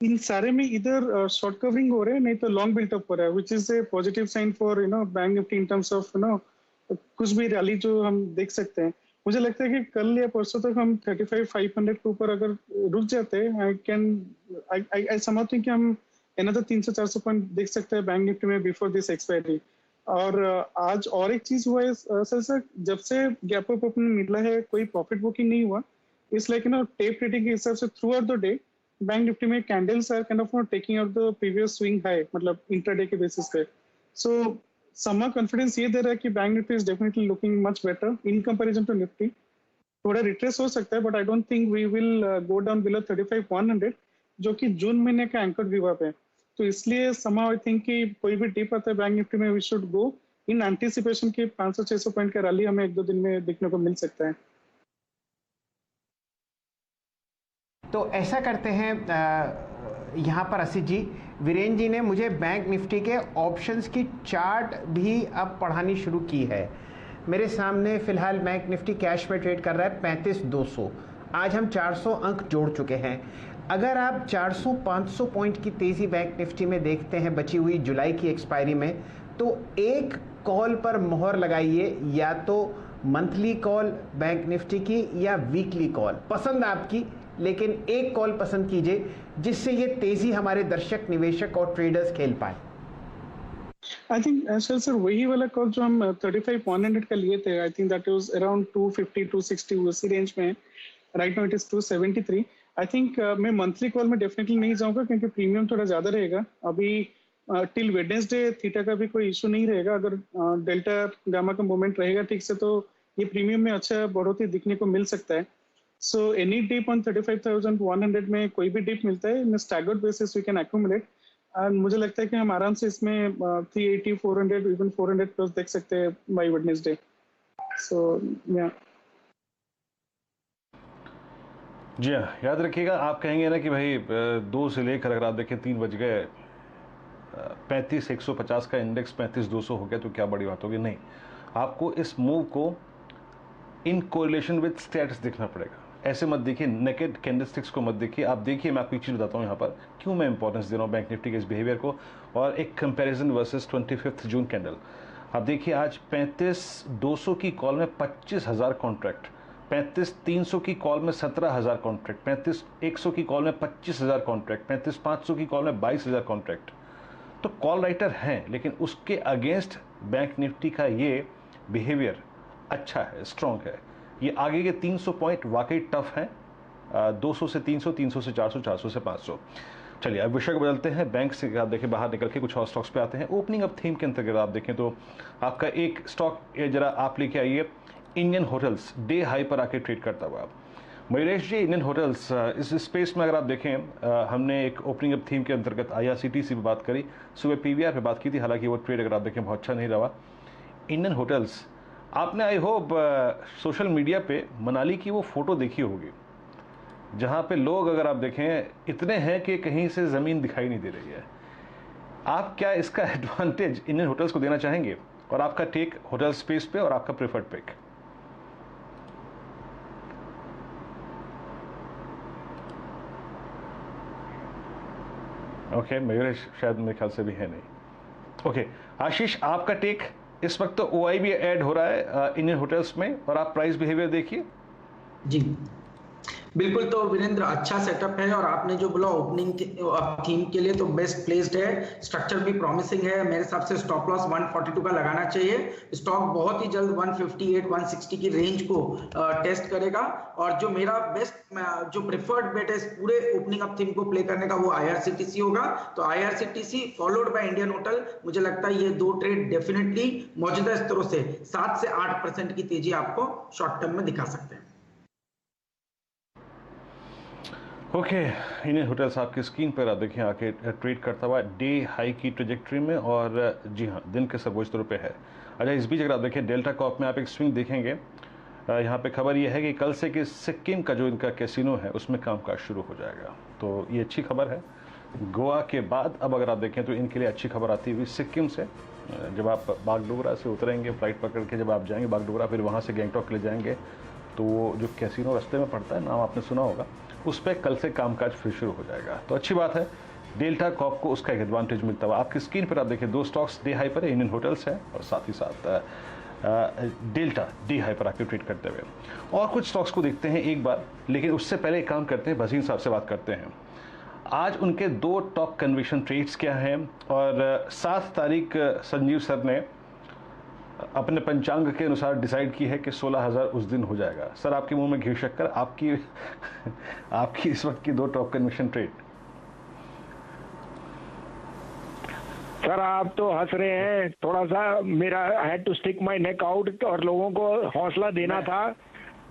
इन सारे में इधर शॉर्ट कवरिंग हो रहे हैं, नहीं तो लॉन्ग बिल्टअप हो रहा है, which is a positive sign for Bank Nifty in terms of कुछ भी रैली जो हम देख सकते हैं। मुझे लगता है कि कल या परसों तक हम 35,500 के ऊपर अगर रुक जाते हैं, आई समझती हूँ कि हम another 300-400 पॉइंट देख सकते हैं बैंक निफ्टी में बिफोर दिस एक्सपायरी। और आज और एक चीज हुआ है सर, जब से गैप अप ओपनिंग मिला है कोई प्रॉफिट बुकिंग नहीं हुआ। इट्स लाइक टेप रेटिंग के हिसाब से throughout the day bank Nifty में candles are kind of taking out the previous swing high, मतलब इंट्राडे के बेसिस पे। सो सम कॉन्फिडेंस ये दे रहा है कि bank Nifty is definitely looking much better in comparison to Nifty. थोड़ा रिट्रेस हो सकता है but I don't think we will go down below 35,100 जो कि जून महीने का एंकर गिव अप है। तो इसलिए somehow I think कि कोई भी डिप आता है बैंक निफ्टी में, we should go in anticipation की 500-600 पॉइंट का रैली हमें 1-2 दिन में देखने को मिल सकता है। तो ऐसा करते हैं यहाँ पर असित जी, वीरेंद्र जी ने मुझे बैंक निफ्टी के ऑप्शंस की चार्ट भी अब पढ़ानी शुरू की है। मेरे सामने फिलहाल बैंक निफ्टी कैश में ट्रेड कर रहा है 35,200। आज हम 400 अंक जोड़ चुके हैं। अगर आप 400-500 पॉइंट की तेज़ी बैंक निफ्टी में देखते हैं बची हुई जुलाई की एक्सपायरी में, तो एक कॉल पर मोहर लगाइए, या तो मंथली कॉल बैंक निफ्टी की या वीकली कॉल, पसंद आपकी, लेकिन एक कॉल पसंद कीजिए जिससे ये तेज़ी हमारे दर्शक, निवेशक और ट्रेडर्स खेल पाए। आई थिंक सर वही वाला कॉल जो हम 35,100 का लिए थे, I think that was around 250-260 उसी रेंज में। Right now it is 273। I think मैं मंथली कॉल में डेफिनेटली नहीं जाऊंगा क्योंकि प्रीमियम थोड़ा ज्यादा रहेगा। अभी टिल वेडनेसडे थीटा का भी कोई इशू नहीं रहेगा। अगर डेल्टा गामा का मूवमेंट रहेगा ठीक से तो ये प्रीमियम में अच्छा बढ़ोतरी दिखने को मिल सकता है। सो एनी डिप ऑन 35,100 में कोई भी डिप मिलता है in staggered basis we can accumulate. मुझे लगता है कि हम आराम से इसमें 380, 400, इवन 400 प्लस देख सकते हैं बाय वेडनेसडे। सो या जी हाँ, याद रखिएगा, आप कहेंगे ना कि भाई 2 से लेकर अगर आप देखें 3 बज गए, 35,150 का इंडेक्स 35,200 हो गया तो क्या बड़ी बात होगी? नहीं, आपको इस मूव को इन कोरिलेशन विद स्टेटस देखना पड़ेगा। ऐसे मत देखिए, नेकेड कैंडलस्टिक्स को मत देखिए। आप देखिए, मैं आपको एक चीज़ बताता हूँ यहाँ पर क्यों मैं इंपॉर्टेंस दे रहा हूँ बैंक निफ्टी के इस बिहेवियर को, और एक कंपैरिजन वर्सेस 25 जून कैंडल। आप देखिए, आज 35,200 की कॉल में 25,000 कॉन्ट्रैक्ट, 35,300 की कॉल में 17,000 कॉन्ट्रैक्ट, 35,100 की कॉल में 25,000 कॉन्ट्रैक्ट, 35,500 की कॉल में 22,000 कॉन्ट्रैक्ट। तो कॉल राइटर हैं, लेकिन उसके अगेंस्ट बैंक निफ्टी का ये बिहेवियर अच्छा है, स्ट्रॉन्ग है। ये आगे के 300 पॉइंट वाकई टफ हैं, 200 से 300, 300 से 400, 400 से 500। चलिए अब विषय को बदलते हैं। बैंक से आप देखें बाहर निकल के कुछ और स्टॉक्स पे आते हैं। ओपनिंग अप थीम के अंतर्गत आप देखें तो आपका एक स्टॉक जरा आप लेके आइए, इंडियन होटल्स डे हाई पर आके ट्रेड करता हुआ। मयूरेश जी, इंडियन होटल्स इस स्पेस में अगर आप देखें, हमने एक ओपनिंग अप थीम के अंतर्गत IRCTC पे बात करी, सुबह PVR पे बात की थी, हालांकि वो ट्रेड अगर आप देखें बहुत अच्छा नहीं रहा। इंडियन होटल्स, आपने आई होप सोशल मीडिया पे मनाली की वो फ़ोटो देखी होगी जहाँ पे लोग अगर आप देखें इतने हैं कि कहीं से ज़मीन दिखाई नहीं दे रही है। आप क्या इसका एडवांटेज इंडियन होटल्स को देना चाहेंगे, और आपका टेक होटल स्पेस पे और आपका प्रेफर्ड पिक? ओके, मयूरेश शायद मेरे ख्याल से भी है नहीं। ओके, आशीष, आपका टेक? इस वक्त तो OI भी ऐड हो रहा है इंडियन होटल्स में, और आप प्राइस बिहेवियर देखिए। जी बिल्कुल, तो वीरेंद्र अच्छा सेटअप है, और आपने जो बोला ओपनिंग थीम के लिए तो बेस्ट प्लेस्ड है, स्ट्रक्चर भी प्रॉमिसिंग है। मेरे हिसाब से स्टॉप लॉस 142 का लगाना चाहिए। स्टॉक बहुत ही जल्द 158 160 की रेंज को टेस्ट करेगा, और जो मेरा बेस्ट जो प्रेफर्ड बेट है इस पूरे ओपनिंग अप थीम को प्ले करने का वो IRCTC होगा। तो IRCTC followed by Indian hotel, मुझे लगता है ये दो ट्रेड डेफिनेटली मौजूदा स्तरों से 7 से 8% की तेजी आपको शॉर्ट टर्म में दिखा सकते हैं। ओके, इंडियन होटल्स आपकी स्क्रीन पर आप देखिए आके ट्रेड करता हुआ डे हाई की ट्रेजेक्ट्री में, और जी हाँ, दिन के सर्वोच्च स्तरों पे है। अच्छा, इस बीच अगर आप देखें डेल्टा कॉर्प में आप एक स्विंग देखेंगे। यहाँ पे खबर ये है कि कल से कि सिक्किम का जो इनका कैसीनो है उसमें कामकाज शुरू हो जाएगा, तो ये अच्छी खबर है। गोवा के बाद अब अगर आप देखें तो इनके लिए अच्छी खबर आती हुई सिक्किम से। जब आप बागडोगरा से उतरेंगे फ्लाइट पकड़ के, जब आप जाएंगे बागडोगरा, फिर वहाँ से गैंगटॉक के लिए जाएंगे, तो वो जो कैसीनो रास्ते में पड़ता है, नाम आपने सुना होगा, उस पर कल से कामकाज फिर शुरू हो जाएगा। तो अच्छी बात है, डेल्टा कॉर्प को उसका एक एडवांटेज मिलता हुआ। आपकी स्क्रीन पर आप देखिए दो स्टॉक्स डे हाई पर है, इंडियन होटल्स है और साथ ही साथ डेल्टा डे हाई पर आके ट्रेड करते हुए। और कुछ स्टॉक्स को देखते हैं एक बार, लेकिन उससे पहले एक काम करते हैं, भसीन साहब से बात करते हैं। आज उनके दो टॉप कन्विक्शन ट्रेड्स क्या हैं, और 7 तारीख संजीव सर ने अपने पंचांग के अनुसार डिसाइड की है कि 16,000 उस दिन हो जाएगा। सर, आपके मुंह में घी शक्कर, आपकी इस वक्त की दो टॉप कन्विक्शन ट्रेड। सर, आप तो हंस रहे हैं, थोड़ा सा मेरा had to stick my neck out और लोगों को हौसला देना था।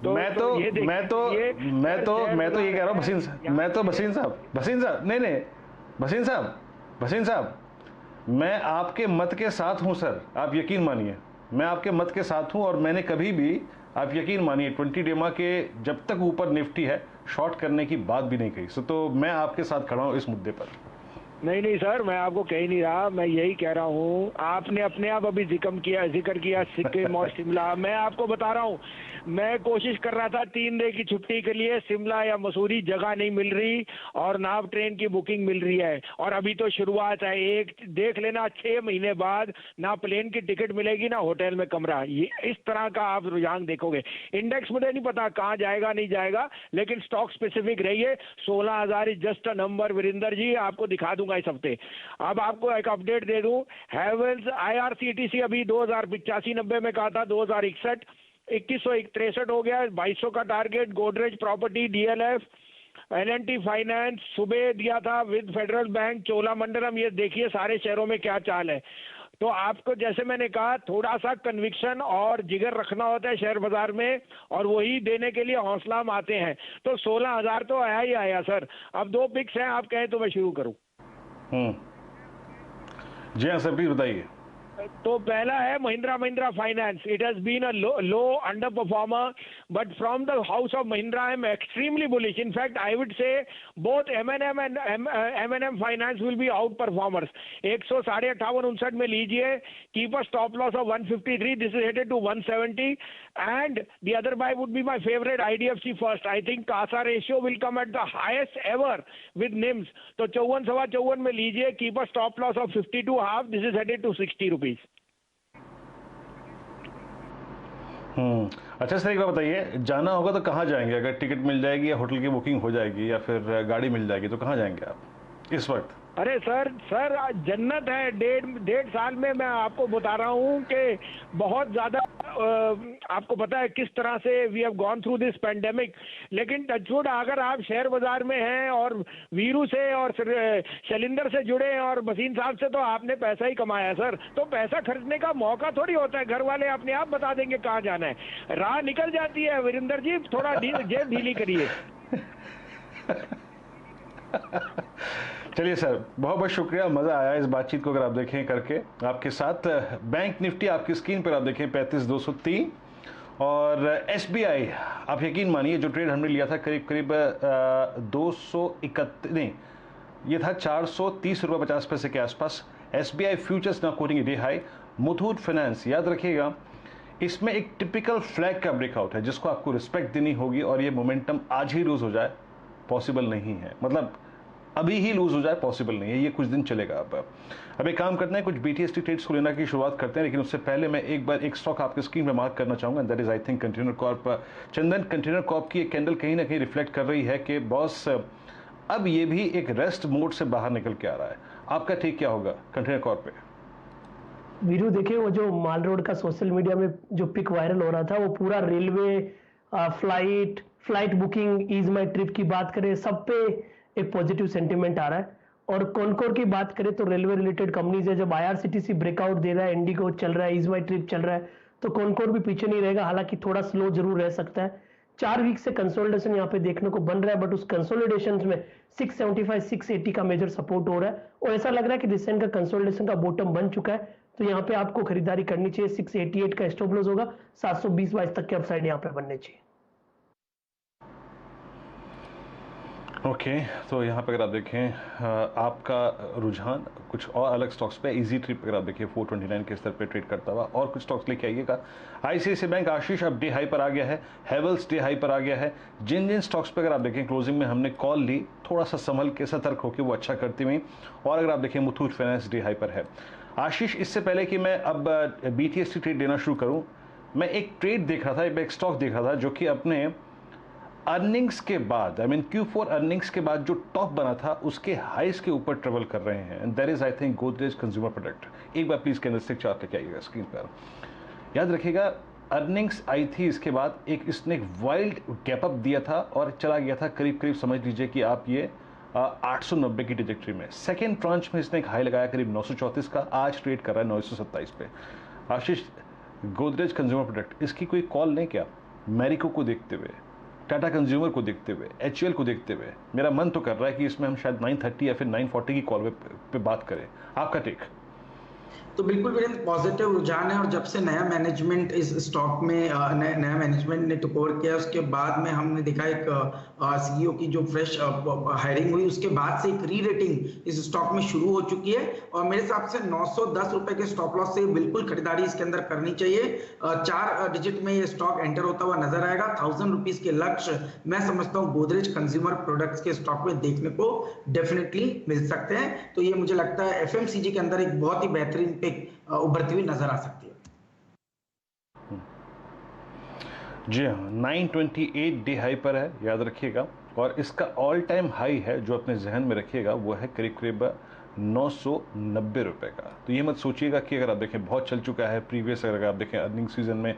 तो मैं तो ये कह रहा हूँ भसीन साहब, मैं आपके मत के साथ हूँ सर, आप यकीन मानिए, मैं आपके मत के साथ हूं, और मैंने कभी भी, आप यकीन मानिए, 20 डेमा के जब तक ऊपर निफ्टी है शॉर्ट करने की बात भी नहीं कही। तो मैं आपके साथ खड़ा हूं इस मुद्दे पर। नहीं सर, मैं आपको कह नहीं रहा, मैं यही कह रहा हूँ, आपने अपने आप अभी जिक्र किया सिक्किम और शिमला। मैं आपको बता रहा हूँ, मैं कोशिश कर रहा था 3 दिन की छुट्टी के लिए, शिमला या मसूरी जगह नहीं मिल रही, और ना ट्रेन की बुकिंग मिल रही है, और अभी तो शुरुआत है। एक देख लेना, 6 महीने बाद ना प्लेन की टिकट मिलेगी ना होटल में कमरा। ये इस तरह का आप रुझान देखोगे। इंडेक्स मुझे नहीं पता कहाँ जाएगा नहीं जाएगा, लेकिन स्टॉक स्पेसिफिक रहिए। 16,000 is just a number Virendra ji, आपको दिखा दूंगा इस हफ्ते। अब आपको एक अपडेट दे दूं, हैवेल्स IRCTC अभी 2085-90 में कहा था, 2061 2163 हो गया, 2200 का target. Godrej property, DLF, L&T finance सुबह दिया था विद फेडरल बैंक, चोलामंडलम, ये देखिए सारे शहरों में क्या चाल है। तो आपको जैसे मैंने कहा, थोड़ा सा कन्विक्शन और जिगर रखना होता है शेयर बाजार में, और वही देने के लिए हौसला हम आते हैं। तो 16,000 तो आया ही आया सर। अब 2 पिक्स हैं, आप कहें तो मैं शुरू करूं। जी हाँ सर, प्लीज बताइए। तो पहला है Mahindra Finance. It has been a low underperformer, but from the house of Mahindra I am extremely bullish. In fact I would say both M&M and M&M Finance will be outperformers. 158.59 में लीजिए, keep a stop loss of 153, this is headed to 170, and the other buy would be my favourite IDFC First. I think CASA ratio will come at the highest ever with NIMs. तो 54.54 में लीजिए, keep a stop loss of 52.5, this is headed to 60 rupees. अच्छा sir, एक बात बताइए, जाना होगा तो कहाँ जाएंगे? अगर टिकट मिल जाएगी या होटल की बुकिंग हो जाएगी या फिर गाड़ी मिल जाएगी तो कहाँ जाएंगे आप इस वक्त? अरे सर जन्नत है। डेढ़ साल में मैं आपको बता रहा हूँ कि बहुत ज्यादा आपको पता है किस तरह से we have gone through this pandemic. लेकिन टचवुड अगर आप शेयर बाजार में हैं और वीरू से और शैलिंदर से जुड़े हैं और मसीन साहब से, तो आपने पैसा ही कमाया सर। तो पैसा खर्चने का मौका थोड़ी होता है, घर वाले अपने आप बता देंगे कहाँ जाना है, राह निकल जाती है। वीरेंद्र जी थोड़ा जेब ढीली करिए। चलिए सर, बहुत बहुत शुक्रिया, मज़ा आया इस बातचीत को अगर आप देखें करके आपके साथ। बैंक निफ्टी आपकी स्क्रीन पर आप देखें 35,203 और एसबीआई आप यकीन मानिए जो ट्रेड हमने लिया था करीब 231 नहीं, ये था 430 रुपये 50 पैसे के आसपास। SBI futures now coating day high. Muthoot finance याद रखिएगा, इसमें एक टिपिकल फ्लैग का ब्रेकआउट है जिसको आपको रिस्पेक्ट देनी होगी, और ये मोमेंटम आज ही लूज हो जाए पॉसिबल नहीं है, मतलब अभी ही लूज हो जाए पॉसिबल नहीं है, ये कुछ दिन चलेगा। अब एक काम करते हैं, कुछ बीटीएसटी ट्रेड्स को लेना की शुरुआत करते हैं, लेकिन उससे पहले मैं एक बार एक स्टॉक आपके स्क्रीन पे मार्क करना चाहूंगा, that is I think container Corp. Chandan, container Corp की एक कैंडल कहीं ना कहीं रिफ्लेक्ट कर रही है कि बॉस अब ये भी एक रेस्ट मोड से बाहर निकल के आ रहा है। आपका टेक क्या होगा कंटेनर कॉर्प पे? वीरू देखिए, वो जो माल रोड का सोशल मीडिया में जो पिक वायरल हो रहा था, वो पूरा रेलवे, फ्लाइट बुकिंग, ईज माई ट्रिप की बात करें, सब पे एक पॉजिटिव सेंटीमेंट आ रहा है। और कॉनकोर की बात करें तो रेलवे रिलेटेड कंपनीज है, जब आईआरसीटीसी ब्रेकआउट दे रहा है, इंडिगो चल रहा है, ईज माई ट्रिप चल रहा है, तो कॉनकोर भी पीछे नहीं रहेगा, हालांकि थोड़ा स्लो जरूर रह सकता है। 4 वीक से कंसोलिडेशन यहाँ पे देखने को बन रहा है, बट उस कंसोलिडेशन में 675 680 का मेजर सपोर्ट हो रहा है, और ऐसा लग रहा है कि रिसेंट का कंसोलिडेशन का बॉटम बन चुका है, तो यहाँ पे आपको खरीदारी करनी चाहिए। 688 का स्टॉप लॉस होगा, 720-22 तक के अपसाइड यहाँ पे बनने चाहिए। ओके, तो यहाँ पे अगर आप देखें आपका रुझान कुछ और अलग स्टॉक्स पे, इजी ट्रिप अगर आप देखें 429 के स्तर पे ट्रेड करता हुआ, और कुछ स्टॉक्स लेके आइएगा। आईसीआईसीआई बैंक आशीष अब डे हाई पर आ गया है, हेवल्स डे हाई पर आ गया है। जिन स्टॉक्स पे अगर आप देखें क्लोजिंग में हमने कॉल ली, थोड़ा सा संभल के सतर्क होकर वो अच्छा करती हुई, और अगर आप देखें मुथूट फाइनेंस डे हाई पर है। आशीष, इससे पहले कि मैं अब बीटीएसटी ट्रेड देना शुरू करूँ, मैं एक ट्रेड देख रहा था, एक स्टॉक देख रहा था जो कि अपने अर्निंग्स के बाद, आई मीन Q4 अर्निंग्स के बाद जो टॉप बना था उसके हाइस के ऊपर ट्रेवल कर रहे हैं, and that is I think Godrej consumer product. एक बार प्लीज कैंडलस्टिक चार्ट लेके आइएगा स्क्रीन पर। याद रखिएगा, अर्निंग्स आई थी, इसके बाद इसने एक वाइल्ड गैप अप दिया था और चला गया था करीब समझ लीजिए कि आप ये 890 की ट्रेजेक्टरी में। सेकेंड ट्रांच में इसने एक हाई लगाया करीब 934 का, आज ट्रेड कर रहा है 927 पे। आशीष, गोदरेज कंज्यूमर प्रोडक्ट, इसकी कोई कॉल नहीं क्या? मैरिको को देखते हुए, टाटा कंज्यूमर को देखते हुए, HUL को देखते हुए, मेरा मन तो कर रहा है कि इसमें हम शायद 930 या फिर 940 की कॉल पे बात करें। आपका टेक? तो बिल्कुल वीरेंद्र, पॉजिटिव रुझान है, और जब से नया मैनेजमेंट इस स्टॉक में नया मैनेजमेंट ने टुक ओवर किया, उसके बाद में हमने देखा एक CEO की जो फ्रेश हायरिंग हुई, उसके बाद से एक री रेटिंग इस स्टॉक में शुरू हो चुकी है, और मेरे हिसाब से 910 रुपए के स्टॉप लॉस से बिल्कुल खरीदारी इसके अंदर करनी चाहिए। 4 डिजिट में ये स्टॉक एंटर होता हुआ नजर आएगा। 1000 रुपीज के लक्ष्य मैं समझता हूँ गोदरेज कंज्यूमर प्रोडक्ट्स के स्टॉक में देखने को डेफिनेटली मिल सकते हैं। तो ये मुझे लगता है FMCG के अंदर एक बहुत ही बेहतरीन उभरती हुई नजर आ सकती है। जी हाँ, 928 डे हाई पर है, याद रखिएगा, और इसका ऑल टाइम हाई है जो अपने जहन में रखिएगा, वो है करीब 990 रुपए का। तो ये मत सोचिएगा कि अगर आप देखें बहुत चल चुका है, प्रीवियस अगर आप देखें अर्निंग सीजन में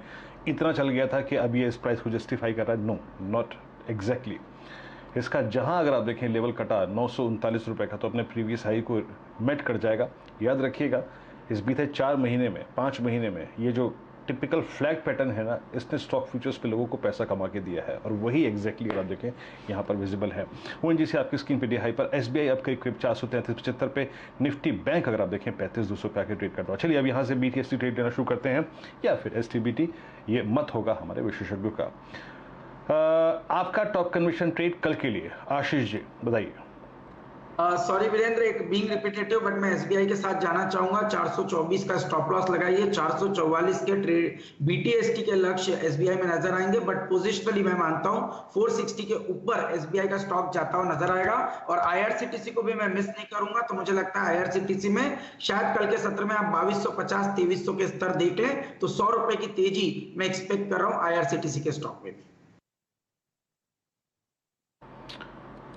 इतना चल गया था कि अब ये इस प्राइस को जस्टिफाई कर रहा है, नो, नॉट एग्जैक्टली। इसका जहां अगर आप देखें लेवल कटा 939 रुपए का, तो अपने प्रीवियस हाई को मेट कर जाएगा। याद रखिएगा, इस बीते 4 महीने में, 5 महीने में ये जो टिपिकल फ्लैग पैटर्न है ना, इसने स्टॉक फ्यूचर्स पे लोगों को पैसा कमा के दिया है, और वही एग्जैक्टली अगर आप देखें यहाँ पर विजिबल है। ONGC से आपकी स्क्रीन पे डे हाई पर, SBI अब करीब 433-75 पे, निफ्टी बैंक अगर आप देखें 35,200 पे आके ट्रेड करता है। चलिए अब यहाँ से BTST ट्रेड लेना शुरू करते हैं, या फिर STBT, ये मत होगा हमारे विशेषज्ञों का। आपका टॉप कन्विक्शन ट्रेड कल के लिए, आशीष जी बताइए। सॉरी वीरेंद्र, एक बीइंग रिपीटेटिव, बट मैं SBI के साथ जाना चाहूंगा। 424 का स्टॉप लॉस लगाइए, 444 के ट्रेड BTST के लक्ष्य SBI में नजर आएंगे, बट पोजिशनली मैं मानता हूं 460 के ऊपर SBI का स्टॉक जाता हुआ नजर आएगा, और IRCTC को भी मैं मिस नहीं करूंगा। तो मुझे लगता है IRCTC में शायद कल के सत्र में आप 2250 2300 के स्तर देख लें, तो 100 रुपए की तेजी मैं एक्सपेक्ट कर रहा हूं IRCTC के स्टॉक में भी।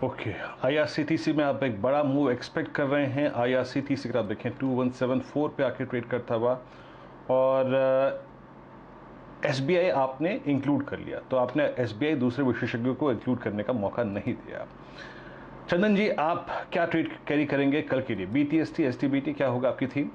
ओके, IRCTC में आप एक बड़ा मूव एक्सपेक्ट कर रहे हैं। IRCTC का आप देखें 2174 पे आके ट्रेड करता हुआ, और SBI आपने इंक्लूड कर लिया, तो आपने SBI दूसरे विशेषज्ञों को इंक्लूड करने का मौका नहीं दिया। चंदन जी, आप क्या ट्रेड कैरी करेंगे कल के लिए? BTST, STBT, क्या होगा आपकी थीम?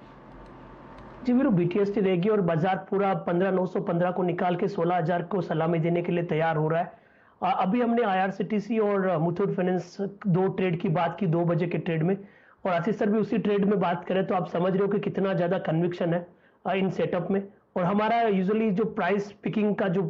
जी वीरू, BTST रहेगी और बाजार पूरा 15,915 को निकाल के 16,000 को सलामी देने के लिए तैयार हो रहा है। अभी हमने IRCTC और मुथूट फाइनेंस दो ट्रेड की बात की 2 बजे के ट्रेड में, और आशीष सर भी उसी ट्रेड में बात करें तो आप समझ रहे हो कि कितना ज़्यादा कन्विक्शन है इन सेटअप में। और हमारा यूजुअली जो प्राइस पिकिंग का जो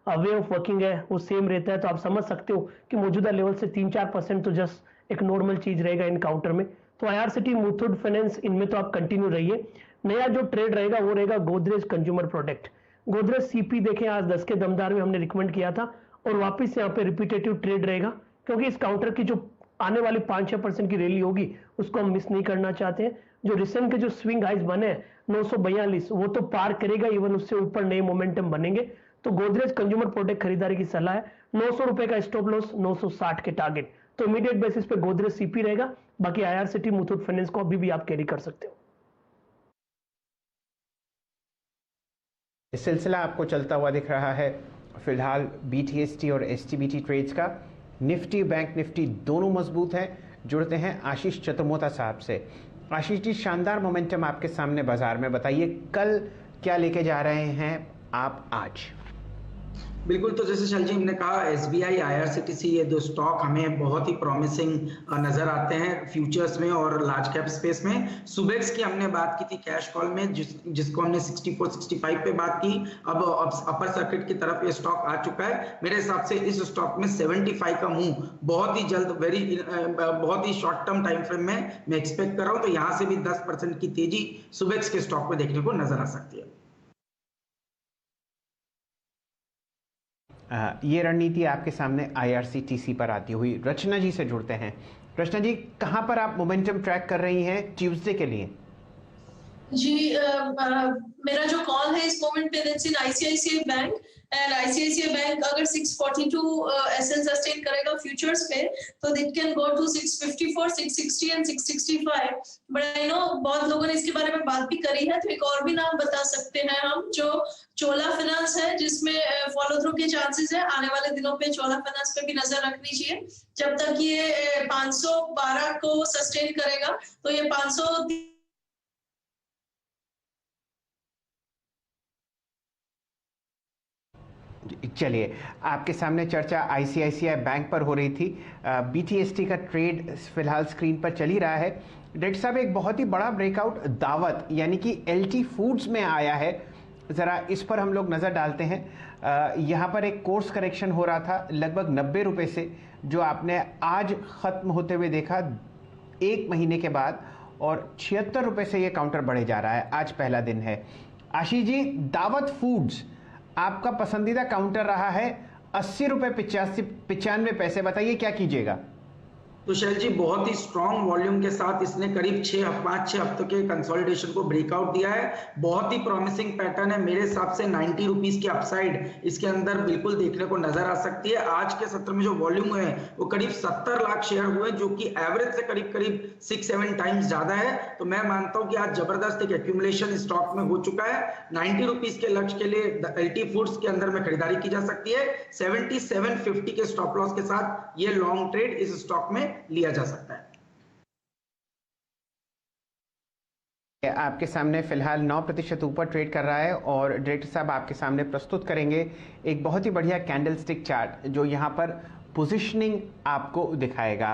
वे ऑफ वर्किंग है वो सेम रहता है, तो आप समझ सकते हो कि मौजूदा लेवल से 3-4% तो जस्ट एक नॉर्मल चीज़ रहेगा इन काउंटर में। तो IRCT, मुथूट फाइनेंस, इनमें तो आप कंटिन्यू रहिए। नया जो ट्रेड रहेगा वो रहेगा Godrej consumer product. Godrej CP देखें, आज 10 के दमदार में हमने रिकमेंड किया था, और वापस यहाँ पे रिपीटेटिव ट्रेड रहेगा, क्योंकि इस काउंटर की जो आने वाली 5-6% की रैली होगी उसको हम मिस नहीं करना चाहते हैं। जो रिसेंट के जो स्विंग हाइज बने हैं 942, वो तो पार करेगा, इवन उससे ऊपर नए मोमेंटम बनेंगे। तो गोदरेज कंज्यूमर प्रोडक्ट खरीदारी की सलाह है। 900 रुपए का स्टॉप लॉस, 960 के टारगेट। तो इमीडिएट बेसिस पे गोदरेज CP रहेगा, बाकी IRCT, मुथूट फाइनेंस को अभी भी आप कैरी कर सकते हो। इस सिलसिला आपको चलता हुआ दिख रहा है फिलहाल BTST और STBT ट्रेड्स का। निफ्टी, बैंक निफ्टी दोनों मजबूत हैं। जुड़ते हैं आशीष चतुर्मोता साहब से। आशीष जी, शानदार मोमेंटम आपके सामने बाजार में, बताइए कल क्या लेके जा रहे हैं आप आज? बिल्कुल, तो जैसे शैल जी ने कहा, SBI, IRCTC, ये दो स्टॉक हमें बहुत ही प्रॉमिसिंग नजर आते हैं फ्यूचर्स में और लार्ज कैप स्पेस में। सुबेक्स की हमने बात की थी कैश कॉल में, जिसको हमने 64-65 पे बात की। अब अपर सर्किट की तरफ ये स्टॉक आ चुका है। मेरे हिसाब से इस स्टॉक में 75 का मूव बहुत ही जल्द, बहुत ही शॉर्ट टर्म टाइम फ्रेम में मैं एक्सपेक्ट कर रहा हूँ। तो यहाँ से भी 10% की तेजी सुबेक्स के स्टॉक में देखने को नजर आ सकती है। ये रणनीति आपके सामने IRCTC पर आती हुई। रचना जी से जुड़ते हैं। रचना जी, कहां पर आप मोमेंटम ट्रैक कर रही हैं ट्यूसडे के लिए? जी, मेरा जो कॉल है इस मोमेंट पे that's in ICICI bank, and ICICI bank अगर 642 SL सस्टेन करेगा फ्यूचर्स पे तो it can go to 654, 660 and 665। But I know बहुत लोगों ने इसके बारे में बात भी करी है, तो एक और भी नाम बता सकते हैं हम, जो चोला फाइनेंस है, जिसमें फॉलो थ्रू के चांसेस है। आने वाले दिनों पे चोला फाइनेंस पे भी नजर रखनी चाहिए। जब तक ये 512 को सस्टेन करेगा तो ये 500 चलिए, आपके सामने चर्चा ICICI बैंक पर हो रही थी। BTST का ट्रेड फिलहाल स्क्रीन पर चल ही रहा है। डायरेक्टर साहब, एक बहुत ही बड़ा ब्रेकआउट दावत यानी कि LT फूड्स में आया है, ज़रा इस पर हम लोग नज़र डालते हैं। यहाँ पर एक कोर्स करेक्शन हो रहा था लगभग 90 रुपये से, जो आपने आज ख़त्म होते हुए देखा 1 महीने के बाद, और 76 रुपये से ये काउंटर बढ़े जा रहा है। आज पहला दिन है। आशीष जी, दावत फूड्स आपका पसंदीदा काउंटर रहा है, 80 रुपये 95 पैसे, बताइए क्या कीजिएगा? तो शैल जी, बहुत ही स्ट्रॉन्ग वॉल्यूम के साथ इसने करीब 5-6 हफ्तों के कंसोलिडेशन को ब्रेकआउट दिया है। बहुत ही प्रॉमिसिंग पैटर्न है। मेरे हिसाब से 90 रुपीज की अपसाइड इसके अंदर बिल्कुल देखने को नजर आ सकती है। आज के सत्र में जो वॉल्यूम है वो करीब 70 लाख शेयर हुए, जो कि एवरेज से करीब 6-7 टाइम्स ज्यादा है। तो मैं मानता हूं कि आज जबरदस्त एक एक्यूमुलेशन स्टॉक में हो चुका है। 90 रुपीज के लक्ष्य के लिए LT फूड्स के अंदर में खरीदारी की जा सकती है। 77.50 के स्टॉप लॉस के साथ ये लॉन्ग ट्रेड इस स्टॉक में लिया जा सकता है। आपके सामने फिलहाल 9% ऊपर ट्रेड कर रहा है, और डायरेक्टर साहब आपके सामने प्रस्तुत करेंगे एक बहुत ही बढ़िया कैंडलस्टिक चार्ट, जो यहाँ पर पोजीशनिंग आपको दिखाएगा।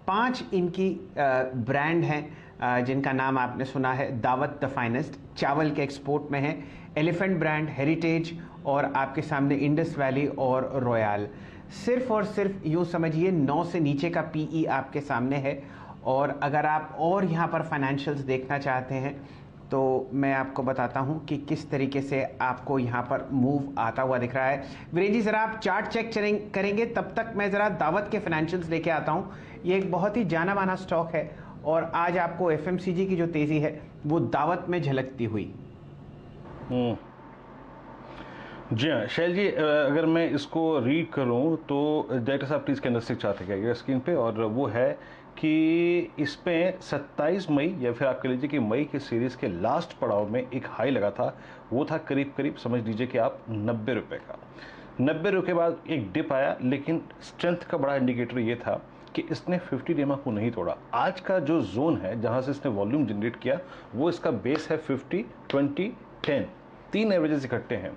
5 इनकी ब्रांड हैं जिनका नाम आपने सुना है, दावत द फाइनेस्ट, चावल के एक्सपोर्ट में है, एलिफेंट ब्रांड, हेरिटेज, और आपके सामने इंडस वैली और रॉयल। सिर्फ और सिर्फ यूँ समझिए 9 से नीचे का PE आपके सामने है। और अगर आप और यहाँ पर फाइनेंशियल्स देखना चाहते हैं तो मैं आपको बताता हूँ कि किस तरीके से आपको यहाँ पर मूव आता हुआ दिख रहा है। वीरेंद्र जी, ज़रा आप चार्ट चेक करेंगे, तब तक मैं ज़रा दावत के फाइनेंशियल्स लेके आता हूँ। ये एक बहुत ही जाना माना स्टॉक है, और आज आपको FMCG की जो तेज़ी है वो दावत में झलकती हुई। जी हाँ शैल जी, अगर मैं इसको रीड करूं तो डायरेक्टर साहब प्लीज़ कैंडलस्टिक चार्ट है स्क्रीन पे, और वो है कि इसमें 27 मई या फिर आप कह लीजिए कि मई के सीरीज़ के लास्ट पड़ाव में एक हाई लगा था, वो था करीब करीब समझ लीजिए कि आप 90 रुपये का। 90 रुपये के बाद एक डिप आया, लेकिन स्ट्रेंथ का बड़ा इंडिकेटर ये था कि इसने 50 डेमा को नहीं तोड़ा। आज का जो जोन है जहाँ से इसने वॉल्यूम जनरेट किया वो इसका बेस है 50, 20, 10, 3 एवरेजेस इकट्ठे हैं।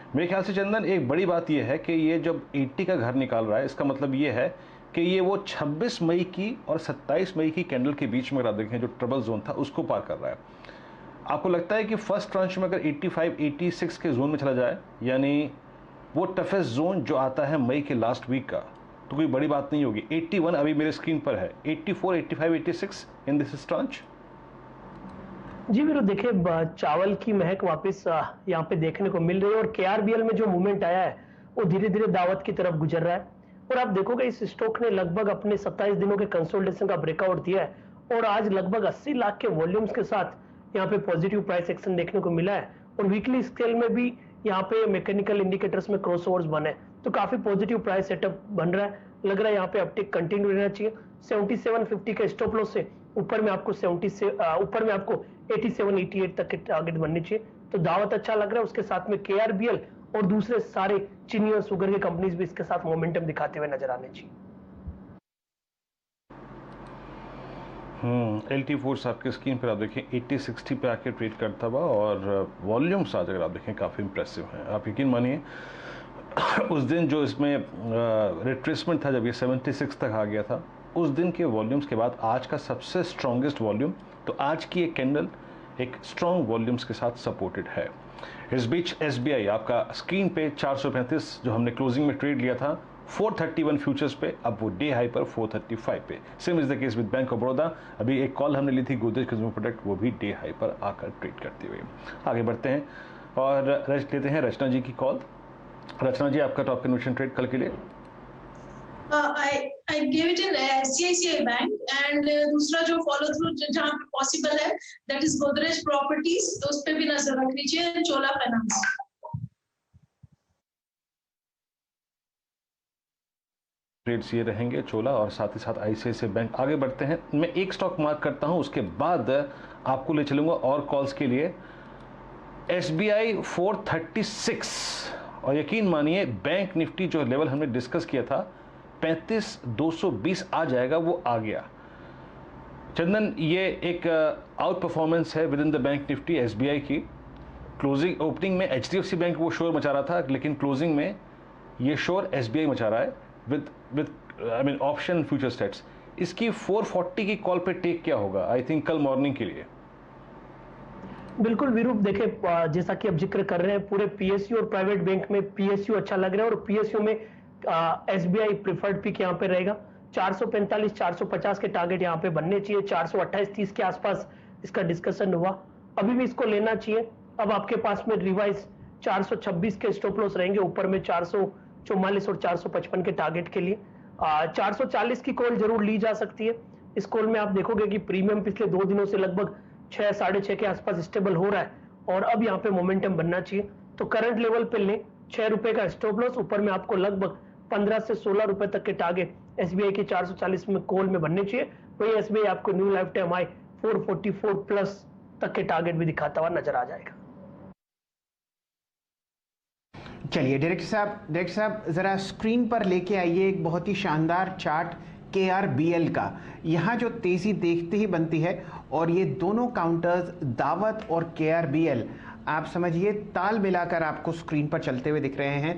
मेरे ख्याल से चंदन एक बड़ी बात यह है कि ये जब 80 का घर निकाल रहा है, इसका मतलब ये है कि ये वो 26 मई की और 27 मई की कैंडल के बीच में अगर आप देखें जो ट्रबल जोन था उसको पार कर रहा है। आपको लगता है कि फर्स्ट ट्रांच में अगर 85, 86 के जोन में चला जाए, यानी वो टफेस्ट जोन जो आता है मई के लास्ट वीक का, तो कोई बड़ी बात नहीं होगी। 81 अभी मेरे स्क्रीन पर है, 84, 85, 86 इन दिस ट्रांच। जी वीरू, देखिए चावल की महक वापस यहाँ पे देखने को मिल रही है और केआरबीएल में जो मूवमेंट आया है वो धीरे धीरे दावत की तरफ गुजर रहा है। और आप देखोगे इस स्टॉक ने लगभग अपने 27 दिनों के कंसोलिडेशन का ब्रेकआउट दिया है और आज लगभग 80 लाख के वॉल्यूम्स के साथ यहाँ पे पॉजिटिव प्राइस एक्शन देखने को मिला है। और वीकली स्केल में भी यहाँ पे मैकेनिकल इंडिकेटर्स में क्रॉसओवर्स बने, तो काफी पॉजिटिव प्राइस सेटअप बन रहा है। लग रहा है यहाँ पे अपटिक कंटिन्यू रहना चाहिए। 7750 के स्टॉप लॉस से ऊपर में आपको 87, 88 तक के टारगेट बनने चाहिए, तो दावत अच्छा लग रहा है। उसके साथ में केआरबीएल और दूसरे सारे चीनी और शुगर के कंपनीज भी इसके साथ मोमेंटम दिखाते हुए नजर आने चाहिए। LT फोर्स आपके स्क्रीन पर आप देखें 80-60 पे आके ट्रेड करता हुआ, और वॉल्यूम्स आज अगर आप देखें काफ़ी इंप्रेसिव हैं। आप यकीन मानिए उस दिन जो इसमें रिट्रेसमेंट था जब ये 76 तक आ गया था, उस दिन के वॉल्यूम्स के बाद आज का सबसे स्ट्रॉन्गेस्ट वॉल्यूम, तो आज की एक कैंडल एक स्ट्रॉन्ग वॉल्यूम्स के साथ सपोर्टेड है। इस बीच SBI आपका स्क्रीन पे 435 जो हमने क्लोजिंग में ट्रेड लिया था 431 फ्यूचर्स पे, अब वो डे हाई पर 435 पे। Same is the case with bank of Baroda. अभी एक कॉल हमने ली थी गोदरेज कंज्यूमर प्रोडक्ट, वो भी डे हाई पर आकर ट्रेड करते हुए। आगे बढ़ते हैं और लेते हैं रचना जी की कॉल। रचना जी, आपका टॉप कन्विक्शन ट्रेड कल के लिए? I gave it in ICICI Bank and दूसरा जो फॉलो थ्रू जहाँ पे पॉसिबल है दैट इज गोदरेज प्रॉपर्टीज, तो उस पे भी नजर रख लीजिए। चोला फाइनेंस ट्रेड्स ये रहेंगे, चोला और साथ ही साथ ICICI बैंक। आगे बढ़ते हैं, मैं एक स्टॉक मार्क करता हूं, उसके बाद आपको ले चलूंगा और कॉल्स के लिए। SBI 436, और यकीन मानिए बैंक निफ्टी जो लेवल हमने डिस्कस किया था 35,220 आ जाएगा, वो आ गया। चंदन, ये एक आउट परफॉर्मेंस है with in the bank Nifty SBI की। क्लोजिंग ओपनिंग में HDFC बैंक वो शोर मचा रहा था, लेकिन क्लोजिंग में ये शोर SBI मचा रहा है विद ऑप्शन फ्यूचर स्टेट्स। इसकी 440 की कॉल पे टेक क्या होगा आई थिंक कल मॉर्निंग के लिए? बिल्कुल वीरू, देखे जैसा कि अब जिक्र कर रहे हैं, पूरे PSU और प्राइवेट बैंक में PSU अच्छा लग रहा है और PSU में SBI प्रिफर्ड पिक यहाँ पे रहेगा। 445, 450 के टारगेट यहाँ पे बनने चाहिए। 428-30 के आसपास इसका डिस्कशन हुआ, अभी भी इसको लेना चाहिए। अब आपके पास में रिवाइज 426 के स्टॉप लॉस रहेंगे, ऊपर में 444 और 455 के टारगेट के लिए 440 की कॉल जरूर ली जा सकती है। इस कॉल में आप देखोगे कि प्रीमियम पिछले 2 दिनों से लगभग 6, 6.5 के आसपास स्टेबल हो रहा है और अब यहाँ पे मोमेंटम बनना चाहिए। तो करंट लेवल पे लें 6 रुपए का स्टॉप लॉस, ऊपर में आपको लगभग 15 से 16 रुपए तक के टारगेट SBI के 440 में कॉल में बनने चाहिए। वही SBI आपको new life time high 444 plus तक के टारगेट भी दिखाता हुआ नजर आ जाएगा। चलिए डायरेक्टर साहब जरा स्क्रीन पर लेके आइए एक बहुत ही शानदार चार्ट KRBL का। यहाँ जो तेजी देखते ही बनती है, और ये दोनों काउंटर्स दावत और KRBL आप समझिए ताल मिलाकर आपको स्क्रीन पर चलते हुए दिख रहे हैं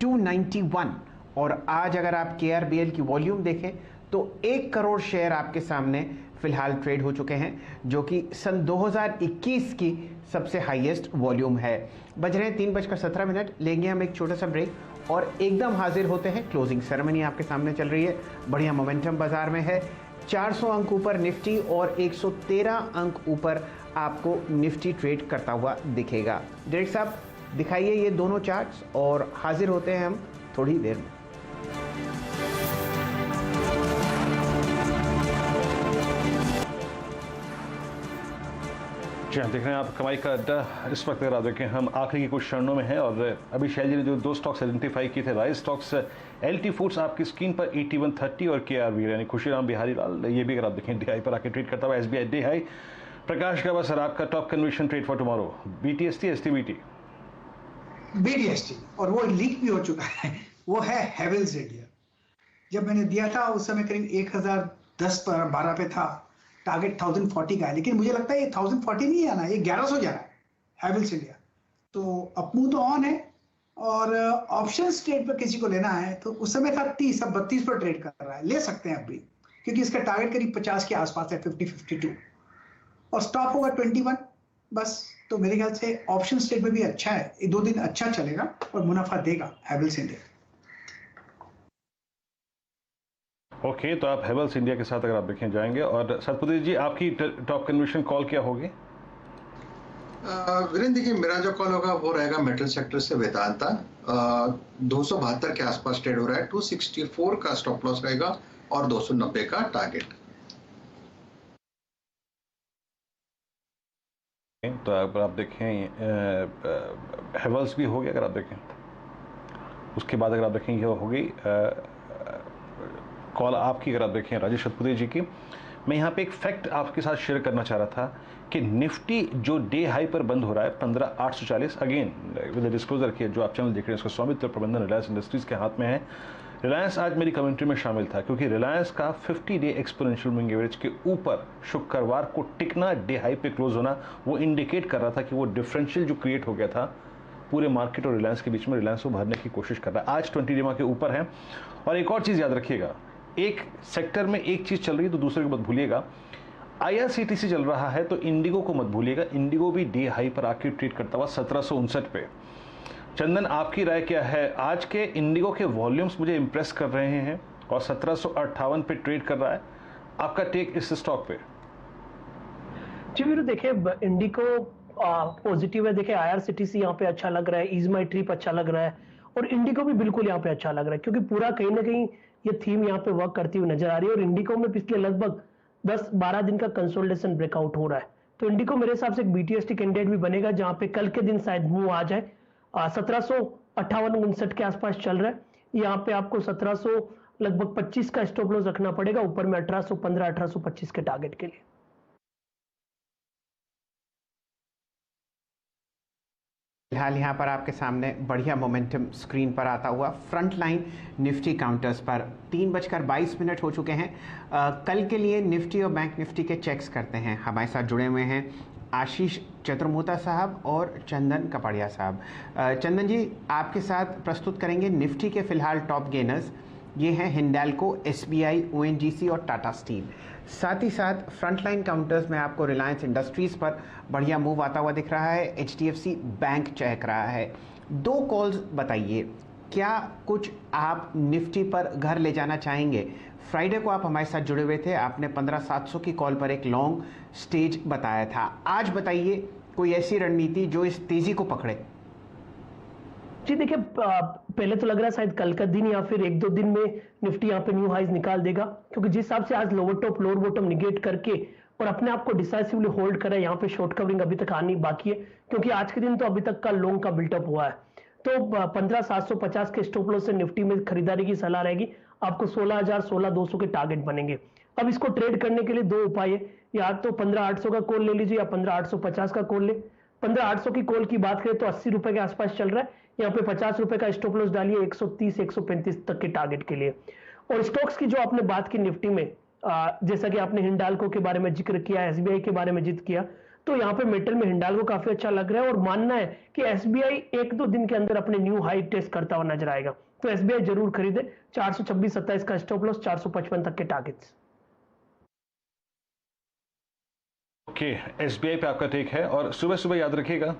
291। और आज अगर आप KRBL की वॉल्यूम देखें तो 1 करोड़ शेयर आपके सामने फिलहाल ट्रेड हो चुके हैं, जो कि सन 2021 की सबसे हाईएस्ट वॉल्यूम है। बज रहे हैं 3:17, लेंगे हम एक छोटा सा ब्रेक और एकदम हाजिर होते हैं। क्लोजिंग सेरेमनी आपके सामने चल रही है, बढ़िया मोमेंटम बाजार में है। 400 अंक ऊपर निफ्टी और 113 अंक ऊपर आपको निफ्टी ट्रेड करता हुआ दिखेगा। डायरेक्टर साहब दिखाइए ये दोनों चार्ट्स और हाजिर होते हैं हम थोड़ी देर में। जी हाँ, देख रहे हैं आप कमाई का अड्डा। इस वक्त अगर आप देखें हम आखिरी के कुछ क्षणों में हैं और अभी शैल जी ने जो दो स्टॉक्स आइडेंटिफाई किए थे, राइज स्टॉक्स LT फूड्स आपकी स्क्रीन पर 8130 और KRV यानी खुशीराम बिहारी लाल, ये भी अगर आप देखें DI पर आके ट्रेड करता हुआ SBI DI। प्रकाश का सर आपका top conviction trade for tomorrow BTST STBT BTST, और वो लीक भी हो चुका है, वो है हेवल्स इंडिया। जब मैंने दिया था उस समय करीब 1010-12 पे था, टारगेट 1040 का है, लेकिन मुझे लगता है ये 1040 नहीं आना, ये 1100 जा रहा है हैवेल्स इंडिया। तो अपमूव तो ऑन है, और ऑप्शन ट्रेड पर किसी को लेना है तो उस समय था 30, अब 32 पर ट्रेड कर रहा है, ले सकते हैं अभी, क्योंकि इसका टारगेट करीब 50 के आसपास है, 50-52, और स्टॉप होगा 21 बस। तो मेरे ख्याल से ऑप्शन ट्रेड में भी अच्छा है, ये 2 दिन अच्छा चलेगा और मुनाफा देगा हैवेल्स इंडिया। ओके, तो आप हेवल्स इंडिया के साथ अगर आप देखें जाएंगे। और सतपुत्री जी, आपकी टॉप कन्विक्शन कॉल क्या होगी? वीरेंद्र, देखिए मेरा जो कॉल होगा वो रहेगा मेटल सेक्टर से वेदांता। 272 के आसपास ट्रेड हो रहा है, 264 का स्टॉप लॉस रहेगा और 290 का टारगेट। तो अगर आप देखें हेवल्स भी हो गया, अगर आप देखें उसके बाद अगर आप देखें ये हो गई कॉल आपकी। अगर आप देखें राजेश सतपुत्री जी की, मैं यहाँ पे एक फैक्ट आपके साथ शेयर करना चाह रहा था कि निफ्टी जो डे हाई पर बंद हो रहा है 15,840, अगेन विद डिस्क्लोजर किया, जो आप चैनल देख रहे हैं इसका स्वामित्व प्रबंधन रिलायंस इंडस्ट्रीज के हाथ में है। रिलायंस आज मेरी कमेंट्री में शामिल था क्योंकि रिलायंस का 50 डे एक्सपोनेंशियल मूविंग एवरेज के ऊपर शुक्रवार को टिकना, डे हाई पे क्लोज होना, वो इंडिकेट कर रहा था कि वो डिफरेंशियल जो क्रिएट हो गया था पूरे मार्केट और रिलायंस के बीच में, रिलायंस को भरने की कोशिश कर रहा है। आज 20 डेमा के ऊपर है। और एक और चीज़ याद रखिएगा, एक सेक्टर में एक चीज़ चल रही है तो दूसरे को मत भूलिएगा। IRCTC चल रहा है तो इंडिगो को मत भूलिएगा, इंडिगो भी डे हाई पर आके ट्रेड करता हुआ 1759 पे। चंदन, आपकी राय क्या है? आज के इंडिगो के वॉल्यूम्स मुझे इंप्रेस कर रहे हैं और 1758 पे ट्रेड कर रहा है, आपका टेक इस स्टॉक पे? जी वीरू, देखिए इंडिगो पॉजिटिव है, देखिए IRCTC यहाँ पे अच्छा लग रहा है, ईज माई ट्रिप अच्छा लग रहा है, और इंडिगो भी बिल्कुल यहाँ पे अच्छा लग रहा है, क्योंकि पूरा कहीं ना कहीं ये थीम यहाँ पे वर्क करती हुई नजर आ रही है। और इंडिगो में पिछले लगभग 10-12 दिन का कंसोलिडेशन ब्रेकआउट हो रहा है, तो इंडिगो मेरे हिसाब से एक BTST कैंडिडेट भी बनेगा, जहां पे कल के दिन शायद मूव आ जाए। 1758-59 के आसपास चल रहा है, यहाँ पे आपको 1700 लगभग 25 का स्टॉप लॉस रखना पड़ेगा, ऊपर में 1815-1825 के टारगेट के लिए। फिलहाल यहाँ पर आपके सामने बढ़िया मोमेंटम स्क्रीन पर आता हुआ फ्रंट लाइन निफ्टी काउंटर्स पर 3:22 हो चुके हैं। कल के लिए निफ्टी और बैंक निफ्टी के चेक्स करते हैं। हमारे साथ जुड़े हुए हैं आशीष चतुर्मोता साहब और चंदन कपाड़िया साहब। चंदन जी, आपके साथ प्रस्तुत करेंगे निफ्टी के फिलहाल टॉप गेनर्स। ये हैं हिंडाल्को, SBI, ONGC और टाटा स्टील। साथ ही साथ फ्रंटलाइन काउंटर्स में आपको रिलायंस इंडस्ट्रीज़ पर बढ़िया मूव आता हुआ दिख रहा है, HDFC बैंक चहक रहा है। 2 कॉल्स बताइए, क्या कुछ आप निफ्टी पर घर ले जाना चाहेंगे? फ्राइडे को आप हमारे साथ जुड़े हुए थे, आपने 15,700 की कॉल पर एक लॉन्ग स्टेज बताया था। आज बताइए कोई ऐसी रणनीति जो इस तेज़ी को पकड़े। जी देखिए, पहले तो लग रहा है शायद कल का दिन या फिर 1-2 दिन में निफ्टी यहाँ पे न्यू हाइज निकाल देगा, क्योंकि जिस हिसाब से आज lower top lower bottom negate करके और अपने आप को डिसाइसिवली होल्ड करे, यहाँ पे शॉर्ट कवरिंग अभी तक आनी बाकी है, क्योंकि आज के दिन तो अभी तक का लॉन्ग का बिल्टअप हुआ है। तो 15,750 के स्टॉप लॉस से निफ्टी में खरीदारी की सलाह रहेगी। आपको 16,000 16,200 के टारगेट बनेंगे। अब इसको ट्रेड करने के लिए 2 उपाय है, या तो 15,800 का कॉल ले लीजिए या 15,850 का कॉल ले। 15,800 की कॉल की बात करें तो 80 रुपए के आसपास चल रहा है, यहाँ पे 50 रुपए का स्टॉप लॉस डालिए 130-135 तक के टारगेट के लिए। और स्टॉक्स की जो आपने बात की निफ्टी में, जैसा कि आपने हिंडाल्को के बारे में जिक्र किया, SBI के बारे में जिक्र किया, तो यहाँ पे मेटल में हिंडाल्को काफी अच्छा लग रहा है, और मानना है कि SBI 1-2 दिन के अंदर अपने न्यू हाई टेस्ट करता हुआ नजर आएगा। तो SBI जरूर खरीदे। 426-27 का स्टॉप लॉस, 455 तक के टारगेट्स। ओके, SBI पे आपका टेक है। और सुबह सुबह याद रखिएगा,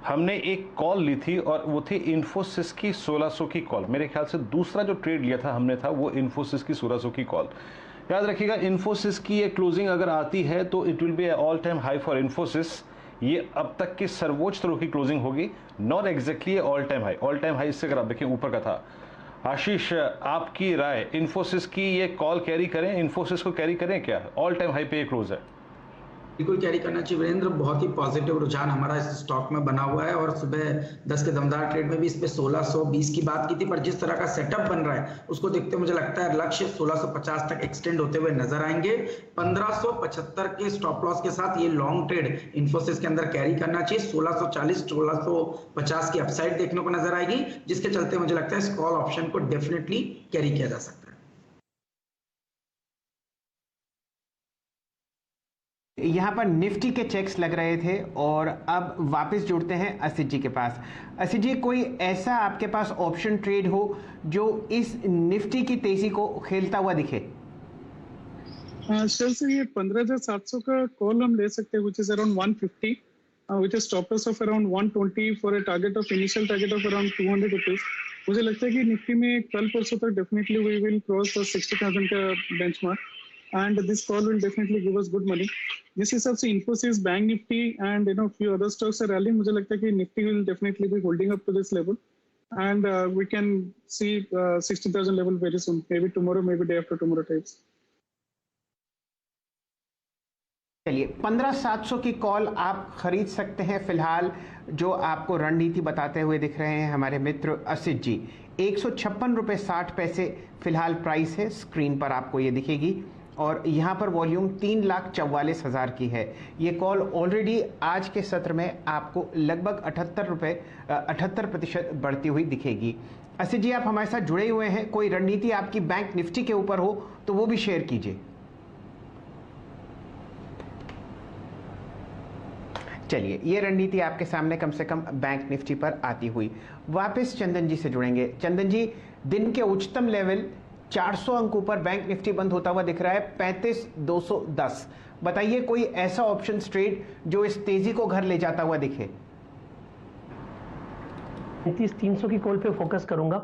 हमने एक कॉल ली थी और वो थी इन्फोसिस की 1600 की कॉल। मेरे ख्याल से दूसरा जो ट्रेड लिया था हमने था वो इन्फोसिस की 1600 की कॉल। याद रखिएगा, इन्फोसिस की ये क्लोजिंग अगर आती है तो it will be all time high for Infosys. ये अब तक की सर्वोच्च तरह की क्लोजिंग होगी, not exactly all time high. All time high इससे अगर आप देखें ऊपर का था। आशीष, आपकी राय, इन्फोसिस की ये कॉल कैरी करें, इन्फोसिस को कैरी करें क्या? ऑल टाइम हाई पे ये क्लोज है। बिल्कुल कैरी करना चाहिए वीरेंद्र, बहुत ही पॉजिटिव रुझान हमारा इस स्टॉक में बना हुआ है और सुबह 10 के दमदार ट्रेड में भी इस पे 1620 की बात की थी, पर जिस तरह का सेटअप बन रहा है उसको देखते हुए मुझे लगता है लक्ष्य 1650 तक एक्सटेंड होते हुए नजर आएंगे। 1575 के स्टॉप लॉस के साथ ये लॉन्ग ट्रेड इंफोसिस के अंदर कैरी करना चाहिए। 1640 1650 की अपसाइड देखने को नजर आएगी, जिसके चलते मुझे लगता है इस कॉल ऑप्शन को डेफिनेटली कैरी किया जा सकता है। यहाँ पर निफ्टी के चेक्स लग रहे थे और अब वापस जुड़ते हैं असित जी के पास। असित जी, कोई ऐसा आपके पास ऑप्शन ट्रेड हो जो इस निफ्टी की तेजी को खेलता हुआ दिखे? सर ये 15,700 का कॉल हम ले सकते हैं, which is around 150, which is stop loss of around 120 for a target of initial target of around 200 rupees। मुझे लगता है कि निफ्टी में कल परसों तक definitely we will cross the 60,000 का benchmark and this call will definitely give us good money। जिस हिसाब से Infosys, Bank Nifty and few other stocks are rallying, मुझे लगता है कि Nifty will definitely be holding up to this level and we can see 60,000 level very soon, maybe tomorrow, maybe day after tomorrow types। चलिए, 15,700 की call आप खरीद सकते हैं फिलहाल, जो आपको रणनीति बताते हुए दिख रहे हैं हमारे मित्र असित जी। 156 रुपये 60 पैसे फिलहाल प्राइस है, स्क्रीन पर आपको ये दिखेगी और यहाँ पर वॉल्यूम 3,44,000 की है। ये कॉल ऑलरेडी आज के सत्र में आपको लगभग 78% बढ़ती हुई दिखेगी। असित जी, आप हमारे साथ जुड़े हुए हैं, कोई रणनीति आपकी बैंक निफ्टी के ऊपर हो तो वो भी शेयर कीजिए। चलिए, ये रणनीति आपके सामने कम से कम बैंक निफ्टी पर आती हुई। वापस चंदन जी से जुड़ेंगे। चंदन जी, दिन के उच्चतम लेवल 400 अंक ऊपर बैंक निफ्टी बंद होता हुआ दिख रहा है, 35,210। बताइए कोई ऐसा ऑप्शन ट्रेड जो इस तेजी को घर ले जाता हुआ दिखे? 35,300 की कॉल पे फोकस करूंगा।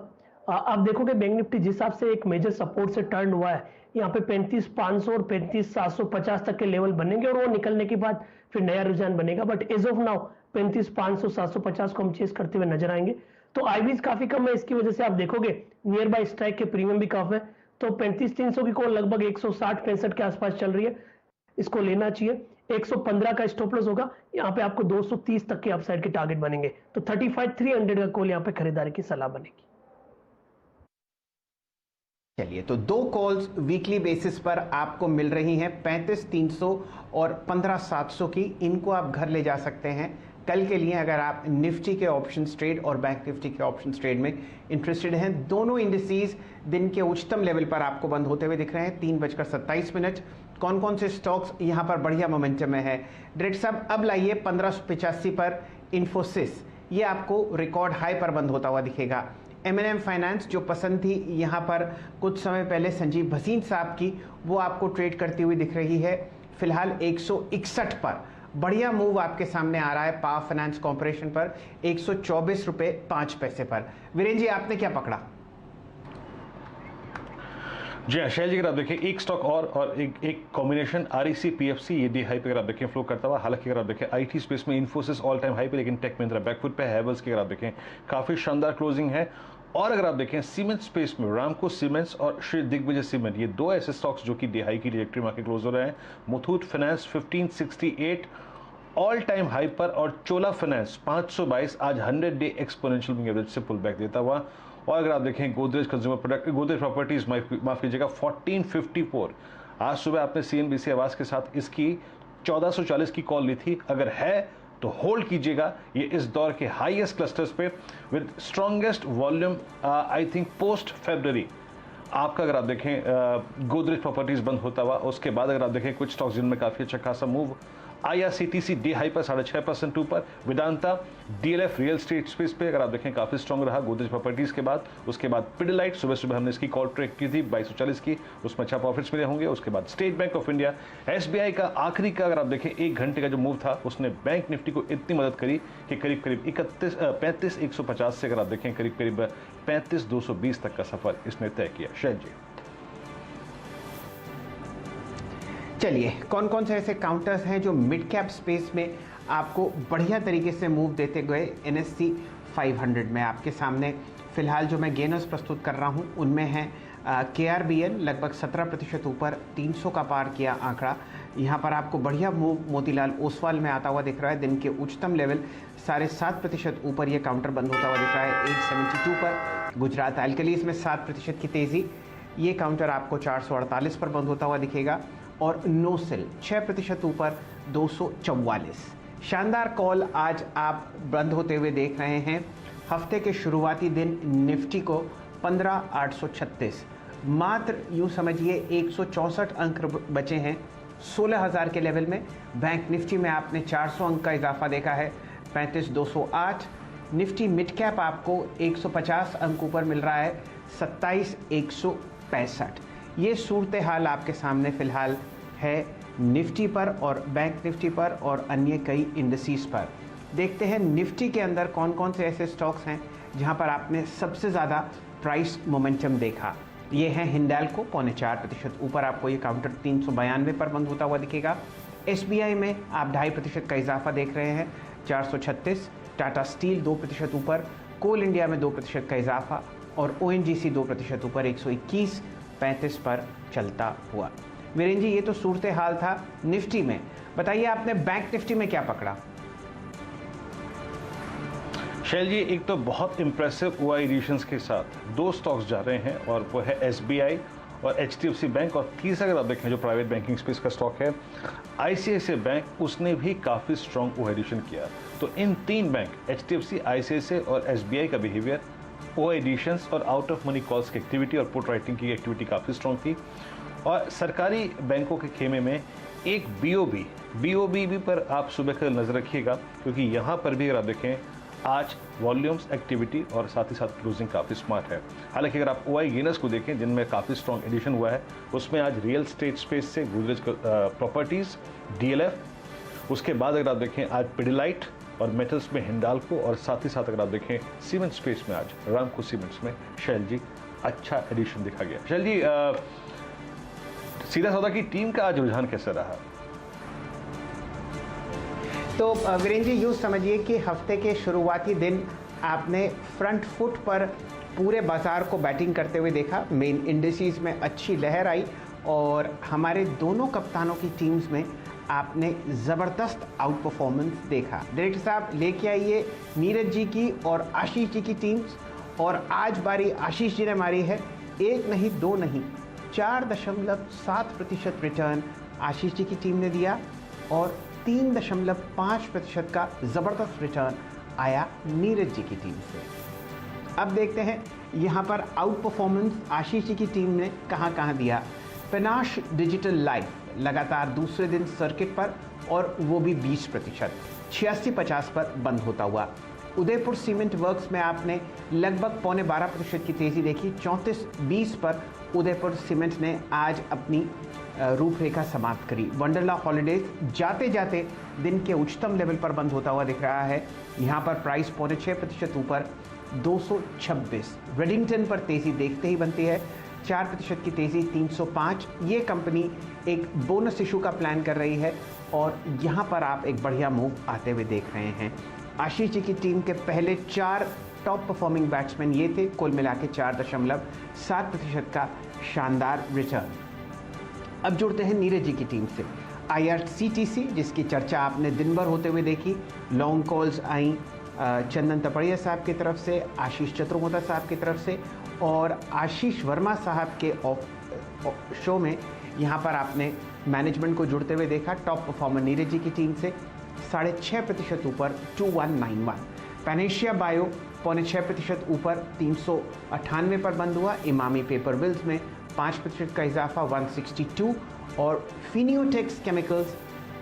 आप देखोगे बैंक निफ्टी जिस हिसाब से एक मेजर सपोर्ट से टर्न हुआ है, यहाँ पे 35,500 और 35,750 तक के लेवल बनेंगे और वो निकलने के बाद फिर नया रुझान बनेगा। बट एज ऑफ नाउ 35,500 750 को हम चेस करते हुए नजर आएंगे। तो आईवीज काफी कम है, इसकी वजह से आप देखोगे नियर बाय स्ट्राइक के प्रीमियम भी काफी है। तो 35,300 की कॉल लगभग 160-65 के आसपास चल रही है, इसको लेना चाहिए। 115 का स्टॉप लॉस होगा, यहाँ पे आपको 230 तक के अपसाइड के टारगेट बनेंगे। तो 35,300 का कॉल यहाँ पे खरीदारी की सलाह बनेगी। चलिए, तो दो कॉल्स वीकली बेसिस पर आपको मिल रही हैं, 35,300 और 15,700 की। इनको आप घर ले जा सकते हैं कल के लिए अगर आप निफ्टी के ऑप्शन ट्रेड और बैंक निफ्टी के ऑप्शन ट्रेड में इंटरेस्टेड हैं। दोनों इंडिसेस दिन के उच्चतम लेवल पर आपको बंद होते हुए दिख रहे हैं, 3:27। कौन कौन से स्टॉक्स यहाँ पर बढ़िया मोमेंटम में है? डायरेक्टर साहब, अब लाइए 1585 पर इन्फोसिस, ये आपको रिकॉर्ड हाई पर बंद होता हुआ दिखेगा। M&M फाइनेंस जो पसंद थी यहाँ पर कुछ समय पहले संजीव भसीन साहब की, वो आपको ट्रेड करती हुई दिख रही है फिलहाल 161 पर। बढ़िया मूव आपके सामने आ रहा है पावर फाइनेंस कॉर्पोरेशन पर 124 रुपये 5 पैसे पर। वीरेंद्र जी, आपने क्या पकड़ा? जी हाँ शैल जी, अगर आप देखें एक स्टॉक और एक कॉम्बिनेशन REC PFC, ये डी हाई पे अगर आप देखें फ्लो करता हुआ। हालांकि अगर आप देखें IT स्पेस में इन्फोसिस ऑल टाइम हाई पे, लेकिन टेक महिंद्रा बैकफुट पे, हैवेल्स की अगर आप देखें काफ़ी शानदार क्लोजिंग है। और अगर आप देखें सीमेंट स्पेस में रामको सीमेंट्स और श्री दिग्विजय सीमेंट, ये दो ऐसे स्टॉक्स जो कि डी हाई की ट्रैजेक्टरी में आके क्लोज हो रहे हैं। Muthoot finance 1568 all time high पर और चोला फाइनेंस 522 आज 100 डे एक्सपोनेंशियल मूविंग एवरेज से पुल बैक देता हुआ। और अगर आप देखें Godrej consumer product, Godrej properties माफ कीजिएगा 1454, आज सुबह आपने CNBC आवाज के साथ इसकी 1440 की कॉल ली थी। अगर है तो होल्ड कीजिएगा, ये इस दौर के हाईएस्ट क्लस्टर्स पे with strongest volume I think post February आपका। अगर आप देखें गोदरेज प्रॉपर्टीज बंद होता हुआ, उसके बाद अगर आप देखें कुछ स्टॉक्स जिनमें काफी अच्छा खासा मूव। IRCTC डी हाई पर 6.5% ऊपर। Vedanta DLF real estate space पे अगर आप देखें काफी स्ट्रॉन्ग रहा गोदरेज प्रॉपर्टीज के बाद। उसके बाद पिडिलाइट, सुबह हमने इसकी कॉल ट्रेक की थी 2240 की, उसमें अच्छा प्रॉफिट्स मिले होंगे। उसके बाद state bank of India, SBI का आखिरी का अगर आप देखें 1 घंटे का जो मूव था, उसने बैंक निफ्टी को इतनी मदद करी कि करीब 35,150 से अगर आप देखें करीब 35,220 तक का सफर इसने तय किया। शैल जी, चलिए, कौन कौन से ऐसे काउंटर्स हैं जो मिड कैप स्पेस में आपको बढ़िया तरीके से मूव देते गए NSE 500 में? आपके सामने फिलहाल जो मैं गेनर्स प्रस्तुत कर रहा हूं उनमें है KRBL लगभग 17% ऊपर, 300 का पार किया आंकड़ा। यहाँ पर आपको बढ़िया मूव मोतीलाल ओसवाल में आता हुआ दिख रहा है। दिन के उच्चतम लेवल 7.5% ऊपर ये काउंटर बंद होता हुआ दिख रहा है 872 पर। गुजरात एल्कलीज में 7% की तेज़ी, ये काउंटर आपको 448 पर बंद होता हुआ दिखेगा। और नोसेल 6% ऊपर 244। शानदार कॉल आज आप बंद होते हुए देख रहे हैं। हफ्ते के शुरुआती दिन निफ्टी को 15,836, मात्र यूँ समझिए 164 अंक बचे हैं 16,000 के लेवल में। बैंक निफ्टी में आपने 400 अंक का इजाफा देखा है 35,208। निफ्टी मिड कैप आपको 150 अंक ऊपर मिल रहा है 27,165। ये सूरत हाल आपके सामने फ़िलहाल है निफ्टी पर और बैंक निफ्टी पर और अन्य कई इंडस्ट्रीज पर। देखते हैं निफ्टी के अंदर कौन कौन से ऐसे स्टॉक्स हैं जहां पर आपने सबसे ज़्यादा प्राइस मोमेंटम देखा। ये है हिंडाल्को 0.4% ऊपर, आपको ये काउंटर 392 पर बंद होता हुआ दिखेगा। SBI में आप 2.5% का इजाफा देख रहे हैं 436। टाटा स्टील 2% ऊपर, कोल इंडिया में 2% का इजाफा और ONGC 2% ऊपर 121.35 पर चलता हुआ। वीरेंद्र जी, ये तो सूरत हाल था निफ्टी में। बताइए आपने बैंक निफ्टी में क्या पकड़ा? शैल जी, एक तो बहुत इंप्रेसिव OI एडिशंस के साथ 2 स्टॉक्स जा रहे हैं और वो है SBI और HDFC बैंक, और तीसरा अगर आप देखें जो प्राइवेट बैंकिंग स्पेस का स्टॉक है ICICI बैंक, उसने भी काफ़ी स्ट्रॉन्ग OI एडिशन किया। तो इन 3 बैंक HDFC, ICICI और SBI का बिहेवियर, OI एडिशंस और आउट ऑफ मनी कॉल्स की एक्टिविटी और पुट राइटिंग की एक्टिविटी काफ़ी स्ट्रॉन्ग थी। और सरकारी बैंकों के खेमे में एक BOB भी पर आप सुबह का नज़र रखिएगा, क्योंकि यहाँ पर भी अगर आप देखें आज वॉल्यूम्स, एक्टिविटी और साथ ही साथ क्लोजिंग काफ़ी स्मार्ट है। हालांकि अगर आप OI गेनर्स को देखें जिनमें काफ़ी स्ट्रॉन्ग एडिशन हुआ है, उसमें आज रियल स्टेट स्पेस से गोदरेज प्रॉपर्टीज़, DLF, उसके बाद अगर आप देखें आज पिडिलाइट और मेटल्स में हिंडाल्को, और साथ ही साथ अगर आप देखें सीमेंट स्पेस में आज रामको सीमेंट्स में शैल जी अच्छा एडिशन देखा गया। शैल जी, सीधा सौदा की टीम का आज रुझान कैसा रहा? तो वीरेंद्र जी, यूँ समझिए कि हफ्ते के शुरुआती दिन आपने फ्रंट फुट पर पूरे बाजार को बैटिंग करते हुए देखा। मेन इंडिसेस में अच्छी लहर आई और हमारे दोनों कप्तानों की टीम्स में आपने ज़बरदस्त आउट परफॉर्मेंस देखा। डायरेक्टर साहब, लेके आइए नीरज जी की और आशीष जी की टीम्स। और आज बारी आशीष जी ने मारी है, 1 नहीं 2 नहीं 4.7% रिटर्न आशीष जी की टीम ने दिया और 3.5% का ज़बरदस्त रिटर्न आया नीरज जी की टीम से। अब देखते हैं यहाँ पर आउट परफॉर्मेंस आशीष जी की टीम ने कहाँ दिया। पेनाश डिजिटल लाइफ लगातार दूसरे दिन सर्किट पर और वो भी 20%, 86.50 पर बंद होता हुआ। उदयपुर सीमेंट वर्क्स में आपने लगभग 12.25% की तेज़ी देखी, 34.20 पर उदयपुर सीमेंट ने आज अपनी रूपरेखा समाप्त करी। वंडरला हॉलिडेज जाते जाते दिन के उच्चतम लेवल पर बंद होता हुआ दिख रहा है। यहाँ पर प्राइस 6.5% ऊपर 226। रेडिंगटन पर तेज़ी देखते ही बनती है, 4% की तेज़ी 305। ये कंपनी एक बोनस इशू का प्लान कर रही है और यहाँ पर आप एक बढ़िया मूव आते हुए देख रहे हैं। आशीष जी की टीम के पहले 4 टॉप परफॉर्मिंग बैट्समैन ये थे, कुल मिला के 4.7% का शानदार रिटर्न। अब जुड़ते हैं नीरज जी की टीम से। IRCTC, जिसकी चर्चा आपने दिन भर होते हुए देखी, लॉन्ग कॉल्स आई चंदन तपड़िया साहब की तरफ से, आशीष चतुर्वेदी साहब की तरफ से और आशीष वर्मा साहब के शो में यहाँ पर आपने मैनेजमेंट को जुड़ते हुए देखा। टॉप परफॉर्मर नीरज जी की टीम से 6.5% ऊपर 2191। पैनेशिया बायो 0.6% ऊपर 398 पर बंद हुआ। इमामी पेपर बिल्स में 5% का इजाफा 162 और फिनियोटेक्स केमिकल्स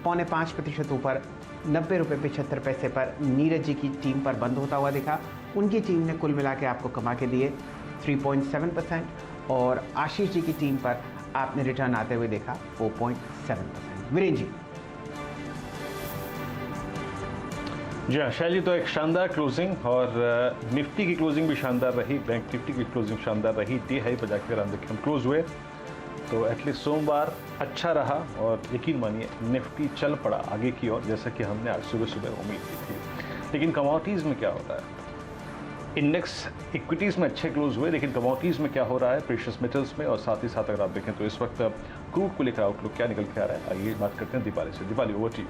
0.5% ऊपर 90 रुपये 75 पैसे पर नीरज जी की टीम पर बंद होता हुआ दिखा। उनकी टीम ने कुल मिला के आपको कमा के दिए 3.7% और आशीष जी की टीम पर आपने रिटर्न आते हुए देखा 4.7%। वीरेंद्र जी। जी हाँ शैल जी, तो एक शानदार क्लोजिंग और निफ्टी की क्लोजिंग भी शानदार रही, बैंक निफ्टी की क्लोजिंग शानदार रही। डे हाई पर जाकर हम देखें हम क्लोज हुए तो एटलीस्ट सोमवार अच्छा रहा और यकीन मानिए निफ्टी चल पड़ा आगे की ओर, जैसा कि हमने आज सुबह सुबह उम्मीद की थी। लेकिन कमोडिटीज़ में क्या होता है, इंडेक्स इक्विटीज़ में अच्छे क्लोज हुए, लेकिन कमोडिटीज़ में क्या हो रहा है, प्रेशियस मेटल्स में, और साथ ही साथ अगर आप देखें तो इस वक्त क्रूड को लेकर आउटलुक क्या निकल के आ रहा है, आइए बात करते हैं दीपाली से। Deepali, over to you.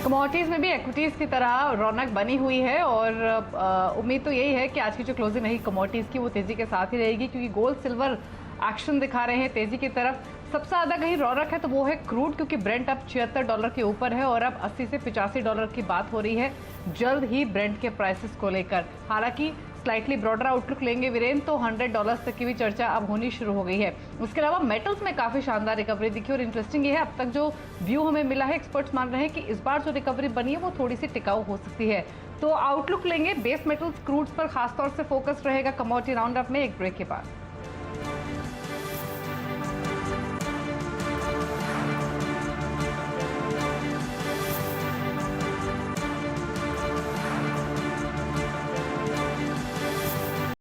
Commodities में भी इक्विटीज की तरह रौनक बनी हुई है और उम्मीद तो यही है कि आज की जो क्लोजिंग रही कमोडिटीज की वो तेजी के साथ ही रहेगी, क्योंकि गोल्ड सिल्वर एक्शन दिखा रहे हैं तेजी की तरफ। सबसे ज्यादा कहीं रौनक है तो वो है क्रूड, क्योंकि ब्रेंट अब $76 के ऊपर है और अब 80 से $85 की बात हो रही है जल्द ही ब्रेंट के प्राइसेस को लेकर। हालांकि स्लाइटली ब्रॉडर आउटलुक लेंगे वीरेंद्र तो $100 तक की भी चर्चा अब होनी शुरू हो गई है। उसके अलावा मेटल्स में काफी शानदार रिकवरी दिखी और इंटरेस्टिंग ये है अब तक जो व्यू हमें मिला है, एक्सपर्ट्स मान रहे हैं कि इस बार जो रिकवरी बनी है वो थोड़ी सी टिकाऊ हो सकती है। तो आउटलुक लेंगे बेस मेटल्स क्रूड्स पर खासतौर से फोकस रहेगा कमोडिटी राउंड अप में एक ब्रेक के बाद।